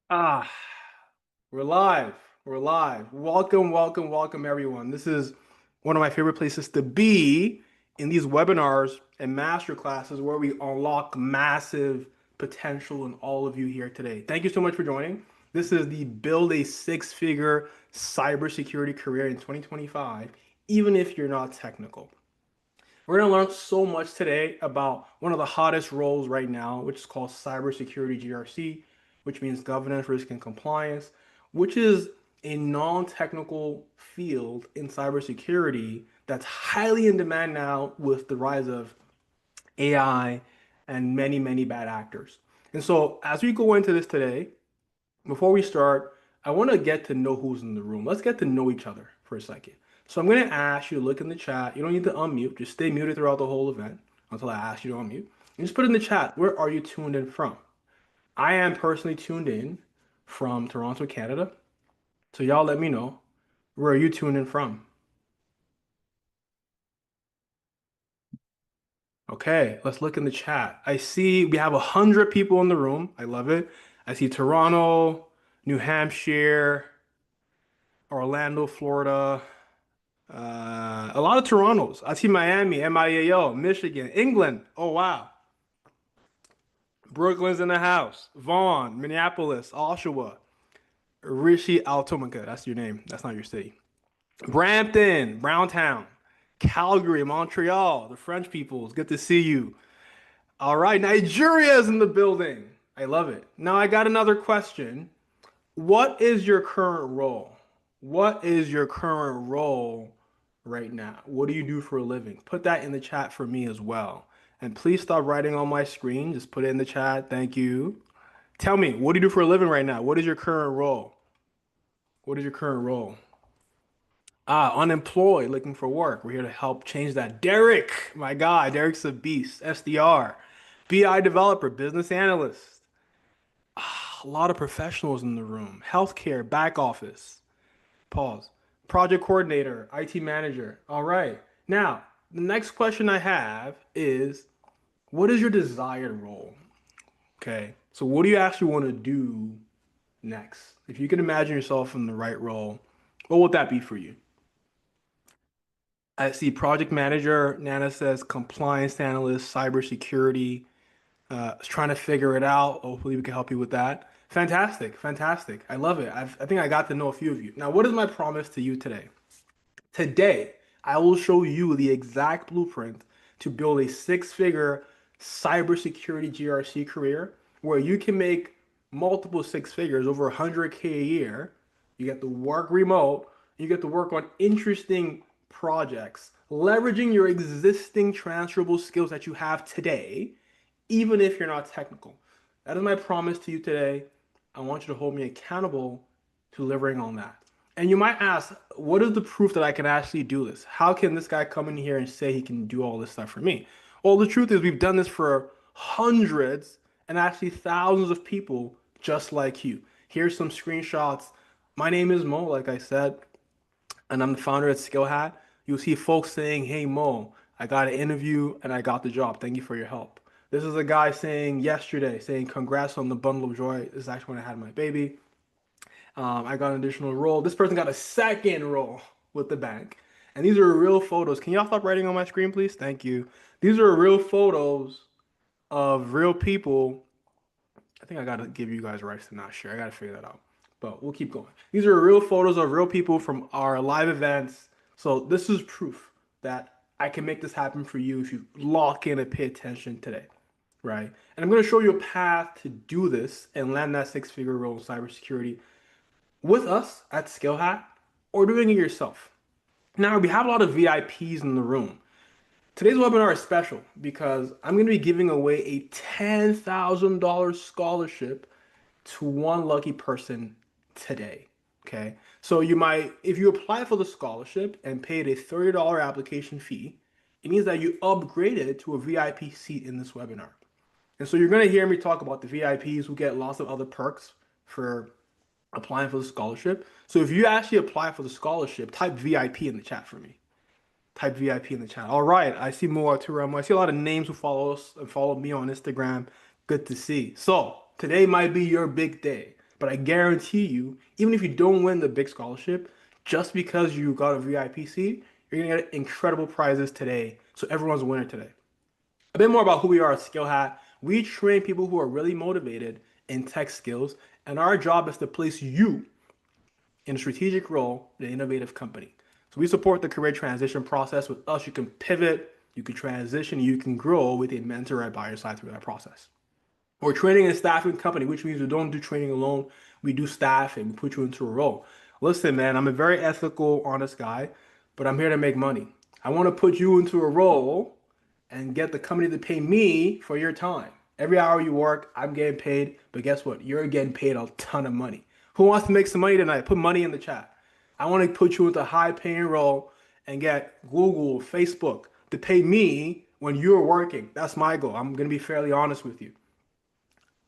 Ah, we're live. We're live. Welcome, welcome, welcome, everyone. This is one of my favorite places to be in these webinars and master classes where we unlock massive potential in all of you here today. Thank you so much for joining. This is the Build a Six-Figure Cybersecurity Career in 2025, even if you're not technical. We're going to learn so much today about one of the hottest roles right now, which is called Cybersecurity GRC, which means governance, risk, and compliance, which is a non-technical field in cybersecurity that's highly in demand now with the rise of AI and many, many bad actors. And so, as we go into this today, before we start, I want to get to know who's in the room. Let's get to know each other for a second. So I'm going to ask you to look in the chat. You don't need to unmute. Just stay muted throughout the whole event until I ask you to unmute. And just put in the chat, where are you tuned in from? I am personally tuned in from Toronto, Canada. So y'all let me know, where are you tuned in from? Okay, let's look in the chat. I see we have 100 people in the room. I love it. I see Toronto, New Hampshire, Orlando, Florida. A lot of Torontos. I see Miami, MIAO, Michigan, England. Oh wow. Brooklyn's in the house. Vaughan, Minneapolis, Oshawa, Rishi Altomica. That's your name. That's not your city. Brampton, Browntown, Calgary, Montreal, the French people. It's good to see you. All right, Nigeria is in the building. I love it. Now I got another question. What is your current role? What is your current role right now? What do you do for a living? Put that in the chat for me as well. And please stop writing on my screen. Just put it in the chat. Thank you. Tell me, what do you do for a living right now? What is your current role? What is your current role? Unemployed, looking for work. We're here to help change that. Derek, my guy, Derek's a beast. SDR, BI developer, business analyst. A lot of professionals in the room. Healthcare, back office. Pause. Project coordinator, IT manager. All right. Now, the next question I have is, what is your desired role? Okay. So what do you actually want to do next? If you can imagine yourself in the right role, what would that be for you? I see project manager. Nana says compliance analyst, cybersecurity. Trying to figure it out. Hopefully, we can help you with that. Fantastic, fantastic. I love it. I think I got to know a few of you. Now, what is my promise to you today? Today, I will show you the exact blueprint to build a six-figure cybersecurity GRC career where you can make multiple six figures, over 100K a year. You get to work remote. You get to work on interesting projects, leveraging your existing transferable skills that you have today, even if you're not technical. That is my promise to you today. I want you to hold me accountable to delivering on that. And you might ask, what is the proof that I can actually do this? How can this guy come in here and say he can do all this stuff for me? Well, the truth is, we've done this for hundreds and actually thousands of people just like you. Here's some screenshots. My name is Mo, like I said, and I'm the founder at SkillHat. You'll see folks saying, "Hey Mo, I got an interview and I got the job. Thank you for your help." This is a guy saying yesterday, saying, "Congrats on the bundle of joy. This is actually when I had my baby. I got an additional role. This person got a second role with the bank." And these are real photos. Can y'all stop writing on my screen, please? Thank you. These are real photos of real people. I think I gotta give you guys rights to not share. I gotta figure that out. But we'll keep going. These are real photos of real people from our live events. So this is proof that I can make this happen for you if you lock in and pay attention today, right? And I'm gonna show you a path to do this and land that six-figure role in cybersecurity with us at SkillHat or doing it yourself. Now, we have a lot of VIPs in the room. Today's webinar is special because I'm going to be giving away a $10,000 scholarship to one lucky person today. Okay. So you might, if you apply for the scholarship and paid a $30 application fee, it means that you upgraded to a VIP seat in this webinar. And so you're going to hear me talk about the VIPs who get lots of other perks for applying for the scholarship. So if you actually apply for the scholarship, type VIP in the chat for me. Type VIP in the chat. All right, I see more Turamo. I see a lot of names who follow us and follow me on Instagram. Good to see. So today might be your big day. But I guarantee you, even if you don't win the big scholarship, just because you got a VIP seat, you're gonna get incredible prizes today. So everyone's a winner today. A bit more about who we are at Skill Hat. We train people who are really motivated in tech skills, and our job is to place you in a strategic role in an innovative company. So we support the career transition process. With us, you can pivot, you can transition, you can grow with a mentor right by your side through that process. We're training and staffing company, which means we don't do training alone. We do staffing. We put you into a role. Listen, man, I'm a very ethical, honest guy, but I'm here to make money. I want to put you into a role and get the company to pay me for your time. Every hour you work, I'm getting paid, but guess what? You're getting paid a ton of money. Who wants to make some money tonight? Put money in the chat. I want to put you into a high paying role and get Google, Facebook to pay me when you're working. That's my goal. I'm going to be fairly honest with you.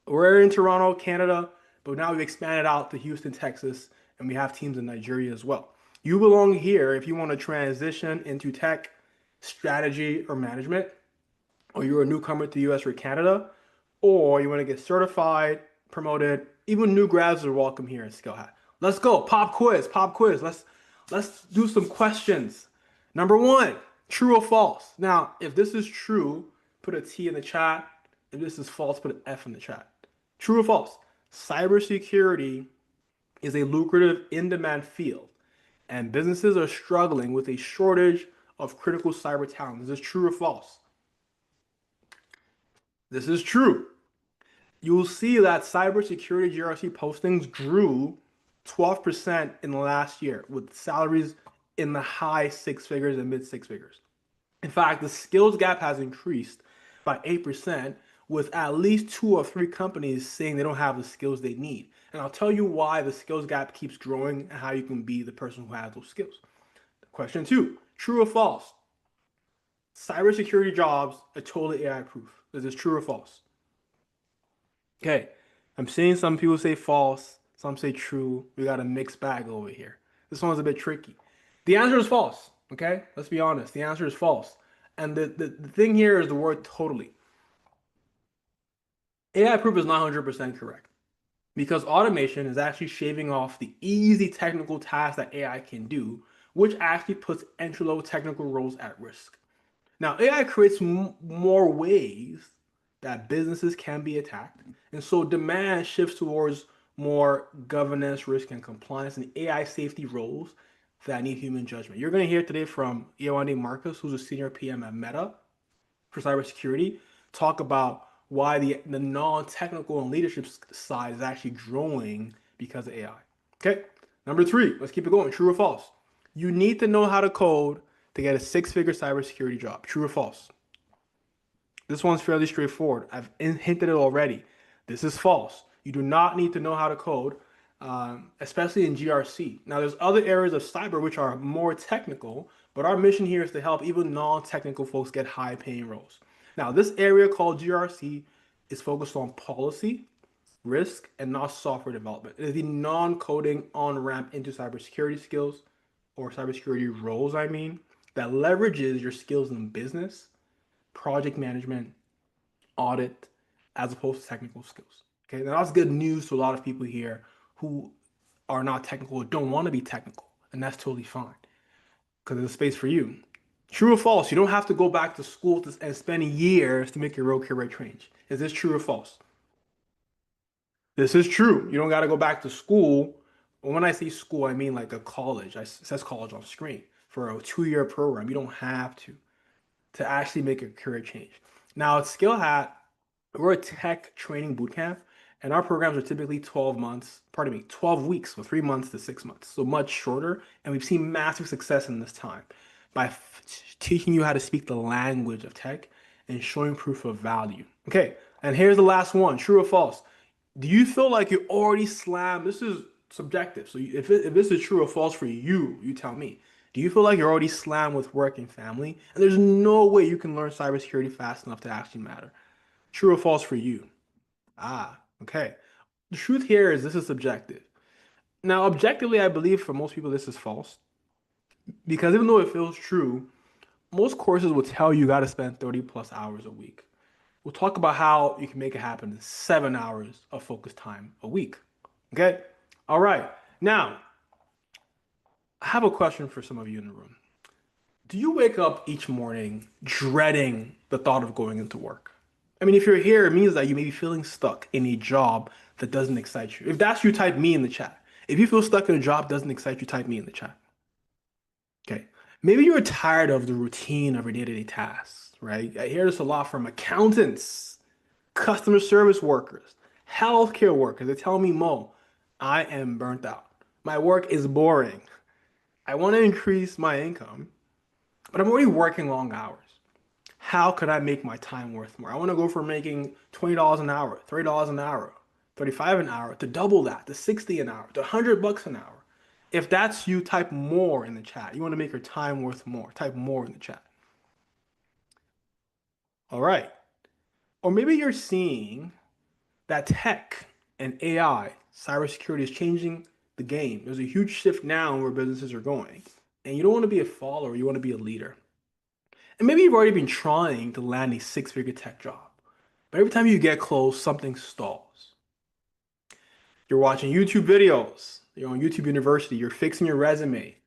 We're in Toronto, Canada, but now we've expanded out to Houston, Texas, and we have teams in Nigeria as well. You belong here if you want to transition into tech, strategy, or management, or you're a newcomer to the US or Canada, or you want to get certified, promoted. Even new grads are welcome here at Skill Hat. Let's go. Pop quiz, pop quiz. Let's do some questions. Number one, true or false? Now, if this is true, put a T in the chat. If this is false, put an F in the chat. True or false? Cybersecurity is a lucrative, in-demand field, and businesses are struggling with a shortage of critical cyber talent. Is this true or false? This is true. You'll see that cybersecurity GRC postings grew 12% in the last year, with salaries in the high six figures and mid six figures. In fact, the skills gap has increased by 8%, with at least two or three companies saying they don't have the skills they need. And I'll tell you why the skills gap keeps growing and how you can be the person who has those skills. Question two, true or false? Cybersecurity jobs are totally AI proof. Is this true or false? Okay, I'm seeing some people say false, some say true. We got a mixed bag over here. This one's a bit tricky. The answer is false. Okay, let's be honest. The answer is false. And the thing here is the word totally. AI proof is not 100% correct because automation is actually shaving off the easy technical tasks that AI can do, which actually puts entry-level technical roles at risk. Now, AI creates more ways that businesses can be attacked, and so demand shifts towards more governance, risk, and compliance, and AI safety roles that need human judgment. You're going to hear today from Iowande Marcus, who's a senior PM at Meta for cybersecurity, talk about why the non-technical and leadership side is actually growing because of AI. Okay, number three, let's keep it going. True or false? You need to know how to code to get a six-figure cybersecurity job. True or false? This one's fairly straightforward. I've hinted it already. This is false. You do not need to know how to code, especially in GRC. Now, there's other areas of cyber which are more technical, but our mission here is to help even non-technical folks get high-paying roles. Now, this area called GRC is focused on policy, risk, and not software development. It is the non-coding on-ramp into cybersecurity skills or cybersecurity roles, I mean, that leverages your skills in business, project management, audit, as opposed to technical skills. Okay, now that's good news to a lot of people here who are not technical or don't want to be technical, and that's totally fine because there's a space for you. True or false? You don't have to go back to school and spend years to make your real career change. Is this true or false? This is true. You don't got to go back to school. When I say school, I mean like a college. It says college on screen for a 2 year program. You don't have to actually make a career change. Now, at Skill Hat, we're a tech training bootcamp, and our programs are typically 12 months, pardon me, 12 weeks, so 3 months to 6 months, so much shorter. And we've seen massive success in this time by teaching you how to speak the language of tech and showing proof of value. Okay, and here's the last one, true or false? Do you feel like you already slammed? This is subjective. So if this is true or false for you, you tell me. Do you feel like you're already slammed with work and family? And there's no way you can learn cybersecurity fast enough to actually matter. True or false for you? Ah, okay. The truth here is this is subjective. Now, objectively, I believe for most people this is false because even though it feels true, most courses will tell you got to spend 30 plus hours a week. We'll talk about how you can make it happen in 7 hours of focused time a week. Okay. All right. Now, I have a question for some of you in the room. Do you wake up each morning dreading the thought of going into work? I mean, if you're here, it means that you may be feeling stuck in a job that doesn't excite you. If that's you, type me in the chat. If you feel stuck in a job that doesn't excite you, type me in the chat. Okay. Maybe you're tired of the routine of your day-to-day tasks, right? I hear this a lot from accountants, customer service workers, healthcare workers. They tell me, Mo, I am burnt out. My work is boring. I want to increase my income, but I'm already working long hours. How could I make my time worth more? I want to go from making $20 an hour, $30 an hour, 35 an hour to double that to 60 an hour to $100 an hour. If that's you, type more in the chat. You want to make your time worth more. Type more in the chat. All right. Or maybe you're seeing that tech and AI, cybersecurity is changing the game. There's a huge shift now in where businesses are going. And you don't want to be a follower, you want to be a leader. And maybe you've already been trying to land a six-figure tech job, but every time you get close, something stalls. You're watching YouTube videos, you're on YouTube University, you're fixing your resume.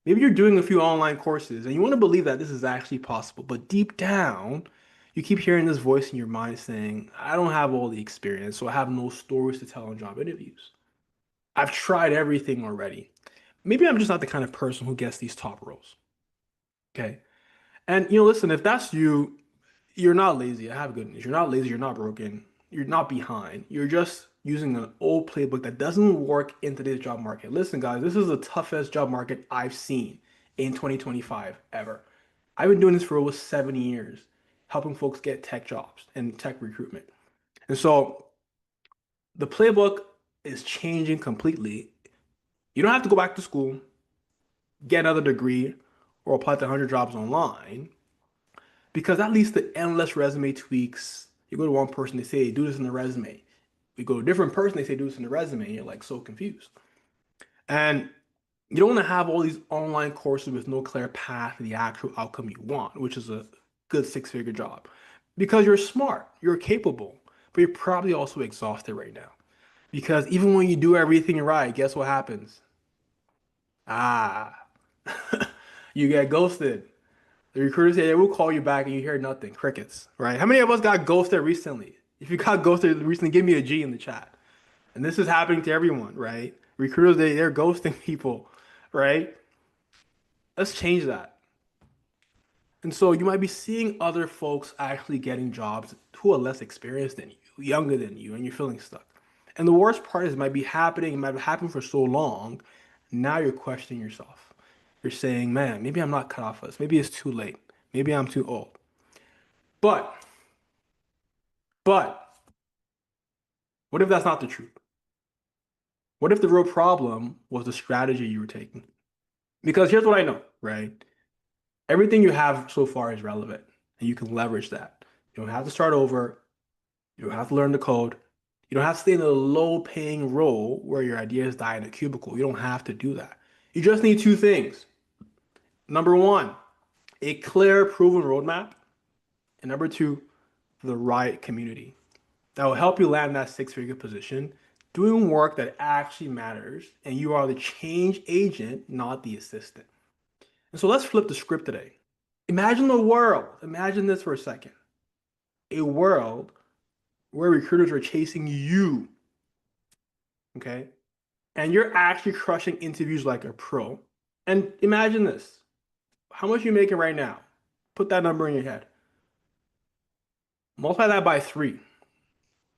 Maybe you're doing a few online courses and you want to believe that this is actually possible, but deep down, you keep hearing this voice in your mind saying, I don't have all the experience, so I have no stories to tell on job interviews. I've tried everything already. Maybe I'm just not the kind of person who gets these top roles. Okay. And listen, if that's you, you're not lazy. I have good news. You're not lazy. You're not broken. You're not behind. You're just using an old playbook that doesn't work in today's job market. Listen, guys, this is the toughest job market I've seen in 2025 ever. I've been doing this for over 7 years, helping folks get tech jobs and tech recruitment. And so the playbook is changing completely. You don't have to go back to school, get another degree, or apply to 100 jobs online. Because that leads to endless resume tweaks. You go to one person, they say, do this in the resume. You go to a different person, they say, do this in the resume. And you're like so confused. And you don't want to have all these online courses with no clear path to the actual outcome you want, which is a good six-figure job. Because you're smart, you're capable, but you're probably also exhausted right now. Because even when you do everything right, guess what happens? Ah, you get ghosted. The recruiter say they will call you back and you hear nothing. Crickets, right? How many of us got ghosted recently? If you got ghosted recently, give me a G in the chat. And this is happening to everyone, right? Recruiters, they're ghosting people, right? Let's change that. And so you might be seeing other folks actually getting jobs who are less experienced than you, younger than you, and you're feeling stuck. And the worst part is it might be happening, it might have happened for so long. Now you're questioning yourself. You're saying, man, maybe I'm not cut off for this. Maybe it's too late. Maybe I'm too old. But But what if that's not the truth? What if the real problem was the strategy you were taking? Because here's what I know, right? Everything you have so far is relevant and you can leverage that. You don't have to start over. You don't have to learn the code. You don't have to stay in a low paying role where your ideas die in a cubicle. You don't have to do that. You just need two things. Number one, a clear, proven roadmap. And number two, the right community that will help you land that six-figure position, doing work that actually matters, and you are the change agent, not the assistant. And so let's flip the script today. Imagine the world. Imagine this for a second. A world where recruiters are chasing you, okay? And you're actually crushing interviews like a pro. And imagine this. How much are you making right now? Put that number in your head. Multiply that by three.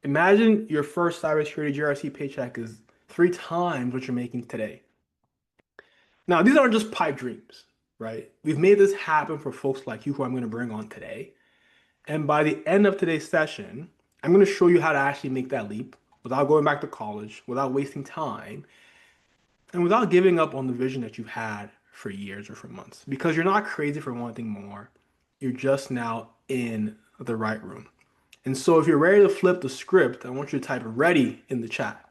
Imagine your first cybersecurity GRC paycheck is three times what you're making today. Now, these aren't just pipe dreams, right? We've made this happen for folks like you who I'm going to bring on today. And by the end of today's session, I'm going to show you how to actually make that leap without going back to college, without wasting time, and without giving up on the vision that you've had for years or for months. Because you're not crazy for wanting more. You're just now in the right room. And so if you're ready to flip the script, I want you to type ready in the chat.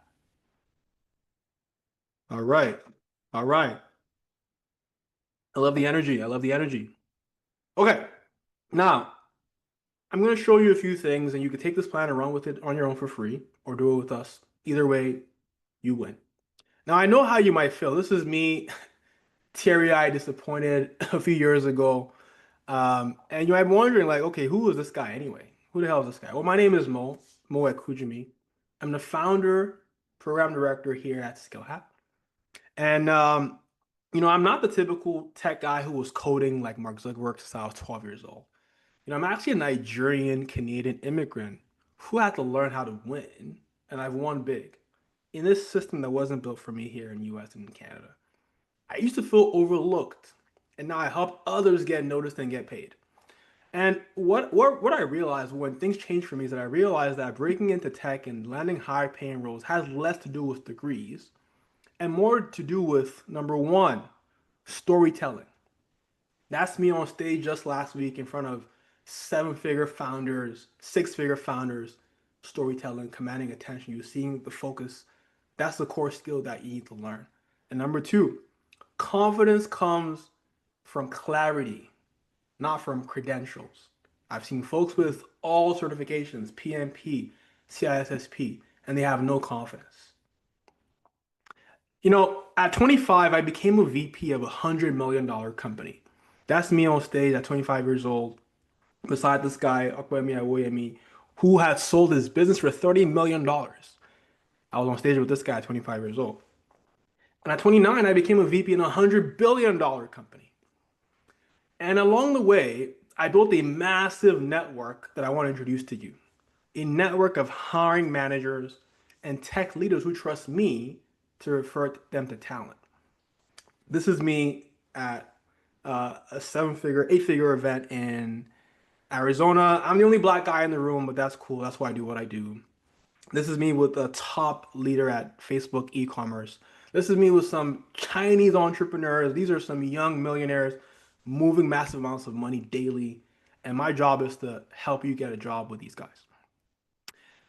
All right. All right. I love the energy. I love the energy. Okay. Now, I'm going to show you a few things, and you can take this plan and run with it on your own for free or do it with us. Either way, you win. Now, I know how you might feel. This is me, teary-eyed, disappointed a few years ago. And you might be wondering, like, okay, who is this guy anyway? Who the hell is this guy? Well, my name is Mo at Kujimi. I'm the founder, program director here at SkillHap. And, I'm not the typical tech guy who was coding like Mark Zuckerberg since I was 12 years old. I'm actually a Nigerian Canadian immigrant who had to learn how to win, and I've won big in this system that wasn't built for me here in US and in Canada. I used to feel overlooked, and now I help others get noticed and get paid. And what I realized when things changed for me is that I realized that breaking into tech and landing high paying roles has less to do with degrees and more to do with number one, storytelling. That's me on stage just last week in front of seven-figure founders, six-figure founders, storytelling, commanding attention, you seeing the focus. That's the core skill that you need to learn. And number two, confidence comes from clarity, not from credentials. I've seen folks with all certifications, PMP, CISSP, and they have no confidence. At 25, I became a VP of a $100 million company. That's me on stage at 25 years old, beside this guy, Okwemi Awoyemi, who had sold his business for $30 million. I was on stage with this guy at 25 years old. And at 29, I became a VP in a $100 billion company. And along the way, I built a massive network that I want to introduce to you. A network of hiring managers and tech leaders who trust me to refer them to talent. This is me at a seven-figure, eight-figure event in Arizona. I'm the only black guy in the room, but that's cool. That's why I do what I do. This is me with a top leader at Facebook e-commerce. This is me with some Chinese entrepreneurs. These are some young millionaires moving massive amounts of money daily. And my job is to help you get a job with these guys.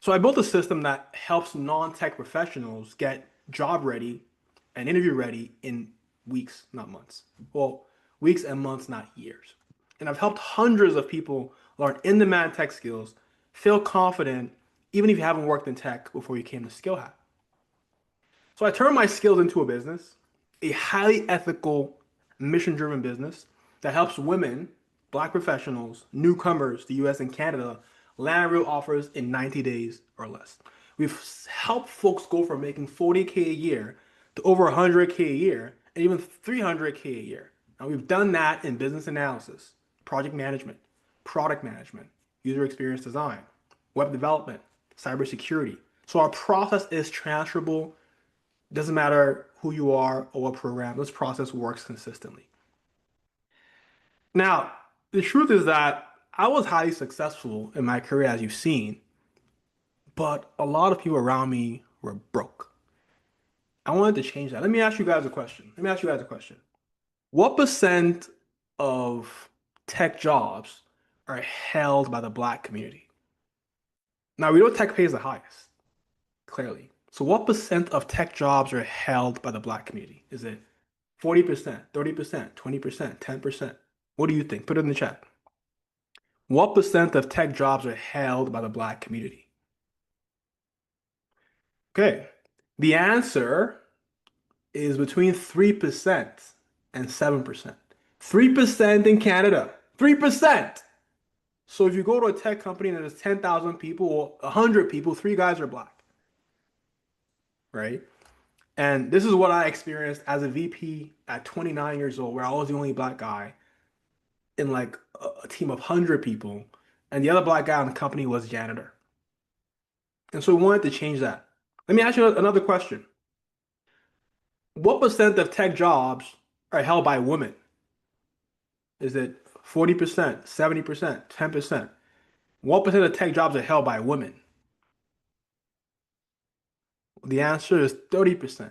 So I built a system that helps non-tech professionals get job ready and interview ready in weeks, not months. Well, weeks and months, not years. And I've helped hundreds of people learn in-demand tech skills, feel confident, even if you haven't worked in tech before you came to SkillHat. So I turned my skills into a business, a highly ethical, mission-driven business that helps women, black professionals, newcomers to US and Canada land real offers in 90 days or less. We've helped folks go from making 40K a year to over 100K a year and even 300K a year. Now we've done that in business analysis, project management, product management, user experience design, web development, cybersecurity. So our process is transferable. Doesn't matter who you are or what program, this process works consistently. Now, the truth is that I was highly successful in my career, as you've seen, but a lot of people around me were broke. I wanted to change that. Let me ask you guys a question. Let me ask you guys a question. What percent of tech jobs are held by the black community? Now, we know tech pays the highest, clearly. So what percent of tech jobs are held by the black community? Is it 40%, 30%, 20%, 10%? What do you think? Put it in the chat. What percent of tech jobs are held by the black community? Okay, the answer is between 3% and 7%. 3% in Canada. 3%. So if you go to a tech company that has 10,000 people or 100 people, three guys are black, right? And this is what I experienced as a VP at 29 years old, where I was the only black guy in like a team of 100 people, and the other black guy in the company was janitor. And so we wanted to change that. Let me ask you another question. What percent of tech jobs are held by women? Is it 40%, 70%, 10%? What percent of tech jobs are held by women? The answer is 30%.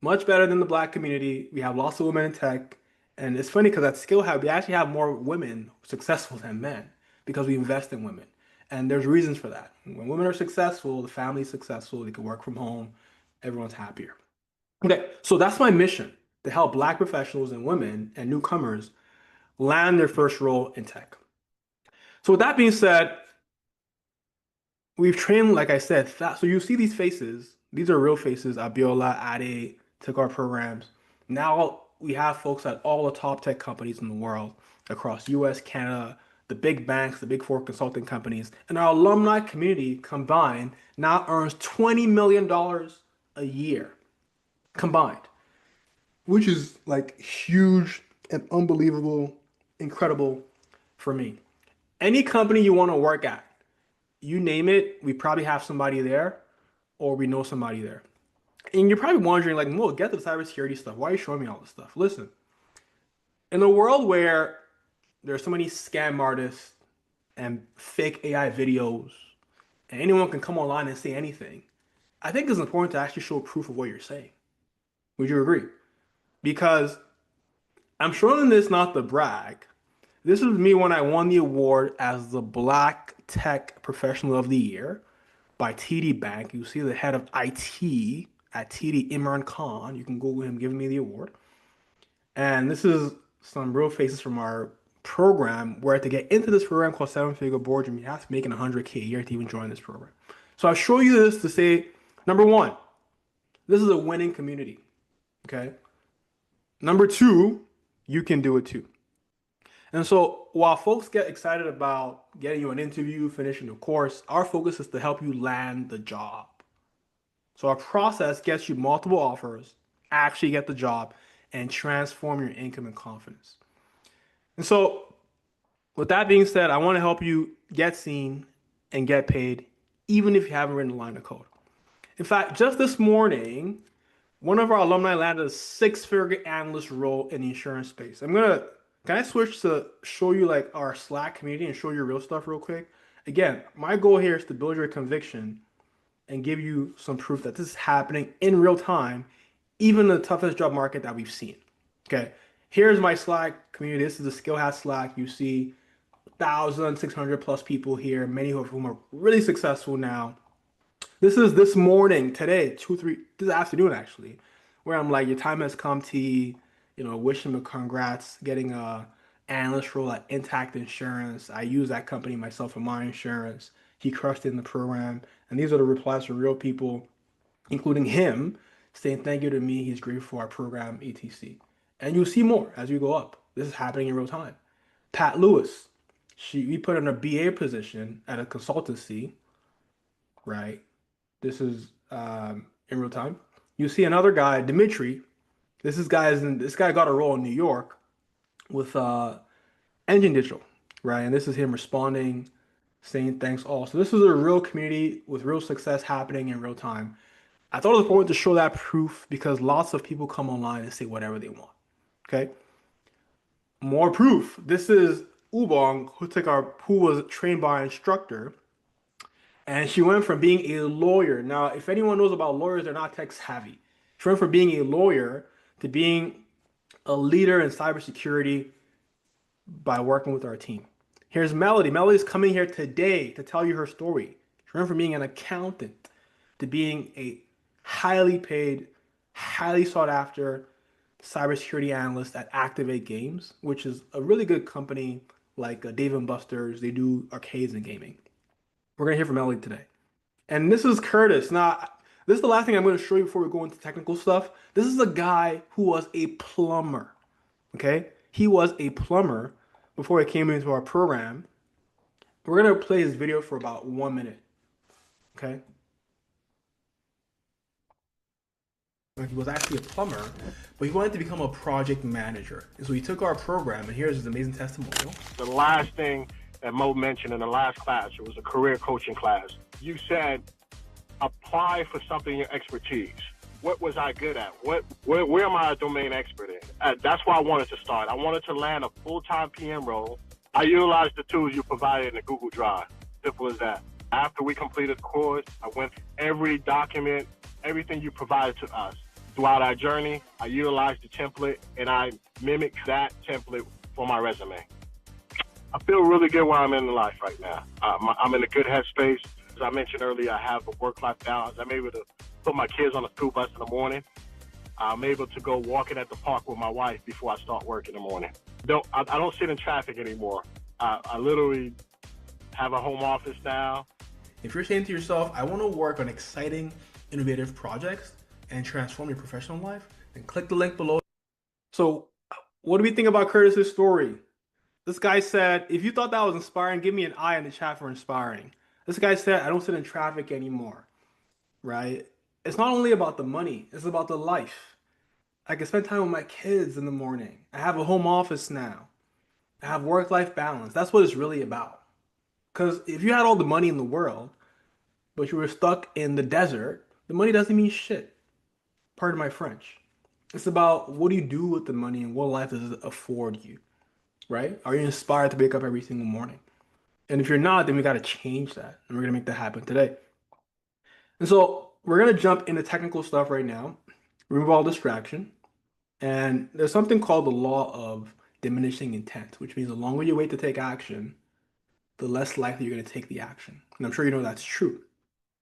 Much better than the black community. We have lots of women in tech. And it's funny because at SkillHub, we actually have more women successful than men because we invest in women. And there's reasons for that. When women are successful, the family's successful, they can work from home, everyone's happier. Okay, so that's my mission, to help black professionals and women and newcomers land their first role in tech. So with that being said, We've trained, like I said, so you see these faces. These are real faces. Abiola, Ade took our programs. Now we have folks at all the top tech companies in the world across US, Canada, the big banks, the big four consulting companies, and our alumni community combined now earns $20 million a year combined, which is like huge and unbelievable, incredible for me. Any company you want to work at, you name it, we probably have somebody there or we know somebody there. And you're probably wondering, like, Mo, get the cybersecurity stuff. Why are you showing me all this stuff? Listen, in a world where there's so many scam artists and fake AI videos, and anyone can come online and say anything, I think it's important to actually show proof of what you're saying. Would you agree? Because I'm showing this not to brag. This was me when I won the award as the Black Tech Professional of the Year by TD Bank. You see the head of IT at TD, Imran Khan. You can Google him giving me the award. And this is some real faces from our program where to get into this program called Seven Figure Boardroom, you have to make an 100K a year to even join this program. So I show you this to say, number one, this is a winning community. Okay. Number two, you can do it too. And so while folks get excited about getting you an interview, finishing the course, our focus is to help you land the job. So our process gets you multiple offers, actually get the job, and transform your income and confidence. And so with that being said, I want to help you get seen and get paid, even if you haven't written a line of code. In fact, just this morning, one of our alumni landed a six-figure analyst role in the insurance space. Can I switch to show you like our Slack community and show you real stuff real quick? Again, my goal here is to build your conviction and give you some proof that this is happening in real time, even in the toughest job market that we've seen. Okay, here's my Slack community. This is the Skill Hat Slack. You see 1,600 plus people here, many of whom are really successful now. This is this morning, today, this afternoon actually, where I'm like, your time has come, T. Wish him a congrats, getting a analyst role at Intact Insurance. I use that company myself for my insurance. He crushed it in the program. And these are the replies from real people, including him, saying thank you to me. He's grateful for our program, etc. And you'll see more as we go up. This is happening in real time. Pat Lewis, we put in a BA position at a consultancy, right? This is in real time. You see another guy, Dimitri. This guy got a role in New York with Engine Digital, right? And this is him responding, saying thanks all. So this is a real community with real success happening in real time. I thought it was important to show that proof because lots of people come online and say whatever they want. Okay. More proof. This is Ubong, who was trained by an instructor, and she went from being a lawyer. Now, if anyone knows about lawyers, they're not tech savvy. She went from being a lawyer to being a leader in cybersecurity by working with our team. Here's Melody. Melody's coming here today to tell you her story. She went from being an accountant to being a highly paid, highly sought after cybersecurity analyst at Activate Games, which is a really good company like Dave & Buster's. They do arcades and gaming. We're going to hear from Melody today. And this is Curtis. Now, this is the last thing I'm going to show you before we go into technical stuff. This is a guy who was a plumber. Okay? He was a plumber before he came into our program. We're going to play his video for about 1 minute. Okay? He was actually a plumber, but he wanted to become a project manager. And so he took our program, and here's his amazing testimonial. The last thing that Mo mentioned in the last class, it was a career coaching class. You said, apply for something in your expertise. What was I good at? Where am I a domain expert in? That's why I wanted to start. I wanted to land a full-time PM role. I utilized the tools you provided in the Google Drive. Simple as that. After we completed the course, I went every document, everything you provided to us. Throughout our journey, I utilized the template and I mimicked that template for my resume. I feel really good where I'm in life right now. I'm in a good headspace. As I mentioned earlier, I have a work-life balance. I'm able to put my kids on the school bus in the morning. I'm able to go walking at the park with my wife before I start work in the morning. I don't sit in traffic anymore. I literally have a home office now. If you're saying to yourself, I want to work on exciting, innovative projects and transform your professional life, then click the link below. So, what do we think about Curtis's story? This guy said, if you thought that was inspiring, give me an I in the chat for inspiring. This guy said, I don't sit in traffic anymore, right? It's not only about the money, it's about the life. I can spend time with my kids in the morning. I have a home office now. I have work-life balance. That's what it's really about. Because if you had all the money in the world, but you were stuck in the desert, the money doesn't mean shit. Pardon my French. It's about what do you do with the money and what life does it afford you, right? Are you inspired to wake up every single morning? And if you're not, then we got to change that. And we're going to make that happen today. And so we're going to jump into technical stuff right now, remove all distraction. And there's something called the law of diminishing intent, which means the longer you wait to take action, the less likely you're going to take the action. And I'm sure you know that's true.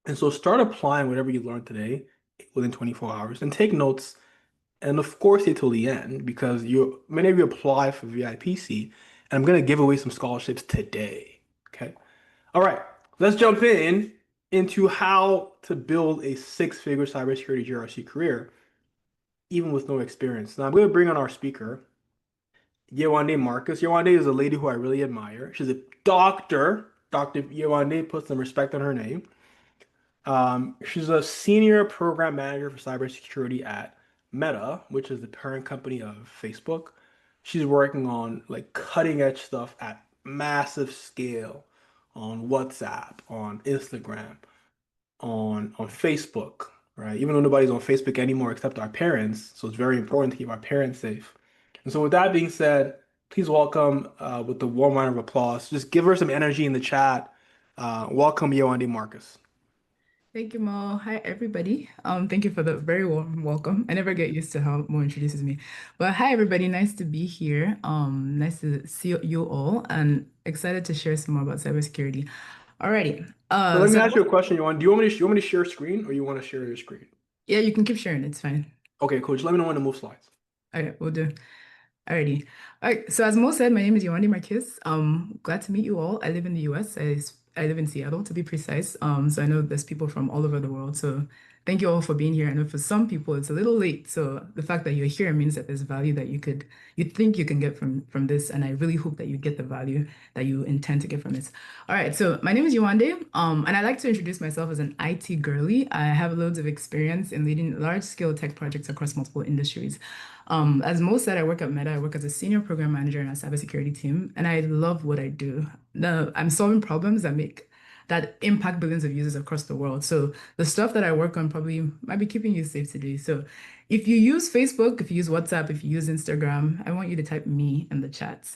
And so start applying whatever you learned today within 24 hours and take notes and of course stay till the end because you many of you apply for VIPC and I'm going to give away some scholarships today. Okay. All right. Let's jump into how to build a six-figure cybersecurity GRC career even with no experience. Now I'm going to bring on our speaker, Yewande Marcus. Yewande is a lady who I really admire. She's a doctor. Dr. Yewande puts some respect on her name. She's a senior program manager for cybersecurity at Meta, which is the parent company of Facebook. She's working on like cutting edge stuff at massive scale on WhatsApp, on Instagram, on Facebook, right? Even though nobody's on Facebook anymore except our parents, so it's very important to keep our parents safe. And so, with that being said, please welcome with the warm round of applause. Just give her some energy in the chat. Welcome, Yoandi Marcus. Thank you, Mo. Hi, everybody. Thank you for the very warm welcome. I never get used to how Mo introduces me. But hi, everybody. Nice to be here. Nice to see you all and excited to share some more about cybersecurity. Alrighty. So let me So ask you a question, Yoandi. Do you want me to share screen or you want to share your screen? yeah, you can keep sharing. It's fine. Okay, cool. Just let me know when to move slides. Okay, we'll do. Alrighty. All right. So as Mo said, my name is Yewande Marquez. Glad to meet you all. I live in the US. I live in Seattle to be precise. So I know there's people from all over the world. So thank you all for being here. I know for some people it's a little late. So the fact that you're here means that there's value that you think you can get from this. And I really hope that you get the value that you intend to get from this. All right. So my name is Yewande. And I like to introduce myself as an IT girly. I have loads of experience in leading large-scale tech projects across multiple industries. As Mo said, I work at Meta. I work as a senior program manager in our cybersecurity team, and I love what I do. I'm solving problems that impact billions of users across the world. So the stuff that I work on probably might be keeping you safe today. So if you use Facebook, if you use WhatsApp, if you use Instagram, I want you to type me in the chat.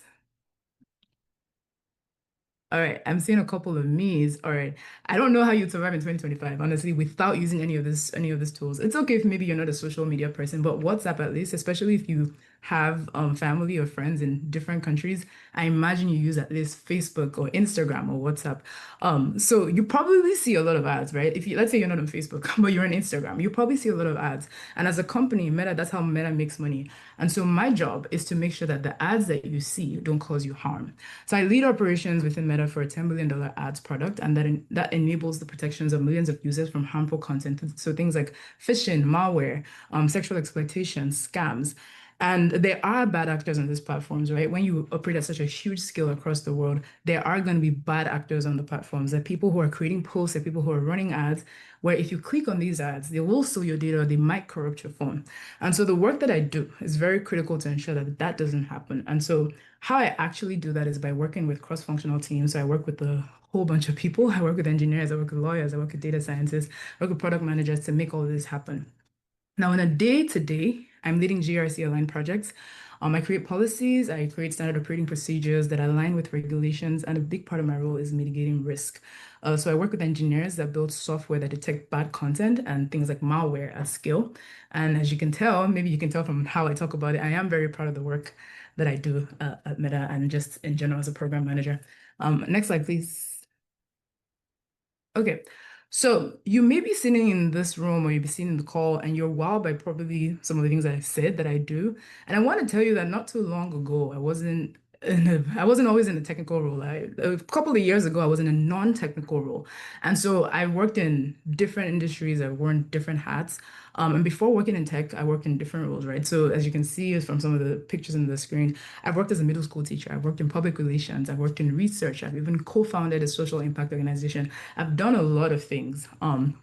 All right, I'm seeing a couple of me's. All right. I don't know how you'd survive in 2025, honestly, without using any of these tools. It's okay if maybe you're not a social media person, but WhatsApp at least, especially if you have family or friends in different countries, I imagine you use at least Facebook or Instagram or WhatsApp. So you probably see a lot of ads, right? If you let's say you're not on Facebook, but you're on Instagram, you probably see a lot of ads. And as a company, Meta, that's how Meta makes money. And so my job is to make sure that the ads that you see don't cause you harm. So I lead operations within Meta for a $10 billion ads product, and that enables the protections of millions of users from harmful content. So things like phishing, malware, sexual exploitation, scams. And there are bad actors on these platforms, right? When you operate at such a huge scale across the world, there are going to be bad actors on the platforms. There are people who are creating posts, there are people who are running ads, where if you click on these ads, they will steal your data, they might corrupt your phone. And so the work that I do is very critical to ensure that that doesn't happen. And so how I actually do that is by working with cross-functional teams. So I work with a whole bunch of people. I work with engineers, I work with lawyers, I work with data scientists, I work with product managers to make all of this happen. Now, on a day-to-day, I'm leading GRC aligned projects. I create policies, I create standard operating procedures that align with regulations, and a big part of my role is mitigating risk. So I work with engineers that build software that detect bad content and things like malware at scale. And as you can tell, maybe you can tell from how I talk about it, I am very proud of the work that I do at Meta and just in general as a program manager. Next slide, please. Okay, so you may be sitting in this room or you'll be sitting in the call and you're wowed by probably some of the things that I said that I do. And I want to tell you that not too long ago, I wasn't I wasn't always in a technical role. A couple of years ago, I was in a non-technical role. And so I worked in different industries. I worn different hats. And before working in tech, I worked in different roles, right? So as you can see from some of the pictures on the screen, I've worked as a middle school teacher. I've worked in public relations. I've worked in research. I've even co-founded a social impact organization. I've done a lot of things.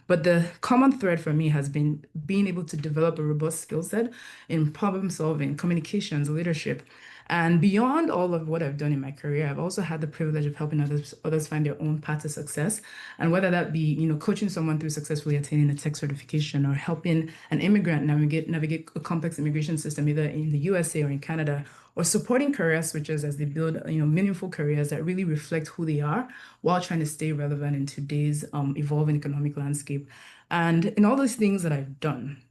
But the common thread for me has been being able to develop a robust skill set in problem solving, communications, leadership. And beyond all of what I've done in my career, I've also had the privilege of helping others find their own path to success. And whether that be, coaching someone through successfully attaining a tech certification or helping an immigrant navigate a complex immigration system either in the USA or in Canada, or supporting career switchers as they build, meaningful careers that really reflect who they are while trying to stay relevant in today's evolving economic landscape. And in all those things that I've done,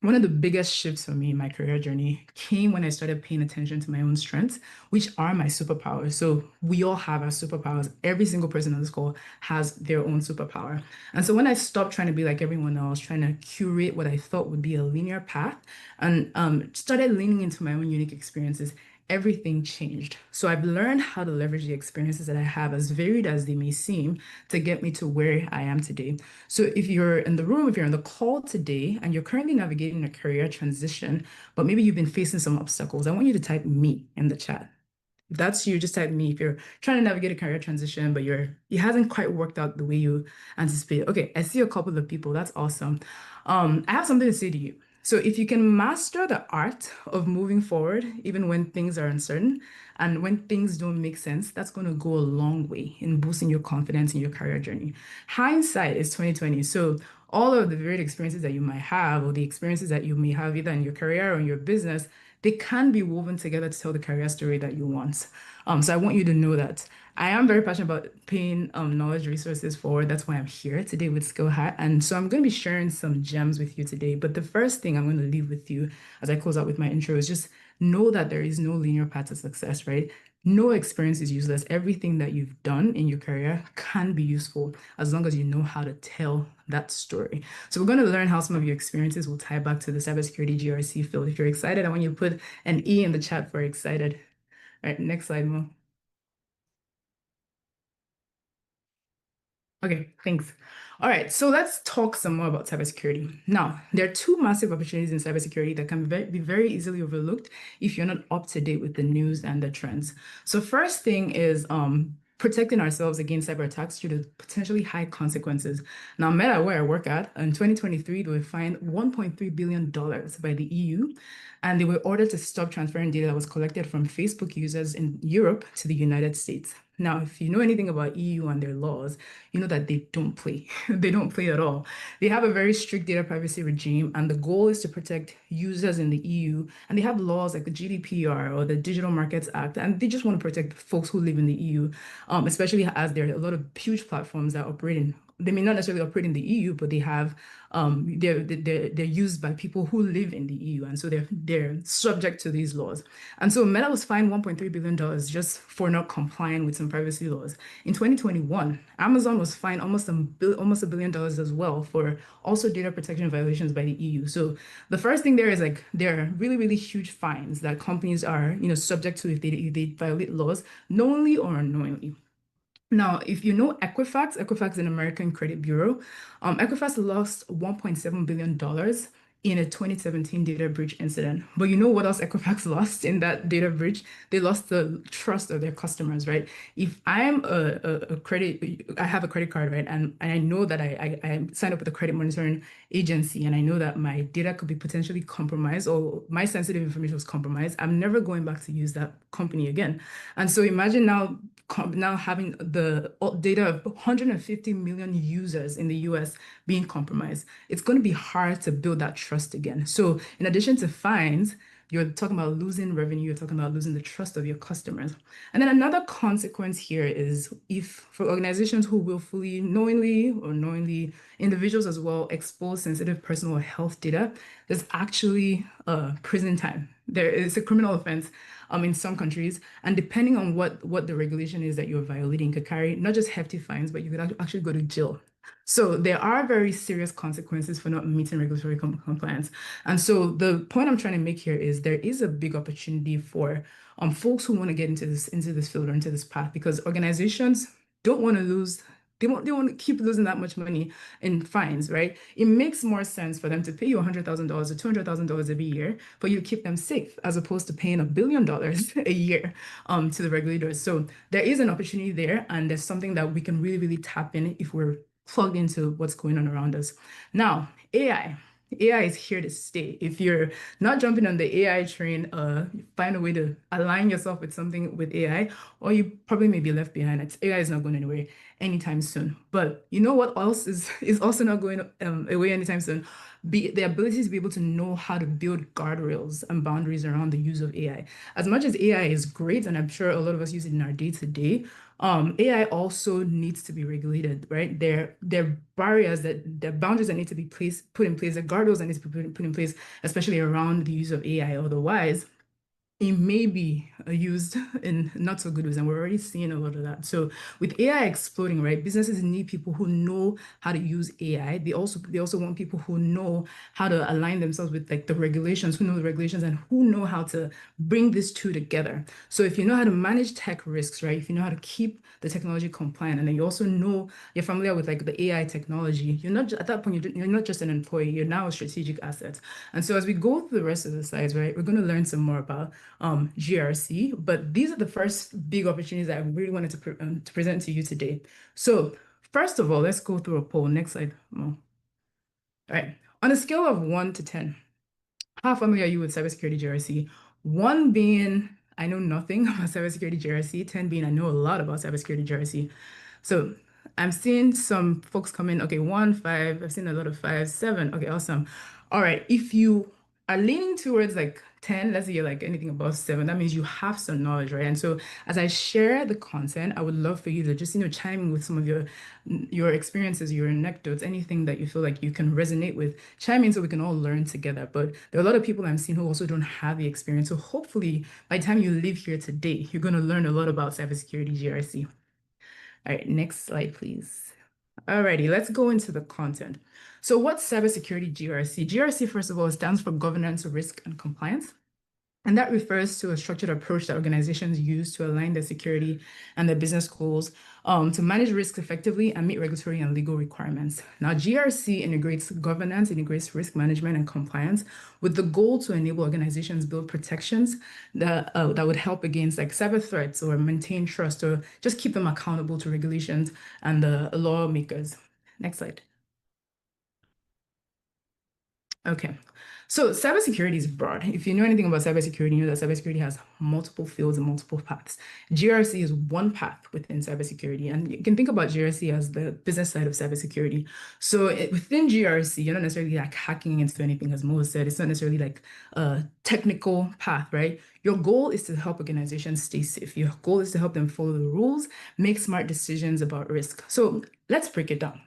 one of the biggest shifts for me in my career journey came when I started paying attention to my own strengths, which are my superpowers. So we all have our superpowers. Every single person on this call has their own superpower. And so when I stopped trying to be like everyone else, trying to curate what I thought would be a linear path, and started leaning into my own unique experiences, everything changed. So I've learned how to leverage the experiences that I have, as varied as they may seem, to get me to where I am today. So if you're in the room, if you're on the call today and you're currently navigating a career transition, but maybe you've been facing some obstacles, I want you to type me in the chat. If that's you, just type me. If you're trying to navigate a career transition, but it hasn't quite worked out the way you anticipate. Okay, I see a couple of people. That's awesome. I have something to say to you. So if you can master the art of moving forward, even when things are uncertain and when things don't make sense, that's going to go a long way in boosting your confidence in your career journey. Hindsight is 2020. So all of the varied experiences that you might have, or the experiences that you may have either in your career or in your business, they can be woven together to tell the career story that you want. So I want you to know that I am very passionate about paying knowledge resources forward. That's why I'm here today with Skill Hat. And so I'm going to be sharing some gems with you today. But the first thing I'm going to leave with you as I close out with my intro is just know that there is no linear path to success, right? No experience is useless. Everything that you've done in your career can be useful as long as you know how to tell that story. So we're going to learn how some of your experiences will tie back to the cybersecurity GRC field. If you're excited, I want you to put an E in the chat for excited. All right, next slide, Mo. Okay, thanks. All right, so let's talk some more about cybersecurity. Now, there are two massive opportunities in cybersecurity that can be very easily overlooked if you're not up to date with the news and the trends. So first thing is protecting ourselves against cyber attacks due to potentially high consequences. Now, Meta, where I work at, in 2023, they were fined $1.3 billion by the EU, and they were ordered to stop transferring data that was collected from Facebook users in Europe to the United States. Now, if you know anything about EU and their laws, you know that they don't play. They don't play at all. They have a very strict data privacy regime, and the goal is to protect users in the EU. And they have laws like the GDPR or the Digital Markets Act, and they just want to protect folks who live in the EU, especially as there are a lot of huge platforms that operate in. They may not necessarily operate in the EU, but they have they're used by people who live in the EU, and so they're subject to these laws. And so Meta was fined $1.3 billion just for not complying with some privacy laws. In 2021, Amazon was fined almost $1 billion as well for also data protection violations by the EU. So the first thing there is like there are really, really huge fines that companies are, subject to if they violate laws knowingly or unknowingly. Now, if you know Equifax is an American credit bureau. Equifax lost $1.7 billion in a 2017 data breach incident. But you know what else Equifax lost in that data breach? They lost the trust of their customers, right? If I'm I have a credit card, right? And I know that I signed up with a credit monitoring agency, and I know that my data could be potentially compromised or my sensitive information was compromised, I'm never going back to use that company again. And so imagine now having the data of 150 million users in the US being compromised. It's going to be hard to build that trust again. So in addition to fines, you're talking about losing revenue, you're talking about losing the trust of your customers. And then another consequence here is if for organizations who willfully, knowingly or unknowingly, individuals as well, expose sensitive personal health data, there's actually prison time. There is a criminal offense in some countries, and depending on what the regulation is that you're violating, could carry not just hefty fines, but you could actually go to jail. So there are very serious consequences for not meeting regulatory compliance. And so the point I'm trying to make here is there is a big opportunity for folks who want to get into this field or into this path because organizations don't want to lose. They want to keep losing that much money in fines, right? It makes more sense for them to pay you $100,000 or $200,000 every year for you to keep them safe, as opposed to paying $1 billion a year to the regulators. So there is an opportunity there, and there's something that we can really, really tap in if we're plugged into what's going on around us. Now, AI. AI is here to stay. If you're not jumping on the AI train, find a way to align yourself with something with AI, or you probably may be left behind. AI is not going anywhere anytime soon. But you know what else is also not going away anytime soon? The ability to be able to know how to build guardrails and boundaries around the use of AI. As much as AI is great, and I'm sure a lot of us use it in our day-to-day, AI also needs to be regulated, right? There are barriers there are boundaries that need to be put in place, the guardrails that need to be put in place, especially around the use of AI. Otherwise, it may be used in not so good ways, and we're already seeing a lot of that. So with AI exploding, right, businesses need people who know how to use AI. They also want people who know how to align themselves with like the regulations, who know the regulations, and who know how to bring these two together. So if you know how to manage tech risks, right, if you know how to keep the technology compliant, and then you also know you're familiar with like the AI technology, you're not at that point you're not just an employee, you're now a strategic asset. And so as we go through the rest of the slides, right, we're going to learn some more about GRC, but these are the first big opportunities that I really wanted to present to you today. So first of all, let's go through a poll. Next slide. All right. On a scale of 1 to 10, how familiar are you with cybersecurity GRC? 1 being I know nothing about cybersecurity GRC, 10 being I know a lot about cybersecurity GRC. So I'm seeing some folks come in. Okay, 1, 5. I've seen a lot of 5, 7. Okay, awesome. All right. If you are leaning towards like 10, let's say you're like anything above 7, that means you have some knowledge, right? And so as I share the content, I would love for you to just, chime in with some of your experiences, your anecdotes, anything that you feel like you can resonate with. Chime in so we can all learn together. But there are a lot of people I'm seeing who also don't have the experience. So hopefully by the time you leave here today, you're going to learn a lot about cybersecurity GRC. All right, next slide, please. Alrighty, let's go into the content. So what's cybersecurity GRC? GRC, first of all, stands for Governance, Risk, and Compliance. And that refers to a structured approach that organizations use to align their security and their business goals to manage risks effectively and meet regulatory and legal requirements. Now, GRC integrates governance, integrates risk management and compliance with the goal to enable organizations build protections that would help against like cyber threats or maintain trust or just keep them accountable to regulations and the lawmakers. Next slide. Okay. So cybersecurity is broad. If you know anything about cybersecurity, you know that cybersecurity has multiple fields and multiple paths. GRC is one path within cybersecurity, and you can think about GRC as the business side of cybersecurity. So within GRC, you're not necessarily like hacking into anything, as Mo said. It's not necessarily like a technical path, right? Your goal is to help organizations stay safe. Your goal is to help them follow the rules, make smart decisions about risk. So let's break it down.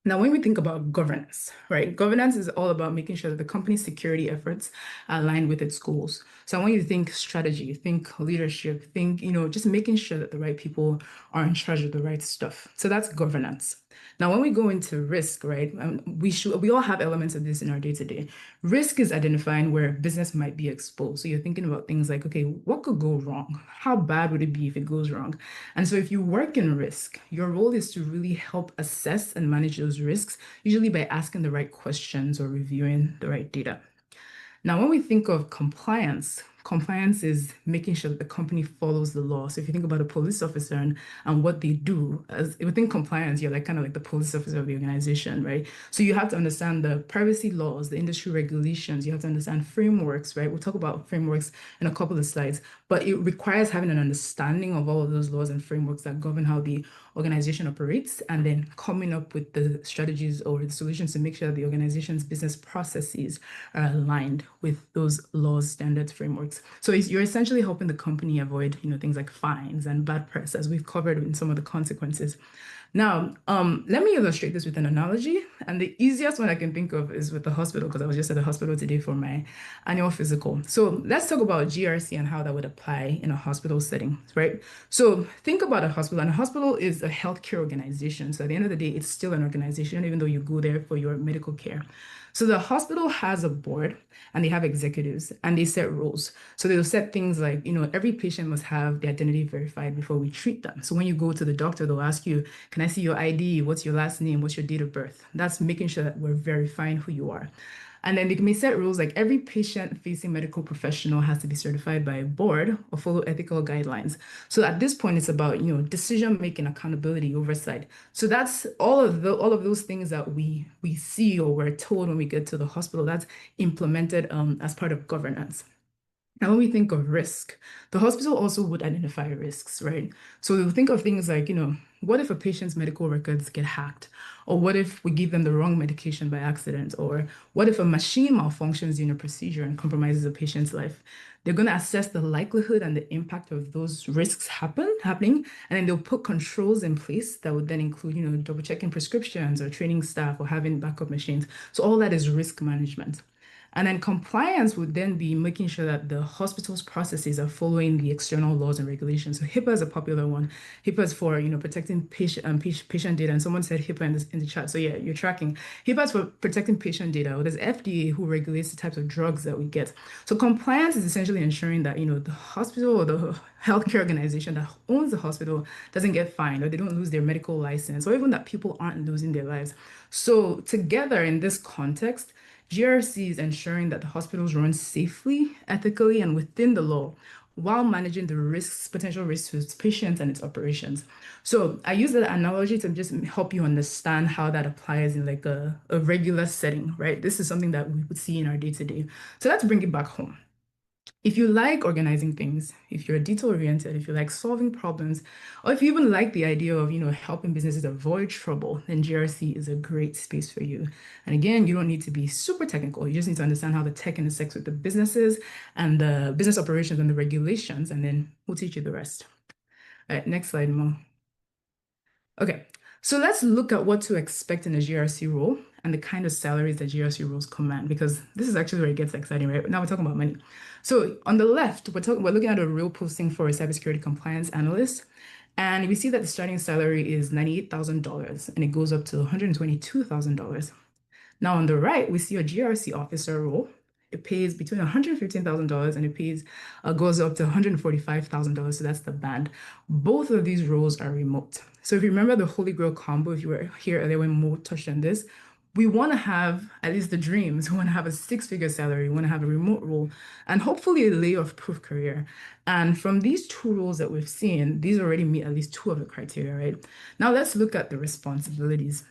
Now, when we think about governance, right? Governance is all about making sure that the company's security efforts are aligned with its goals. So I want you to think strategy, think leadership, think, just making sure that the right people are in charge of the right stuff. So that's governance. Now, when we go into risk, right, we all have elements of this in our day-to-day. Risk is identifying where business might be exposed. So you're thinking about things like, okay, what could go wrong? How bad would it be if it goes wrong? And so if you work in risk, your role is to really help assess and manage those risks, usually by asking the right questions or reviewing the right data. Now, when we think of compliance, compliance is making sure that the company follows the law. So if you think about a police officer and what they do, as within compliance, you're like kind of like the police officer of the organization, right? So you have to understand the privacy laws, the industry regulations, you have to understand frameworks, right? We'll talk about frameworks in a couple of slides, but it requires having an understanding of all of those laws and frameworks that govern how the organization operates, and then coming up with the strategies or the solutions to make sure that the organization's business processes are aligned with those laws, standards, frameworks. So you're essentially helping the company avoid, things like fines and bad press, as we've covered in some of the consequences. Now, let me illustrate this with an analogy. And the easiest one I can think of is with the hospital, because I was just at the hospital today for my annual physical. So let's talk about GRC and how that would apply in a hospital setting, right? So think about a hospital, and a hospital is a healthcare organization. So at the end of the day, it's still an organization, even though you go there for your medical care. So the hospital has a board and they have executives and they set rules. So they'll set things like, every patient must have the identity verified before we treat them. So when you go to the doctor, they'll ask you, can I see your ID? What's your last name? What's your date of birth? That's making sure that we're verifying who you are. And then they may set rules like every patient-facing medical professional has to be certified by a board or follow ethical guidelines. So at this point, it's about, decision-making, accountability, oversight. So that's all of those things that we see or we're told when we get to the hospital. That's implemented as part of governance. And when we think of risk, the hospital also would identify risks, right? So we'll think of things like, what if a patient's medical records get hacked? Or what if we give them the wrong medication by accident? Or what if a machine malfunctions in a procedure and compromises a patient's life? They're going to assess the likelihood and the impact of those risks happening, and then they'll put controls in place that would then include, double checking prescriptions or training staff or having backup machines. So all that is risk management. And then compliance would then be making sure that the hospital's processes are following the external laws and regulations. So HIPAA is a popular one. HIPAA is for, protecting patient data. And someone said HIPAA in the chat. So yeah, you're tracking. HIPAA is for protecting patient data. Well, there's FDA who regulates the types of drugs that we get. So compliance is essentially ensuring that, the hospital or the healthcare organization that owns the hospital doesn't get fined, or they don't lose their medical license, or even that people aren't losing their lives. So together in this context, GRC is ensuring that the hospitals run safely, ethically, and within the law while managing the risks, potential risks to its patients and its operations. So I use that analogy to just help you understand how that applies in like a regular setting, right? This is something that we would see in our day-to-day. So let's bring it back home. If you like organizing things, if you're detail-oriented, if you like solving problems, or if you even like the idea of, helping businesses avoid trouble, then GRC is a great space for you. And again, you don't need to be super technical. You just need to understand how the tech intersects with the businesses and the business operations and the regulations, and then we'll teach you the rest. All right, next slide, Mo. Okay, so let's look at what to expect in a GRC role and the kind of salaries that GRC roles command, because this is actually where it gets exciting, right? Now we're talking about money. So on the left, we're looking at a real posting for a cybersecurity compliance analyst, and we see that the starting salary is $98,000 and it goes up to $122,000. Now on the right, we see a GRC officer role. It pays between $115,000 and goes up to $145,000. So that's the band. Both of these roles are remote. So if you remember the Holy Grail combo, if you were here earlier when Mo touched on this, we want to have at least the dreams. We want to have a six-figure salary. We want to have a remote role and hopefully a layoff-proof career. And from these two roles that we've seen, these already meet at least two of the criteria, right? Now let's look at the responsibilities.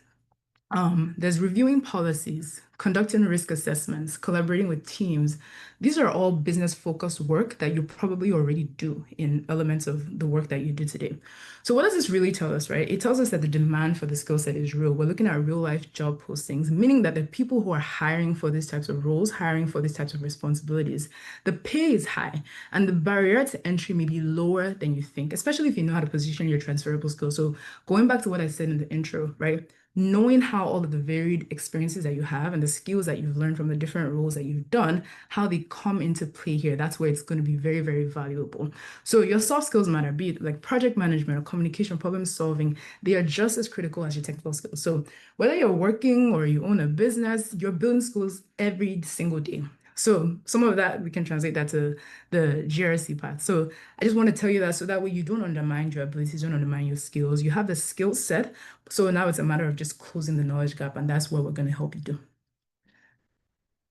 There's reviewing policies, conducting risk assessments, collaborating with teams. These are all business-focused work that you probably already do in elements of the work that you do today. So what does this really tell us, right? It tells us that the demand for the skill set is real. We're looking at real-life job postings, meaning that the people who are hiring for these types of roles, hiring for these types of responsibilities, the pay is high, and the barrier to entry may be lower than you think, especially if you know how to position your transferable skills. So going back to what I said in the intro, right? Knowing how all of the varied experiences that you have and the skills that you've learned from the different roles that you've done, how they come into play here, that's where it's going to be very, very valuable. So your soft skills matter, be it like project management or communication, problem solving, they are just as critical as your technical skills. So whether you're working or you own a business, you're building skills every single day. So some of that, we can translate that to the GRC path. So I just want to tell you that so that way you don't undermine your abilities, don't undermine your skills. You have the skill set. So now it's a matter of just closing the knowledge gap, and that's what we're going to help you do.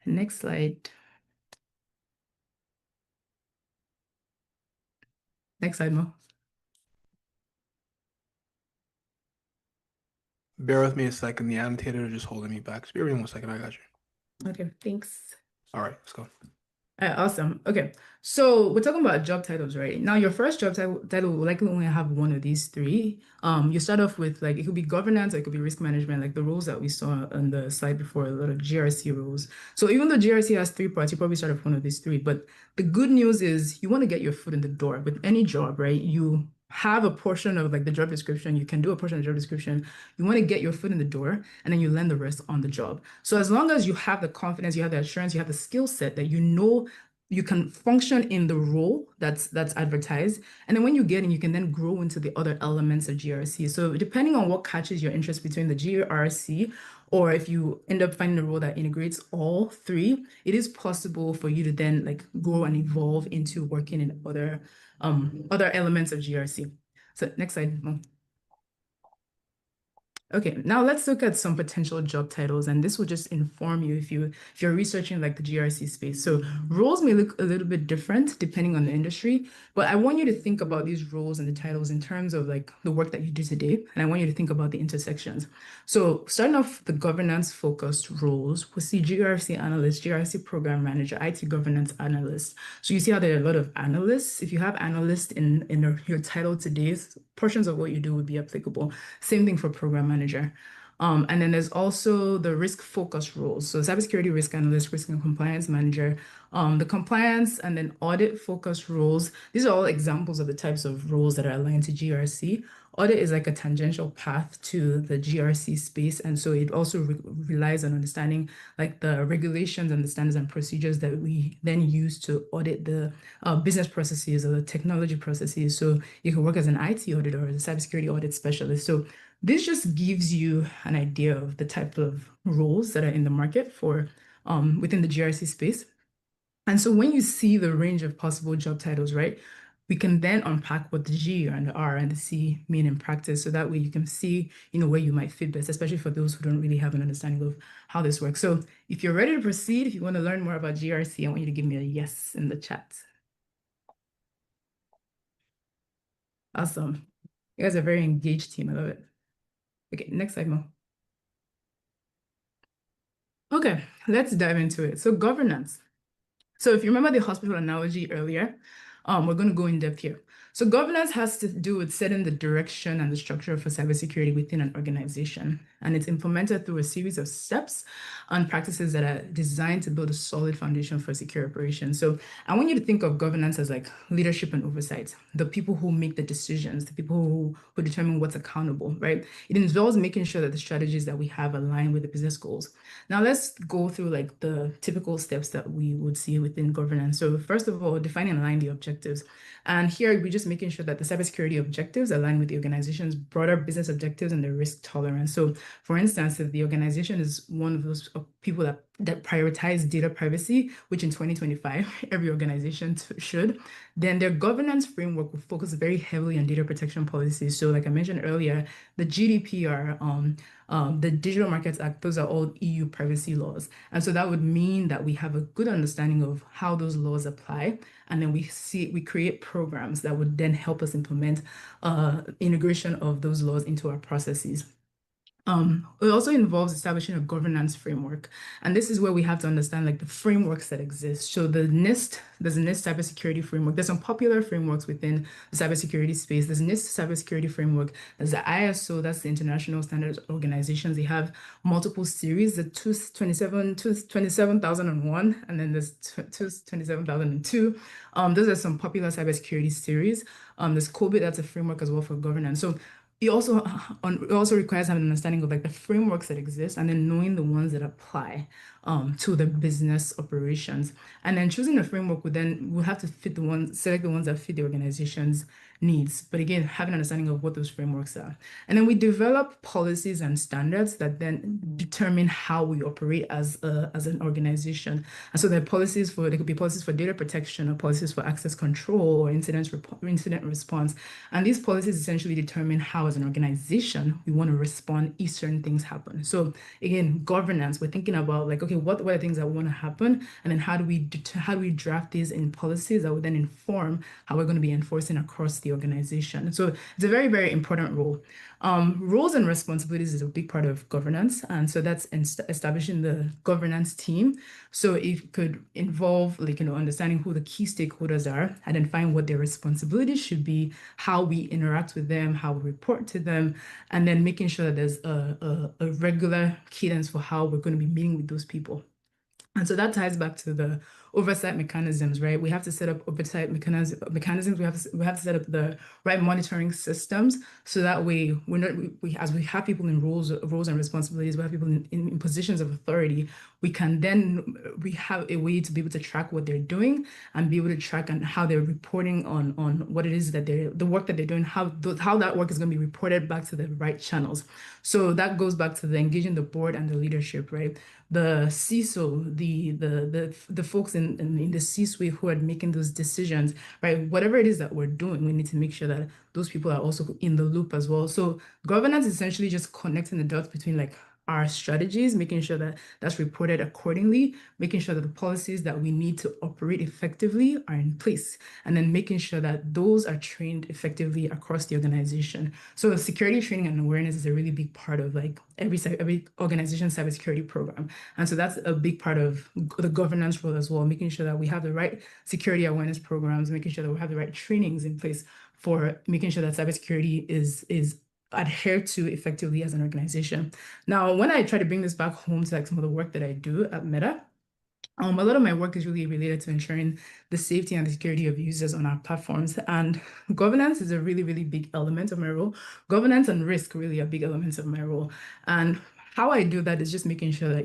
Next slide. Next slide, Mo. Bear with me a second. The annotator is just holding me back. Just bear with me 1 second. I got you. Okay, thanks. All right, let's go. Awesome. Okay, so we're talking about job titles, right? Now, your first job title will likely only have one of these three. You start off with like, it could be governance, or it could be risk management, like the roles that we saw on the slide before, a lot of GRC roles. So even though GRC has three parts, you probably start off one of these three. But the good news is you want to get your foot in the door with any job, right? You have a portion of like the job description, you can do a portion of the job description. You want to get your foot in the door and then you learn the rest on the job. So as long as you have the confidence, you have the assurance, you have the skill set that you know you can function in the role that's advertised. And then when you get in, you can then grow into the other elements of GRC. So depending on what catches your interest between the GRC, or if you end up finding a role that integrates all three, it is possible for you to then like grow and evolve into working in other elements of GRC. So next slide. Okay, now let's look at some potential job titles, and this will just inform you if you're researching like the GRC space. So roles may look a little bit different depending on the industry, but I want you to think about these roles and the titles in terms of like the work that you do today, and I want you to think about the intersections. So starting off the governance focused roles, we see GRC analyst, GRC program manager, IT governance analyst. So you see how there are a lot of analysts. If you have analyst in your title today, portions of what you do would be applicable. Same thing for program manager. And then there's also the risk focus roles. So cybersecurity risk analyst, risk and compliance manager, the compliance and then audit focus roles. These are all examples of the types of roles that are aligned to GRC. Audit is like a tangential path to the GRC space. And so it also relies on understanding like the regulations and the standards and procedures that we then use to audit the business processes or the technology processes. So you can work as an IT auditor or as a cybersecurity audit specialist. So this just gives you an idea of the type of roles that are in the market for within the GRC space. And so when you see the range of possible job titles, right, we can then unpack what the G and the R and the C mean in practice. So that way you can see, where you might fit best, especially for those who don't really have an understanding of how this works. So if you're ready to proceed, if you want to learn more about GRC, I want you to give me a yes in the chat. Awesome. You guys are a very engaged team. I love it. Okay, next slide, Mo. Okay, let's dive into it. So governance. So if you remember the hospital analogy earlier, we're going to go in depth here. So governance has to do with setting the direction and the structure for cybersecurity within an organization. And it's implemented through a series of steps and practices that are designed to build a solid foundation for secure operations. So I want you to think of governance as like leadership and oversight, the people who make the decisions, the people who determine what's accountable, right? It involves making sure that the strategies that we have align with the business goals. Now let's go through like the typical steps that we would see within governance. So first of all, defining and align the objectives. And here we're just making sure that the cybersecurity objectives align with the organization's broader business objectives and their risk tolerance. So for instance, if the organization is one of those people that prioritize data privacy, which in 2025, every organization should, then their governance framework will focus very heavily on data protection policies. So like I mentioned earlier, the GDPR, the Digital Markets Act, those are all EU privacy laws. And so that would mean that we have a good understanding of how those laws apply. And then we create programs that would then help us implement integration of those laws into our processes. It also involves establishing a governance framework. And this is where we have to understand like the frameworks that exist. So there's a NIST cybersecurity framework. There's some popular frameworks within the cybersecurity space. There's NIST cybersecurity framework. There's the ISO, that's the International Standards Organizations. They have multiple series, the 27001, and then there's 27002. Those are some popular cybersecurity series. There's COBIT, that's a framework as well for governance. So it also requires having an understanding of like the frameworks that exist and then knowing the ones that apply to the business operations. And then choosing a framework we'll have to select the ones that fit the organization's needs. But again, having an understanding of what those frameworks are. And then we develop policies and standards that then determine how we operate as an organization. And so there could be policies for data protection or policies for access control or incident response. And these policies essentially determine how as an organization we want to respond if certain things happen. So again, governance, we're thinking about like, okay, what are things that want to happen? And then how do we draft these in policies that would then inform how we're going to be enforcing across the organization? So it's a very, very important role. Roles and responsibilities is a big part of governance. And so that's establishing the governance team. So it could involve like, understanding who the key stakeholders are, identifying what their responsibilities should be, how we interact with them, how we report to them, and then making sure that there's a regular cadence for how we're going to be meeting with those people. And so that ties back to the oversight mechanisms, right? We have to set up oversight mechanisms. We have to set up the right monitoring systems so that way we're not as we have people in roles and responsibilities, we have people in positions of authority. We have a way to be able to track what they're doing and be able to track and how they're reporting on what it is that the work that they're doing, how that work is going to be reported back to the right channels. So that goes back to the engaging the board and the leadership, right? The CISO, the folks in the C-suite who are making those decisions, right? Whatever it is that we're doing, we need to make sure that those people are also in the loop as well. So governance is essentially just connecting the dots between like our strategies, making sure that that's reported accordingly, making sure that the policies that we need to operate effectively are in place, and then making sure that those are trained effectively across the organization. So security training and awareness is a really big part of like every organization's cybersecurity program. And so that's a big part of the governance role as well, making sure that we have the right security awareness programs, making sure that we have the right trainings in place for making sure that cybersecurity is adhered to effectively as an organization. Now, when I try to bring this back home to like some of the work that I do at Meta, a lot of my work is really related to ensuring the safety and the security of users on our platforms. And governance is a really, really big element of my role. Governance and risk really are big elements of my role. And how I do that is just making sure that,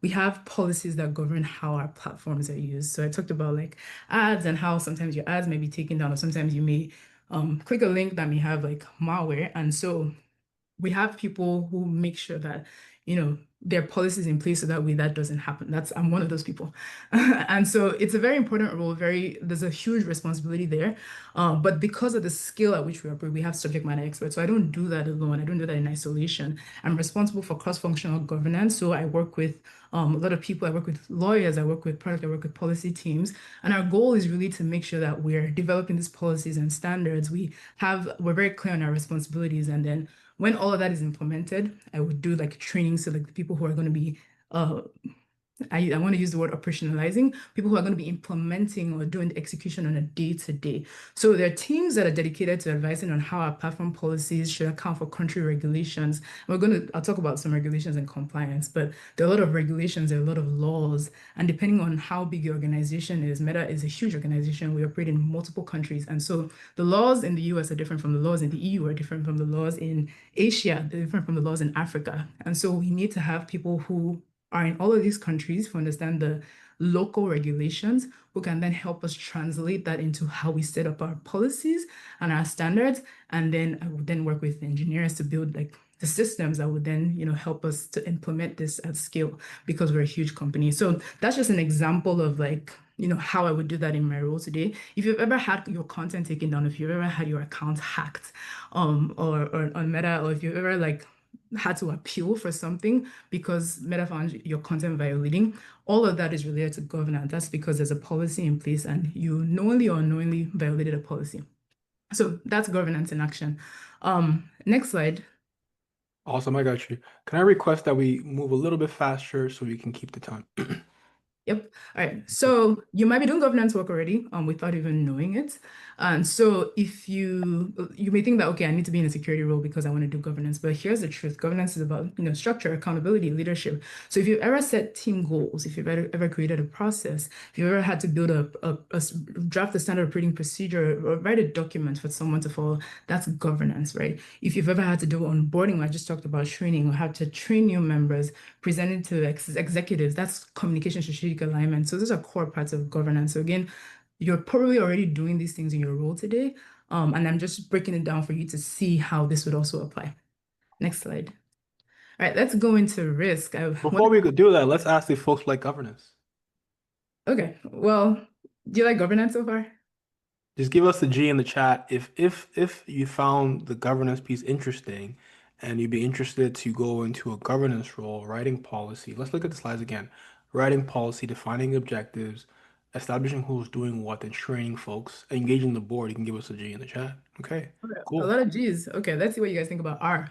we have policies that govern how our platforms are used. So I talked about like ads and how sometimes your ads may be taken down, or sometimes you may click a link that may have like malware. And so we have people who make sure that there are policies in place so that way that doesn't happen. I'm one of those people. And so it's a very important role. There's a huge responsibility there. But because of the scale at which we operate, we have subject matter experts. So I don't do that alone. I don't do that in isolation. I'm responsible for cross-functional governance. So I work with a lot of people. I work with lawyers. I work with product. I work with policy teams. And our goal is really to make sure that we're developing these policies and standards. We're very clear on our responsibilities, and then when all of that is implemented, I would do like training. So like the people who are going to be uh, I want to use the word operationalizing, people who are going to be implementing or doing the execution on a day-to-day. So there are teams that are dedicated to advising on how our platform policies should account for country regulations. I'll talk about some regulations and compliance, but there are a lot of regulations, there are a lot of laws, and depending on how big your organization is, Meta is a huge organization. We operate in multiple countries. And so the laws in the US are different from the laws in the EU, are different from the laws in Asia, they're different from the laws in Africa. And so we need to have people who are in all of these countries who understand the local regulations, who can then help us translate that into how we set up our policies and our standards. And then I would then work with engineers to build like the systems that would then, help us to implement this at scale because we're a huge company. So that's just an example of like, how I would do that in my role today. If you've ever had your content taken down, if you've ever had your account hacked, or on Meta, or if you've ever like had to appeal for something because Meta found your content violating, all of that is related to governance. That's because there's a policy in place and you knowingly or unknowingly violated a policy. So that's governance in action. Next slide. Awesome, I got you. Can I request that we move a little bit faster so we can keep the time? Yep. All right. So you might be doing governance work already, without even knowing it. And so if you may think that, okay, I need to be in a security role because I want to do governance, but here's the truth. Governance is about, structure, accountability, leadership. So if you've ever set team goals, if you've ever created a process, if you've ever had to build draft a standard operating procedure or write a document for someone to follow, that's governance, right? If you've ever had to do onboarding, I just talked about training, or have to train new members, presenting to executives, that's communication strategic alignment. So those are core parts of governance. So again, you're probably already doing these things in your role today. And I'm just breaking it down for you to see how this would also apply. Next slide. All right, let's go into risk. Before we could do that, let's ask if folks like governance. Okay, well, do you like governance so far? Just give us a G in the chat if you found the governance piece interesting and you'd be interested to go into a governance role, writing policy. Let's look at the slides again. Writing policy, defining objectives, establishing who's doing what, and training folks, engaging the board. You can give us a G in the chat. Okay, Okay, a cool. lot of G's. Okay, let's see what you guys think about R.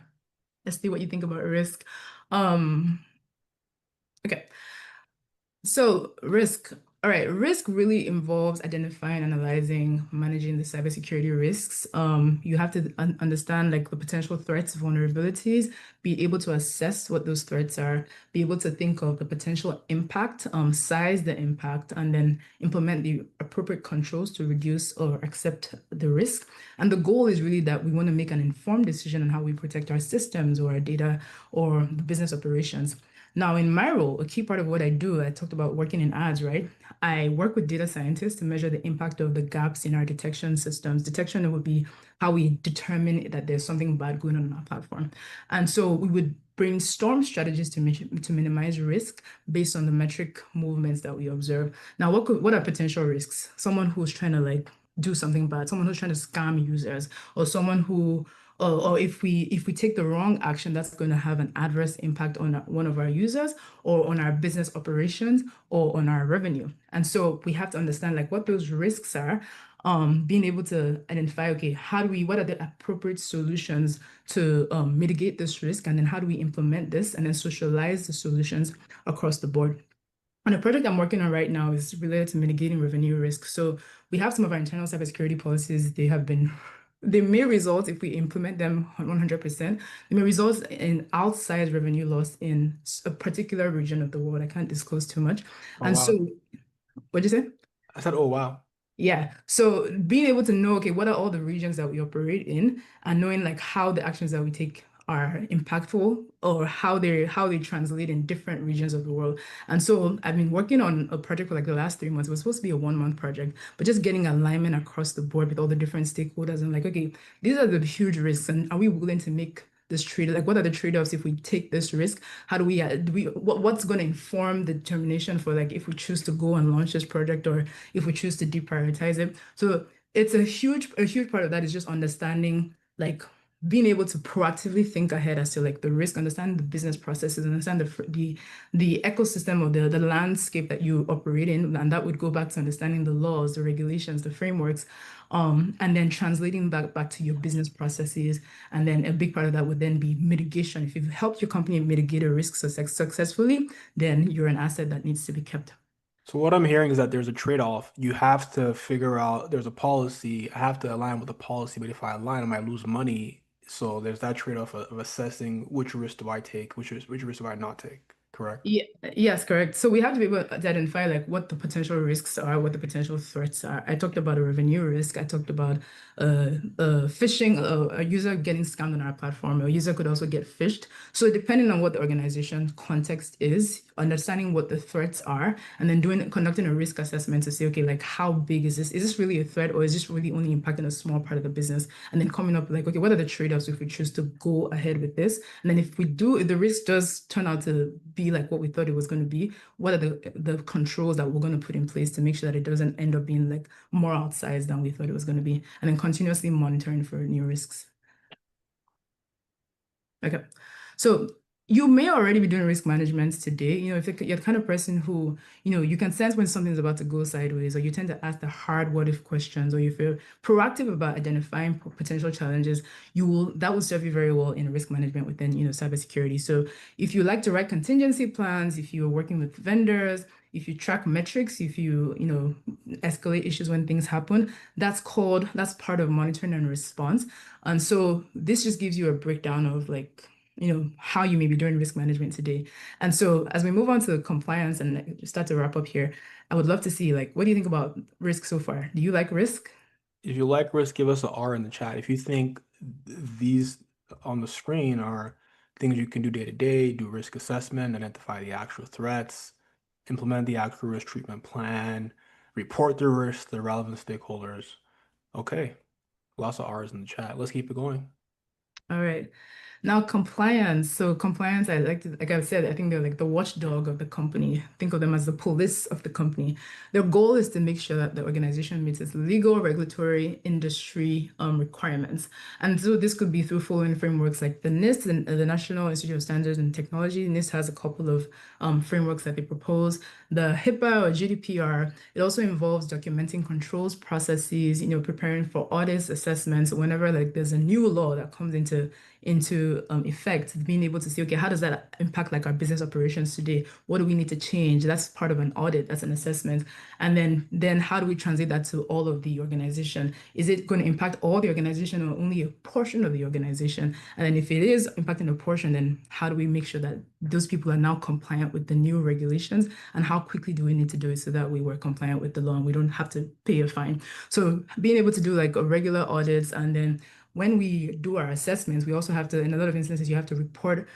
Let's see what you think about risk. Okay. So risk. All right, risk really involves identifying, analyzing, managing the cybersecurity risks. You have to understand like the potential threats, vulnerabilities, be able to assess what those threats are, be able to think of the potential impact, size the impact, and then implement the appropriate controls to reduce or accept the risk. And the goal is really that we want to make an informed decision on how we protect our systems or our data or the business operations. Now, in my role, a key part of what I do, I talked about working in ads, right? I work with data scientists to measure the impact of the gaps in our detection systems. Detection would be how we determine that there's something bad going on our platform. And so we would brainstorm strategies to minimize risk based on the metric movements that we observe. Now, what are potential risks? Someone who's trying to like do something bad, someone who's trying to scam users, or someone who or if we take the wrong action, that's going to have an adverse impact on one of our users or on our business operations or on our revenue. And so we have to understand like what those risks are, being able to identify, okay, what are the appropriate solutions to mitigate this risk? And then how do we implement this and then socialize the solutions across the board? And a project I'm working on right now is related to mitigating revenue risk. So we have some of our internal cybersecurity policies. They may result, if we implement them 100%, they may result in outsized revenue loss in a particular region of the world. I can't disclose too much. Oh, And so, wow. what'd you say? I said, oh, wow. Yeah. So being able to know, okay, what are all the regions that we operate in and knowing like how the actions that we take are impactful or how they translate in different regions of the world. And so I've been working on a project for like the last 3 months. It was supposed to be a 1 month project, but just getting alignment across the board with all the different stakeholders and like, okay, these are the huge risks and are we willing to make this trade? Like, what are the trade-offs if we take this risk? How what's going to inform the determination for like if we choose to go and launch this project or if we choose to deprioritize it. So it's a huge part of that is just understanding, like being able to proactively think ahead as to like the risk, understand the business processes, understand the ecosystem of the landscape that you operate in. And that would go back to understanding the laws, the regulations, the frameworks, and then translating that back to your business processes. And then a big part of that would then be mitigation. If you've helped your company mitigate a risk successfully, then you're an asset that needs to be kept. So what I'm hearing is that there's a trade-off. You have to figure out there's a policy. I have to align with the policy, but if I align, I might lose money. So there's that trade-off of assessing which risk do I take, which risk do I not take, correct? Yeah, yes, correct. So we have to be able to identify like what the potential risks are, what the potential threats are. I talked about a revenue risk. I talked about phishing, a user getting scammed on our platform. A user could also get phished. So depending on what the organization context is, understanding what the threats are, and then conducting a risk assessment to say, okay, like how big is this? Is this really a threat, or is this really only impacting a small part of the business? And then coming up like, okay, what are the trade-offs if we choose to go ahead with this? And then if the risk does turn out to be like what we thought it was going to be, what are the controls that we're going to put in place to make sure that it doesn't end up being like more outsized than we thought it was going to be, and then continuously monitoring for new risks. Okay. So you may already be doing risk management today. If you're the kind of person who, you can sense when something's about to go sideways, or you tend to ask the hard what if questions, or you feel proactive about identifying potential challenges, that will serve you very well in risk management within, cybersecurity. So if you like to write contingency plans, if you're working with vendors, if you track metrics, if escalate issues when things happen, that's part of monitoring and response. And so this just gives you a breakdown of like, how you may be doing risk management today. And so as we move on to compliance and like, start to wrap up here, I would love to see like, what do you think about risk so far? Do you like risk? If you like risk, give us an R in the chat. If you think these on the screen are things you can do day to day, do risk assessment, identify the actual threats, implement the actual risk treatment plan, report the risk to the relevant stakeholders. Okay, lots of R's in the chat. Let's keep it going. All right. Now, compliance. So compliance, like I said, I think they're like the watchdog of the company. Think of them as the police of the company. Their goal is to make sure that the organization meets its legal, regulatory, industry requirements. And so this could be through following frameworks like the NIST and the National Institute of Standards and Technology. NIST has a couple of frameworks that they propose. The HIPAA or GDPR, it also involves documenting controls, processes, preparing for audits, assessments, whenever like there's a new law that comes into into effect, being able to say, okay, how does that impact like our business operations today? What do we need to change? That's part of an audit, that's an assessment. And then how do we translate that to all of the organization? Is it going to impact all the organization or only a portion of the organization? And then if it is impacting a portion, then how do we make sure that those people are now compliant with the new regulations? And how quickly do we need to do it so that we were compliant with the law and we don't have to pay a fine? So being able to do like a regular audits, and then when we do our assessments, we also have to, in a lot of instances, you have to report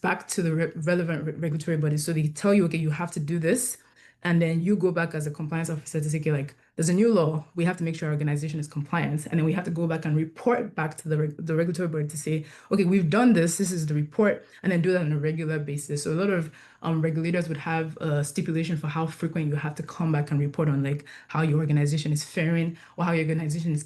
back to the relevant regulatory bodies. So they tell you, okay, you have to do this. And then you go back as a compliance officer to say, okay, like there's a new law. We have to make sure our organization is compliant. And then we have to go back and report back to the regulatory body to say, okay, we've done this. This is the report. And then do that on a regular basis. So a lot of regulators would have a stipulation for how frequent you have to come back and report on like how your organization is faring or how your organization is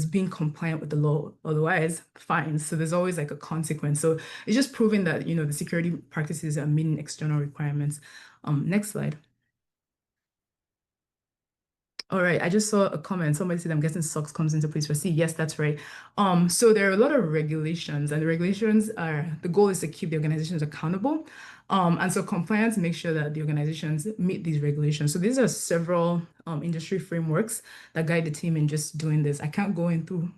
being compliant with the law. Otherwise, fines. So there's always like a consequence. So it's just proving that, the security practices are meeting external requirements. Next slide. All right, I just saw a comment. Somebody said, I'm guessing SOX comes into place for C. Yes, that's right. So there are a lot of regulations, and the regulations the goal is to keep the organizations accountable. And so compliance makes sure that the organizations meet these regulations. So these are several industry frameworks that guide the team in just doing this. I can't go into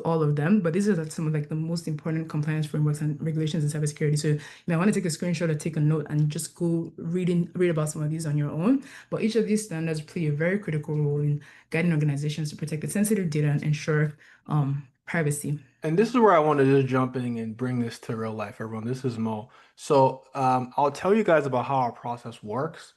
all of them, but these are some of like the most important compliance frameworks and regulations in cybersecurity. So you may want to take a screenshot or take a note and just go read about some of these on your own. But each of these standards play a very critical role in guiding organizations to protect the sensitive data and ensure privacy. And this is where I want to just jump in and bring this to real life, everyone. This is Mo. So I'll tell you guys about how our process works,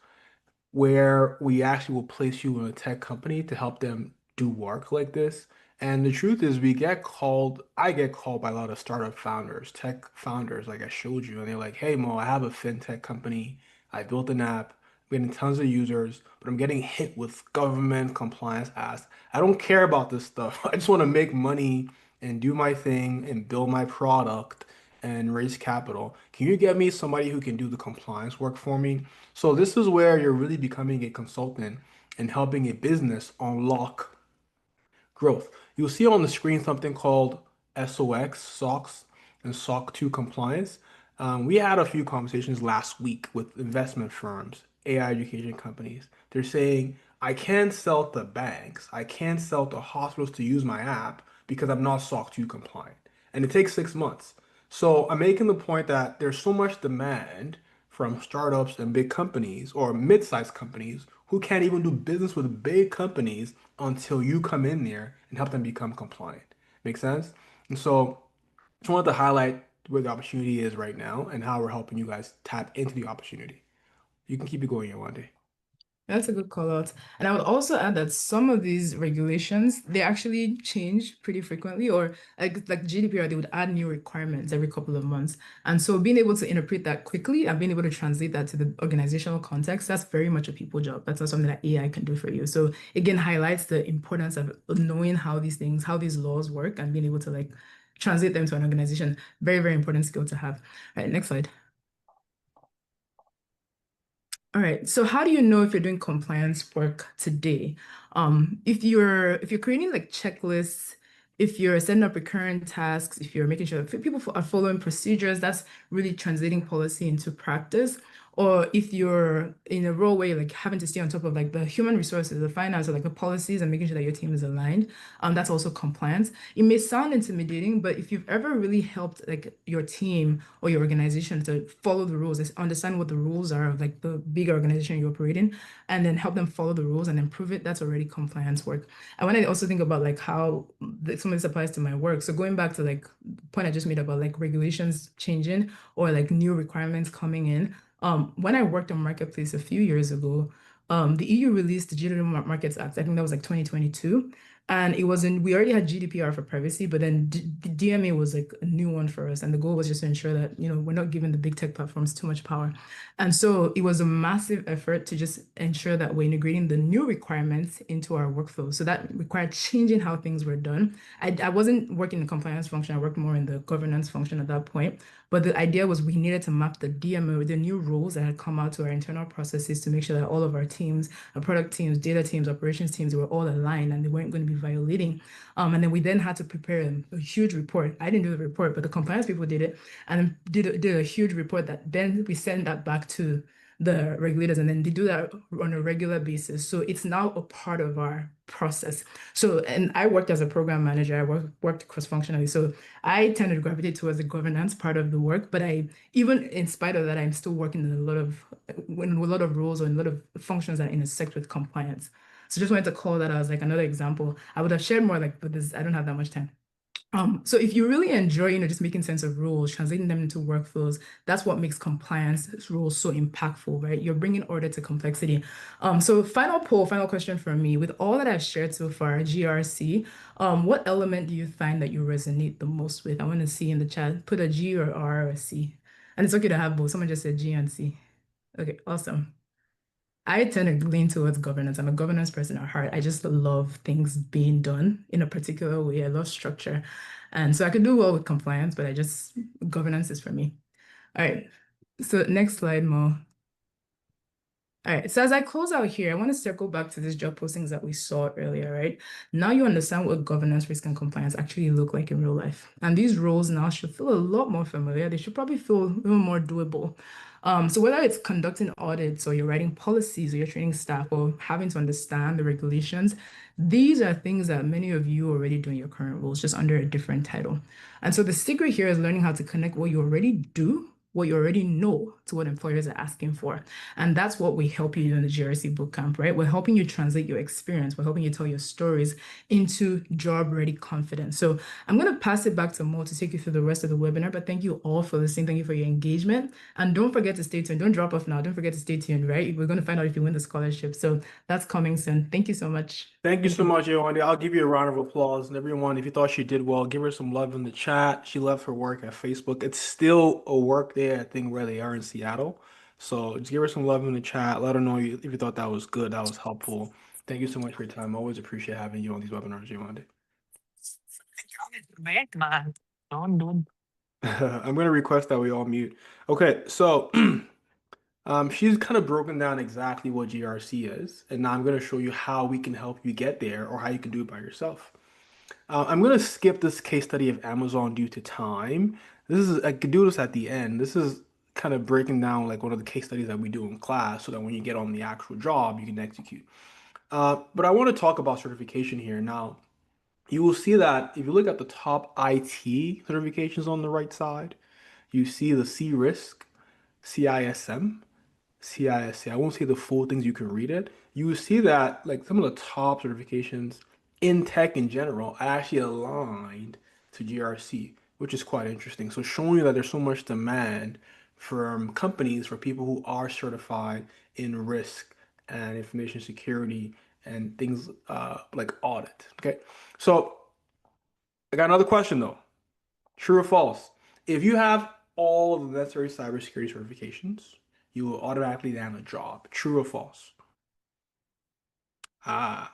where we actually will place you in a tech company to help them do work like this. And the truth is, I get called by a lot of startup founders, tech founders, like I showed you, and they're like, hey, Mo, I have a fintech company. I built an app. I'm getting tons of users, but I'm getting hit with government compliance asks. I don't care about this stuff. I just want to make money and do my thing and build my product and raise capital. Can you get me somebody who can do the compliance work for me? So this is where you're really becoming a consultant and helping a business unlock growth. You'll see on the screen something called SOX, and SOC 2 compliance. We had a few conversations last week with investment firms, AI education companies. They're saying, I can't sell to banks, I can't sell to hospitals to use my app because I'm not SOC 2 compliant. And it takes 6 months. So I'm making the point that there's so much demand from startups and big companies or mid-sized companies who can't even do business with big companies until you come in there and help them become compliant. Make sense? And so just wanted to highlight where the opportunity is right now and how we're helping you guys tap into the opportunity. You can keep it going, Yawande. That's a good call out. And I would also add that some of these regulations, they actually change pretty frequently, or like GDPR, they would add new requirements every couple of months. And so being able to interpret that quickly and being able to translate that to the organizational context, that's very much a people job. That's not something that AI can do for you. So again, highlights the importance of knowing how these laws work and being able to like translate them to an organization. Very, very important skill to have. All right, next slide. All right. So how do you know if you're doing compliance work today? If you're creating like checklists, if you're setting up recurrent tasks, if you're making sure that people are following procedures, that's really translating policy into practice. Or if you're in a role where you're like having to stay on top of like the human resources, the finance, or like the policies and making sure that your team is aligned, that's also compliance. It may sound intimidating, but if you've ever really helped like your team or your organization to follow the rules, understand what the rules are of like the bigger organization you operate in, and then help them follow the rules and improve it, that's already compliance work. And when I also think about like how some of this applies to my work, so going back to like the point I just made about like regulations changing or like new requirements coming in, when I worked on Marketplace a few years ago, the EU released the Digital Markets Act. I think that was like 2022. And we already had GDPR for privacy, but then DMA was like a new one for us. And the goal was just to ensure that, we're not giving the big tech platforms too much power. And so it was a massive effort to just ensure that we're integrating the new requirements into our workflow. So that required changing how things were done. I wasn't working in the compliance function. I worked more in the governance function at that point. But the idea was we needed to map the DMO, the new rules that had come out to our internal processes to make sure that all of our teams, our product teams, data teams, operations teams, were all aligned and they weren't going to be violating. And then we then had to prepare a huge report. I didn't do the report, but the compliance people did it and did a huge report that then we send that back to the regulators, and then they do that on a regular basis. So it's now a part of our process. So, and I worked as a program manager, worked cross-functionally. So I tended to gravitate towards the governance part of the work, but even in spite of that, I'm still working in a lot of roles or in a lot of functions that intersect with compliance. So just wanted to call that as like another example. I would have shared more like, but this, I don't have that much time. So if you really enjoy, just making sense of rules, translating them into workflows, that's what makes compliance rules so impactful, right? You're bringing order to complexity. So final question for me. With all that I've shared so far, GRC, what element do you find that you resonate the most with? I want to see in the chat, put a G or R or a C. And it's okay to have both. Someone just said G and C. Okay, awesome. I tend to lean towards governance. I'm a governance person at heart. I just love things being done in a particular way. I love structure. And so I could do well with compliance, but governance is for me. All right. So next slide, Mo. All right, so as I close out here, I want to circle back to these job postings that we saw earlier, right? Now you understand what governance, risk, and compliance actually look like in real life. And these roles now should feel a lot more familiar. They should probably feel a little more doable. So whether it's conducting audits or you're writing policies or you're training staff or having to understand the regulations, these are things that many of you already do in your current roles, just under a different title. And so the secret here is learning how to connect what you already do, what you already know, to what employers are asking for. And that's what we help you do in the GRC bootcamp, right? We're helping you translate your experience. We're helping you tell your stories into job-ready confidence. So I'm going to pass it back to Mo to take you through the rest of the webinar, but thank you all for listening. Thank you for your engagement. And don't forget to stay tuned. Don't drop off now. Don't forget to stay tuned, right? We're going to find out if you win the scholarship. So that's coming soon. Thank you so much. Thank you Thank so you. much, Yolandi. I'll give you a round of applause. And everyone, if you thought she did well, give her some love in the chat. She left her work at Facebook. It's still a work day, I think, where they are in Seattle. So just give her some love in the chat. Let her know if you thought that was good, that was helpful. Thank you so much for your time. I always appreciate having you on these webinars, Yolandi. Wait, man. Don't. I'm going to request that we all mute. Okay, so she's kind of broken down exactly what GRC is, and now I'm going to show you how we can help you get there or how you can do it by yourself. I'm going to skip this case study of Amazon due to time. I could do this at the end. This is kind of breaking down like one of the case studies that we do in class so that when you get on the actual job, you can execute. But I want to talk about certification here. Now, you will see that if you look at the top IT certifications on the right side, you see the C-Risk, CISM, CISC. I won't say the full things, you can read it. You will see that like some of the top certifications in tech in general are actually aligned to GRC, which is quite interesting. So showing you that there's so much demand from companies for people who are certified in risk and information security and things like audit. Okay, so I got another question though. True or false? If you have all of the necessary cybersecurity certifications, you will automatically land a job. True or false? Ah,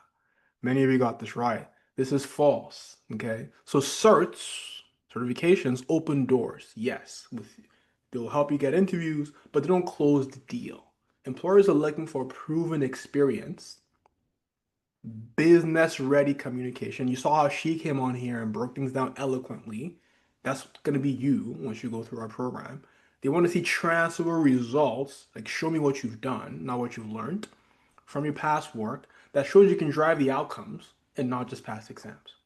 many of you got this right. This is false. Okay. So certs, certifications open doors. Yes. They'll help you get interviews, but they don't close the deal. Employers are looking for proven experience, business ready communication. You saw how she came on here and broke things down eloquently. That's going to be you once you go through our program. They want to see transferable results, like show me what you've done, not what you've learned from your past work that shows you can drive the outcomes and not just pass exams.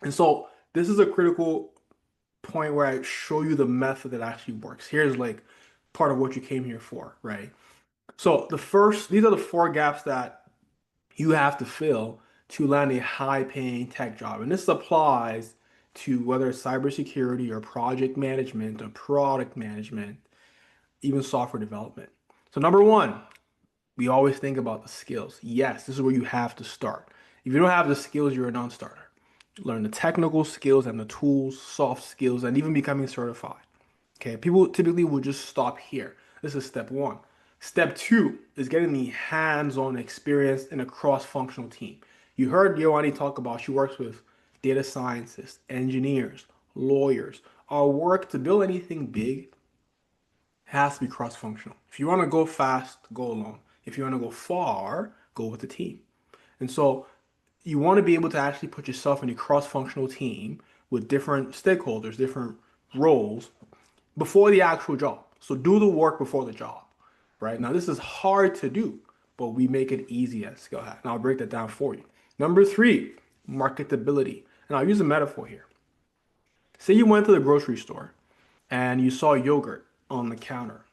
And so this is a critical point where I show you the method that actually works. Here's like part of what you came here for, right? So these are the four gaps that you have to fill to land a high paying tech job. And this applies to whether it's cybersecurity or project management or product management, even software development. So number one, we always think about the skills. Yes, this is where you have to start. If you don't have the skills, you're a non-starter. Learn the technical skills and the tools, soft skills, and even becoming certified. Okay, people typically will just stop here. This is step one. Step two is getting the hands-on experience in a cross-functional team. You heard Yoani talk about she works with data scientists, engineers, lawyers. Our work to build anything big has to be cross-functional. If you want to go fast, go alone. If you want to go far, go with the team. And so you want to be able to actually put yourself in a cross-functional team with different stakeholders, different roles before the actual job. So do the work before the job, right? Now, this is hard to do, but we make it easy at Skill Hat. And I'll break that down for you. Number three, marketability. And I'll use a metaphor here. Say you went to the grocery store and you saw yogurt on the counter.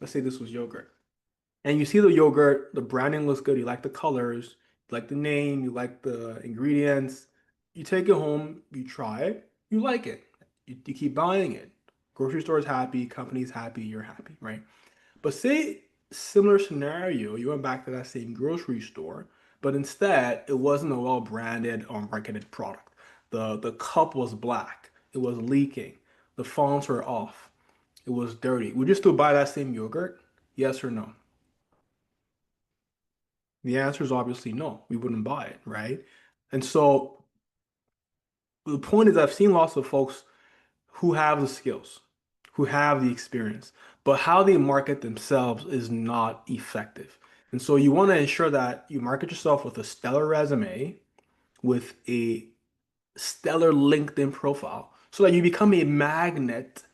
Let's say this was yogurt. And you see the yogurt, the branding looks good, you like the colors, you like the name, you like the ingredients. You take it home, you try it, you like it. You keep buying it. Grocery store is happy, company's happy, you're happy, right? But say similar scenario, you went back to that same grocery store, but instead it wasn't a well branded or marketed product. The cup was black, it was leaking, the fonts were off, it was dirty. Would you still buy that same yogurt? Yes or no? The answer is obviously no. We wouldn't buy it, right? And so the point is, I've seen lots of folks who have the skills, who have the experience, but how they market themselves is not effective. And so you want to ensure that you market yourself with a stellar resume, with a stellar LinkedIn profile, so that you become a magnet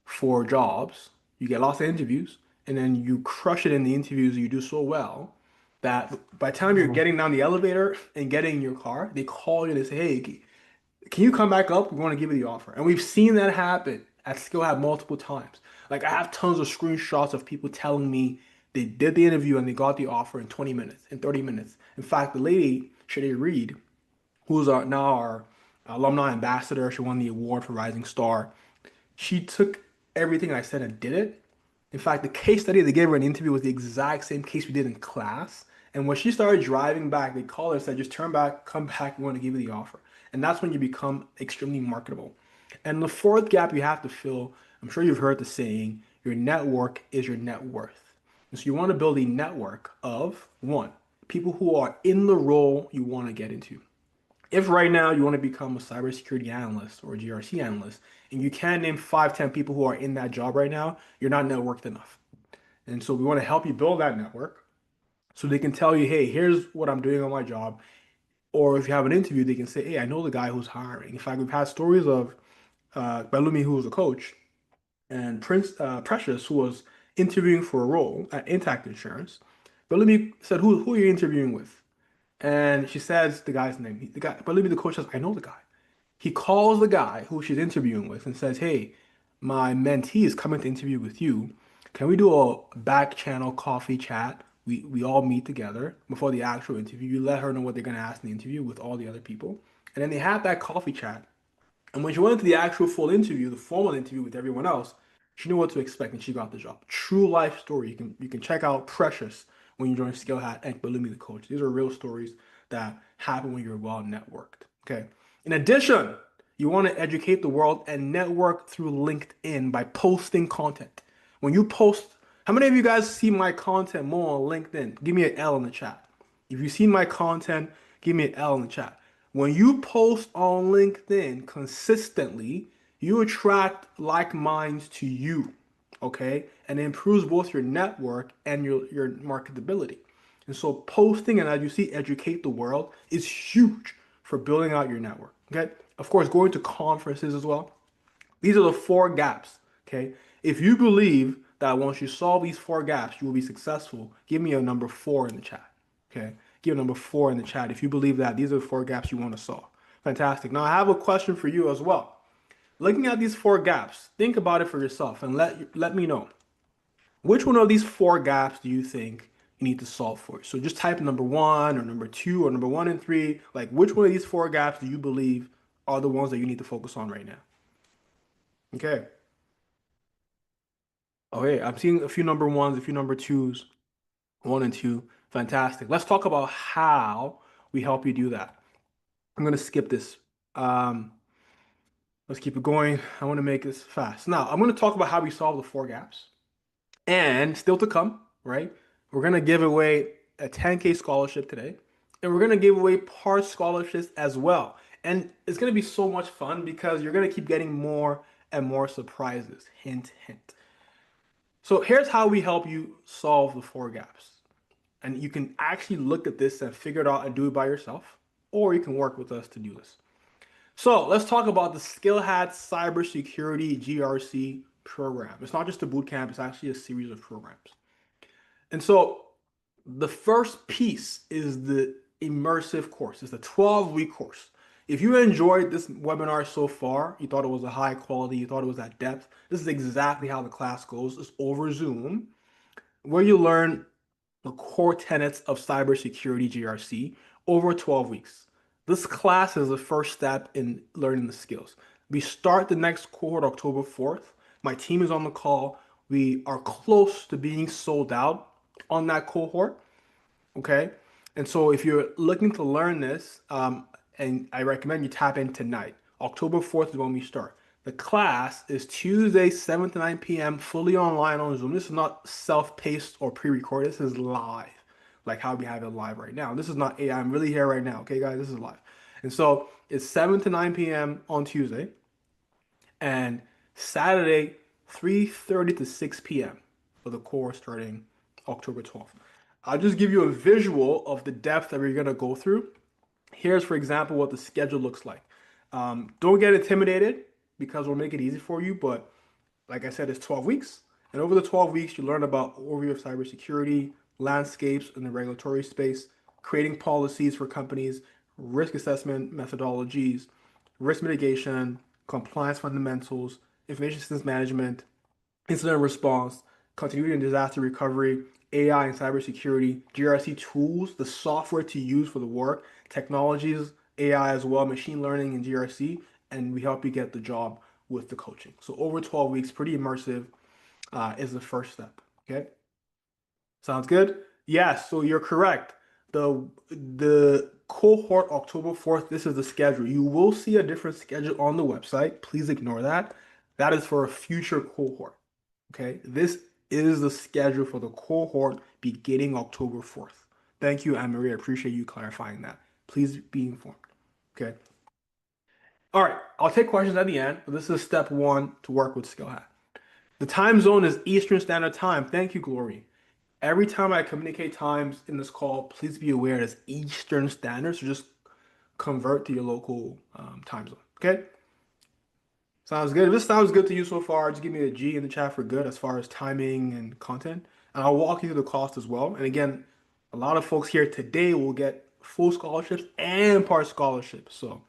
for jobs. You get lots of interviews, and then you crush it in the interviews. You do so well that by the time you're Mhm. getting down the elevator and getting in your car, they call you and they say, "Hey, can you come back up? We want to give you the offer." And we've seen that happen at Skill Have multiple times. Like I have tons of screenshots of people telling me they did the interview and they got the offer in 20 minutes, in 30 minutes. In fact, the lady, Shade Reed, who's now our alumni ambassador, she won the award for Rising Star. She took everything I said and did it. In fact, the case study they gave her in the interview was the exact same case we did in class. And when she started driving back, they called her and said, just turn back, come back, we want to give you the offer. And that's when you become extremely marketable. And the fourth gap you have to fill, I'm sure you've heard the saying, your network is your net worth. And so you want to build a network of one, people who are in the role you want to get into. If right now you want to become a cybersecurity analyst or a GRC analyst, and you can name 5, 10 people who are in that job right now, you're not networked enough. And so we want to help you build that network so they can tell you, hey, here's what I'm doing on my job. Or if you have an interview, they can say, hey, I know the guy who's hiring. In fact, we've had stories of Belumi, who was a coach, and Precious, who was interviewing for a role at Intact Insurance. Belumi said, who are you interviewing with? And she says the guy's name. The guy, Belumi, the coach says, I know the guy. He calls the guy who she's interviewing with and says, hey, my mentee is coming to interview with you. Can we do a back channel coffee chat? We all meet together before the actual interview. You let her know what they're going to ask in the interview with all the other people. And then they have that coffee chat. And when she went into the actual full interview, the formal interview with everyone else, she knew what to expect and she got the job. True life story. You can check out Precious when you join Skill Hat and Balumi the coach. These are real stories that happen when you're well networked. Okay. In addition, you want to educate the world and network through LinkedIn by posting content. When you post, how many of you guys see my content more on LinkedIn? Give me an L in the chat. If you've seen my content, give me an L in the chat. When you post on LinkedIn consistently, you attract like minds to you, okay? And it improves both your network and your marketability. And so posting and as you see, educate the world is huge for building out your network, okay? Of course, going to conferences as well. These are the four gaps, okay? If you believe that once you solve these four gaps, you will be successful, give me a number four in the chat, okay? Give a number four in the chat if you believe that these are the four gaps you want to solve. Fantastic. Now, I have a question for you as well. Looking at these four gaps, think about it for yourself and let me know. Which one of these four gaps do you think you need to solve for? So just type number one or number two or number one and three. Like, which one of these four gaps do you believe are the ones that you need to focus on right now? Okay. Okay, I'm seeing a few number ones, a few number twos, one and two. Fantastic. Let's talk about how we help you do that. I'm gonna skip this. Um, let's keep it going. I want to make this fast. Now, I'm gonna talk about how we solve the four gaps. And still to come, right? We're gonna give away a 10K scholarship today, and we're gonna give away part scholarships as well. And it's gonna be so much fun because you're gonna keep getting more and more surprises. Hint, hint. So here's how we help you solve the four gaps. And you can actually look at this and figure it out and do it by yourself. or you can work with us to do this. So let's talk about the Skill Hat Cybersecurity GRC program. It's not just a boot camp, it's actually a series of programs. And so the first piece is the immersive course. It's a 12-week course. If you enjoyed this webinar so far, you thought it was a high quality, you thought it was at depth, this is exactly how the class goes. It's over Zoom, where you learn the core tenets of cybersecurity GRC over 12 weeks. This class is the first step in learning the skills. We start the next cohort October 4th. My team is on the call. We are close to being sold out on that cohort. Okay. And so if you're looking to learn this, and I recommend you tap in tonight. October 4th is when we start. The class is Tuesday, 7 to 9 p.m., fully online on Zoom. This is not self-paced or pre-recorded. This is live, like how we have it live right now. This is not AI. I'm really here right now. Okay, guys, this is live. And so it's 7 to 9 p.m. on Tuesday, and Saturday, 3:30 to 6 p.m. for the course starting October 12th. I'll just give you a visual of the depth that we're going to go through. Here's, for example, what the schedule looks like. Don't get intimidated because we'll make it easy for you. But like I said, it's 12 weeks. And over the 12 weeks, you learn about overview of cybersecurity, landscapes in the regulatory space, creating policies for companies, risk assessment methodologies, risk mitigation, compliance fundamentals, information systems management, incident response, continuity and disaster recovery, AI and cybersecurity, GRC tools, the software to use for the work, technologies, AI as well, machine learning and GRC, and we help you get the job with the coaching. So over 12 weeks, pretty immersive, is the first step. Okay, sounds good? Yes, so you're correct. The cohort October 4th, this is the schedule. You will see a different schedule on the website. Please ignore that. That is for a future cohort. Okay, this is the schedule for the cohort beginning October 4th. Thank you, Anne-Marie. I appreciate you clarifying that. Please be informed. Okay. All right, I'll take questions at the end, but this is step one to work with Skill Hat. The time zone is Eastern Standard Time. Thank you, Glory. Every time I communicate times in this call, please be aware it's Eastern Standard, so just convert to your local time zone. Okay? Sounds good. If this sounds good to you so far, just give me a G in the chat for good as far as timing and content. And I'll walk you through the cost as well. And again, a lot of folks here today will get full scholarships and part scholarships. So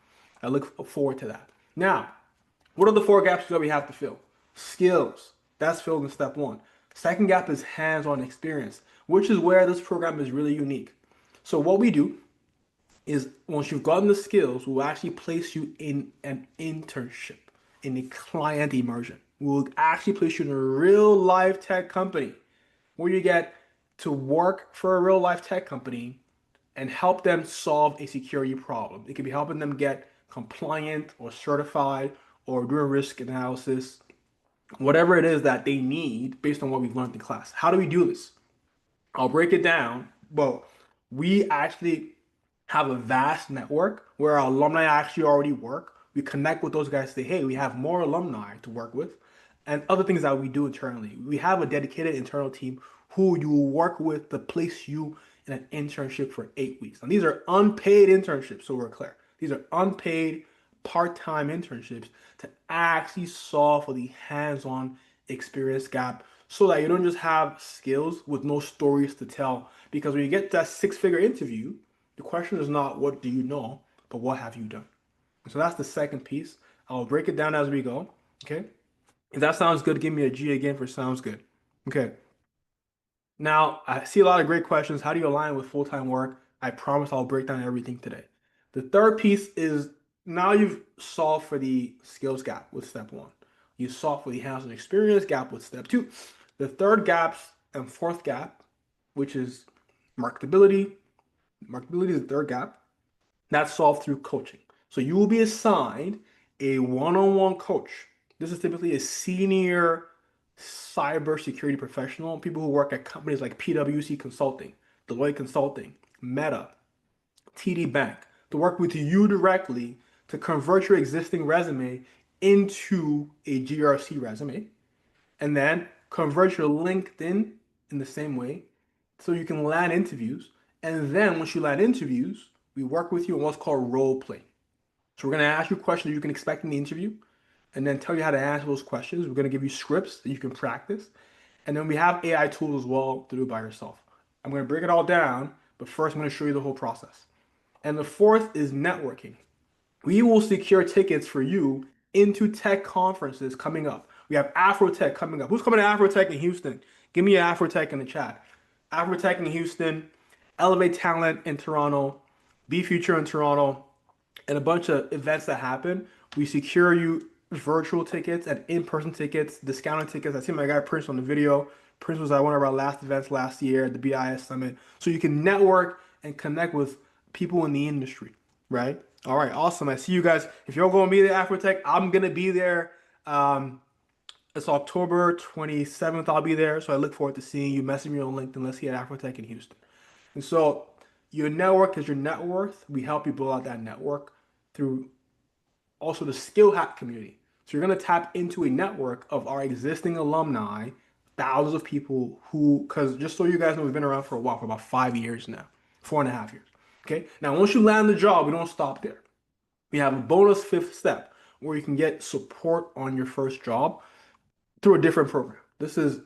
I look forward to that. Now, what are the four gaps that we have to fill? Skills. That's filled in step one. Second gap is hands-on experience, which is where this program is really unique. So what we do is once you've gotten the skills, we'll actually place you in an internship, in a client immersion. We'll actually place you in a real life tech company where you get to work for a real life tech company and help them solve a security problem. It could be helping them get compliant or certified or doing risk analysis, whatever it is that they need based on what we've learned in class. How do we do this? I'll break it down. Well, we actually have a vast network where our alumni actually already work. We connect with those guys, say, hey, we have more alumni to work with, and other things that we do internally. We have a dedicated internal team who you will work with to place you in an internship for 8 weeks. And these are unpaid internships, so we're clear. These are unpaid part-time internships to actually solve for the hands-on experience gap so that you don't just have skills with no stories to tell. Because when you get that six-figure interview, the question is not what do you know, but what have you done? So that's the second piece. I'll break it down as we go. Okay. If that sounds good, give me a G again for sounds good. Okay. Now, I see a lot of great questions. How do you align with full-time work? I promise I'll break down everything today. The third piece is now you've solved for the skills gap with step one. You solved for the hands-on experience gap with step two. The third gaps and fourth gap, which is marketability. Marketability is the third gap. That's solved through coaching. So you will be assigned a one-on-one coach. This is typically a senior cybersecurity professional, people who work at companies like PwC Consulting, Deloitte Consulting, Meta, TD Bank, to work with you directly to convert your existing resume into a GRC resume, and then convert your LinkedIn in the same way so you can land interviews. And then once you land interviews, we work with you on what's called role play. So we're going to ask you questions you can expect in the interview and then tell you how to answer those questions. We're going to give you scripts that you can practice. And then we have AI tools as well to do by yourself. I'm going to break it all down, but first I'm going to show you the whole process. And the fourth is networking. We will secure tickets for you into tech conferences coming up. We have Afrotech coming up. Who's coming to Afrotech in Houston? Give me an Afrotech in the chat. Afrotech in Houston, Elevate Talent in Toronto, Be Future in Toronto, and a bunch of events that happen. We secure you virtual tickets and in-person tickets, discounted tickets. I see my guy Prince on the video. Prince was at one of our last events last year at the BIS Summit. So you can network and connect with people in the industry, right? All right, awesome. I see you guys. If you're going to be there, Afrotech, I'm going to be there. Um, it's October 27th. I'll be there. So I look forward to seeing you. Message me on LinkedIn. Let's see at Afrotech in Houston. And so your network is your net worth. We help you build out that network through also the skill hack community. So you're going to tap into a network of our existing alumni, thousands of people who, because just so you guys know, we've been around for a while, for about 5 years now, 4.5 years. Okay. Now, once you land the job, we don't stop there. We have a bonus fifth step where you can get support on your first job through a different program. This is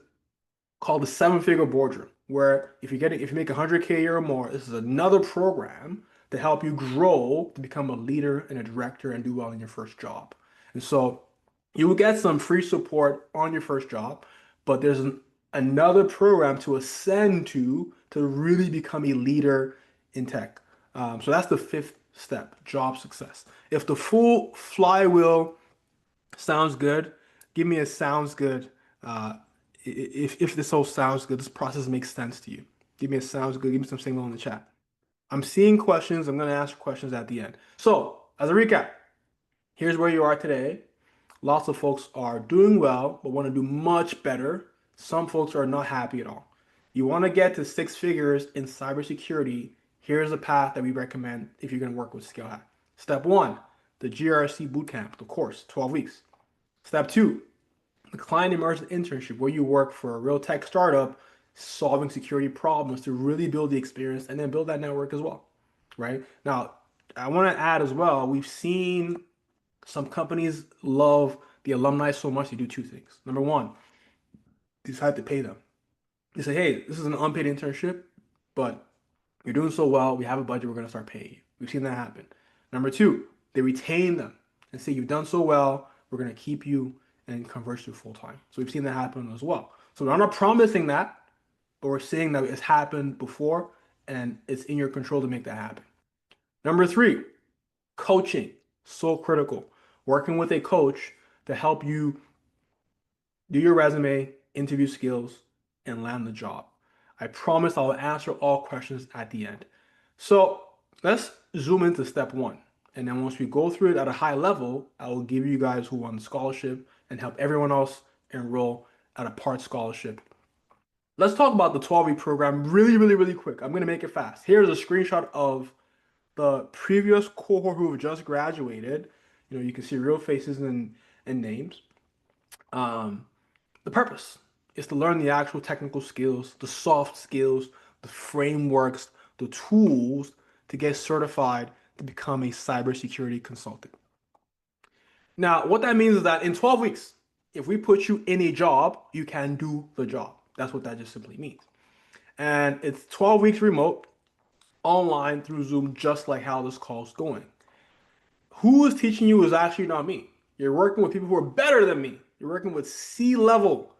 called the seven-figure boardroom, where if you make 100K a year or more, this is another program to help you grow to become a leader and a director and do well in your first job. And so you will get some free support on your first job, but there's another program to ascend to really become a leader in tech. So that's the fifth step, job success. If the full flywheel sounds good, give me a sounds good. If this all sounds good, this process makes sense to you. Give me a sounds good. Give me some signal in the chat. I'm seeing questions. I'm going to ask questions at the end. So, as a recap, here's where you are today. Lots of folks are doing well, but want to do much better. Some folks are not happy at all. You want to get to six figures in cybersecurity. Here's a path that we recommend if you're going to work with SkillHack. Step one, the GRC bootcamp, the course, 12 weeks. Step two, the client immersion internship, where you work for a real tech startup solving security problems to really build the experience and then build that network as well, right? Now, I want to add as well, we've seen some companies love the alumni so much they do two things. Number one, they decide to pay them. They say, hey, this is an unpaid internship, but you're doing so well, we have a budget, we're going to start paying you. We've seen that happen. Number two, they retain them and say, you've done so well, we're going to keep you and convert you full time. So we've seen that happen as well. So we're not promising that, but we're saying that it's happened before and it's in your control to make that happen. Number three, coaching. So critical. Working with a coach to help you do your resume, interview skills, and land the job. I promise I'll answer all questions at the end. So let's zoom into step one. And then once we go through it at a high level, I will give you guys who won the scholarship and help everyone else enroll at a part scholarship. Let's talk about the 12-week program really, really, really quick. I'm going to make it fast. Here's a screenshot of the previous cohort who have just graduated. You can see real faces and names. The purpose is to learn the actual technical skills, the soft skills, the frameworks, the tools to get certified to become a cybersecurity consultant. Now, what that means is that in 12 weeks, if we put you in a job, you can do the job. That's what that just simply means. And it's 12 weeks remote, online through Zoom, just like how this call's going. Who is teaching you is actually not me. You're working with people who are better than me. You're working with C-level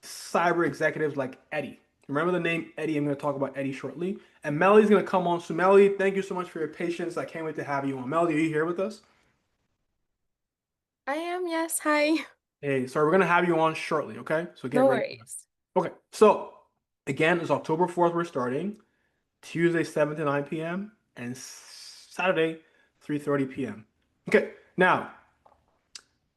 cyber executives like Eddie. Remember the name Eddie? I'm going to talk about Eddie shortly. And Melly's going to come on. So Melly, thank you so much for your patience. I can't wait to have you on. Melly, are you here with us? I am, yes. Hi. Hey, sorry, we're going to have you on shortly, okay? So get No ready. worries. Okay, so again, it's October 4th we're starting. Tuesday, 7 to 9 p.m. and Saturday, 3:30 p.m. Okay, now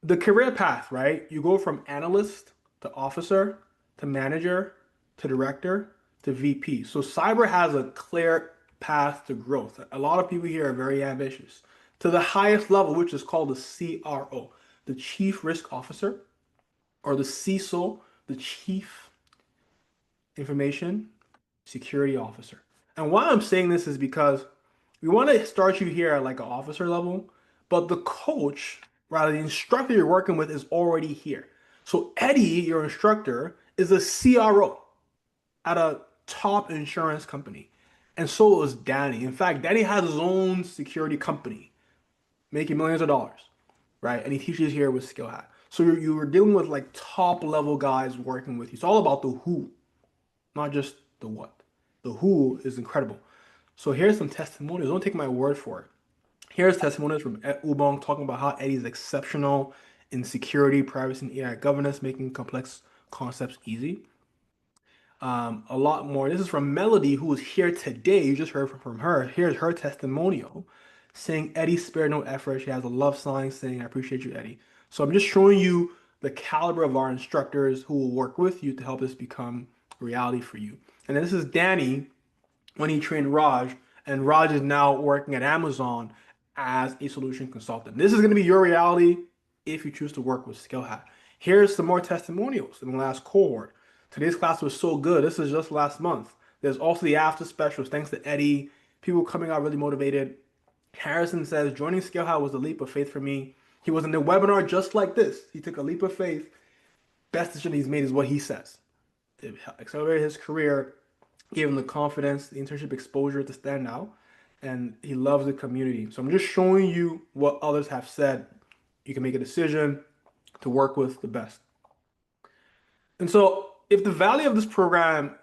the career path, right? You go from analyst to officer to manager to director to VP. So cyber has a clear path to growth. A lot of people here are very ambitious. To the highest level, which is called the CRO, the Chief Risk Officer, or the CISO, the Chief Information Security Officer. And why I'm saying this is because We want to start you here at like an officer level, but the coach, rather the instructor you're working with is already here. So Eddie, your instructor, is a CRO at a top insurance company. And so is Danny. In fact, Danny has his own security company, making millions of dollars, right? And he teaches here with Skill Hat. So you're dealing with like top level guys working with you. It's all about the who, not just the what. The who is incredible. So here's some testimonials. Don't take my word for it. Here's testimonials from Ubong talking about how Eddie's exceptional in security, privacy, and AI governance, making complex concepts easy. A lot more. This is from Melody, who is here today. You just heard from her. Here's her testimonial saying Eddie spared no effort. She has a love sign saying, I appreciate you, Eddie. So I'm just showing you the caliber of our instructors who will work with you to help this become reality for you. And then this is Danny when he trained Raj, and Raj is now working at Amazon as a solution consultant. This is going to be your reality if you choose to work with SkillHat. Here's some more testimonials in the last cohort. Today's class was so good. This is just last month. There's also the after specials. Thanks to Eddie. People coming out really motivated. Harrison says, joining SkillHat was a leap of faith for me. He was in the webinar just like this. He took a leap of faith. Best decision he's made is what he says. It accelerated his career, gave him the confidence, the internship exposure to stand out, and he loves the community. So I'm just showing you what others have said. You can make a decision to work with the best. And so if the value of this program,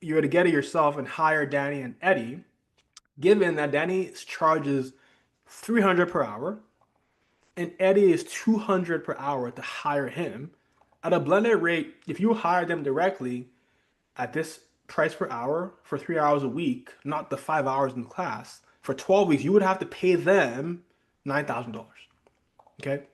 you were to get it yourself and hire Danny and Eddie, given that Danny charges 300 per hour and Eddie is 200 per hour to hire him, at a blended rate, if you hire them directly at this price per hour for 3 hours a week, not the 5 hours in class, for 12 weeks, you would have to pay them $9,000. Okay.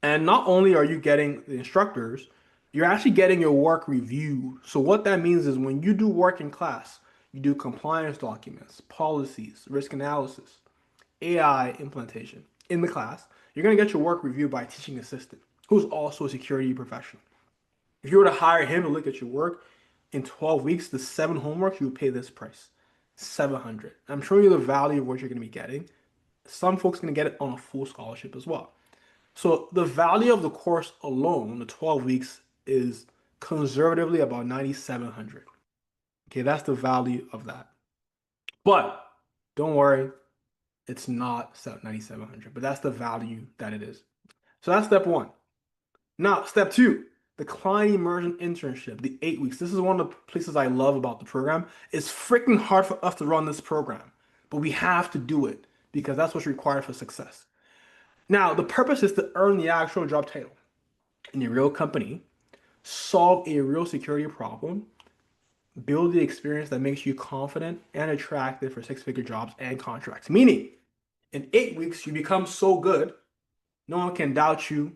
And not only are you getting the instructors, you're actually getting your work reviewed. So what that means is when you do work in class, you do compliance documents, policies, risk analysis, AI implementation in the class, you're going to get your work reviewed by a teaching assistant who's also a security professional. If you were to hire him to look at your work in 12 weeks, the 7 homeworks, you would pay this price, 700. I'm showing you the value of what you're going to be getting. Some folks are going to get it on a full scholarship as well. So the value of the course alone, the 12 weeks, is conservatively about 9,700. Okay, that's the value of that. But don't worry, it's not 9,700, but that's the value that it is. So that's step one. Now, step two, the client immersion internship, the 8 weeks. This is one of the places I love about the program. It's freaking hard for us to run this program, but we have to do it because that's what's required for success. Now, the purpose is to earn the actual job title in a real company, solve a real security problem, build the experience that makes you confident and attractive for six-figure jobs and contracts. Meaning, in 8 weeks, you become so good, no one can doubt you,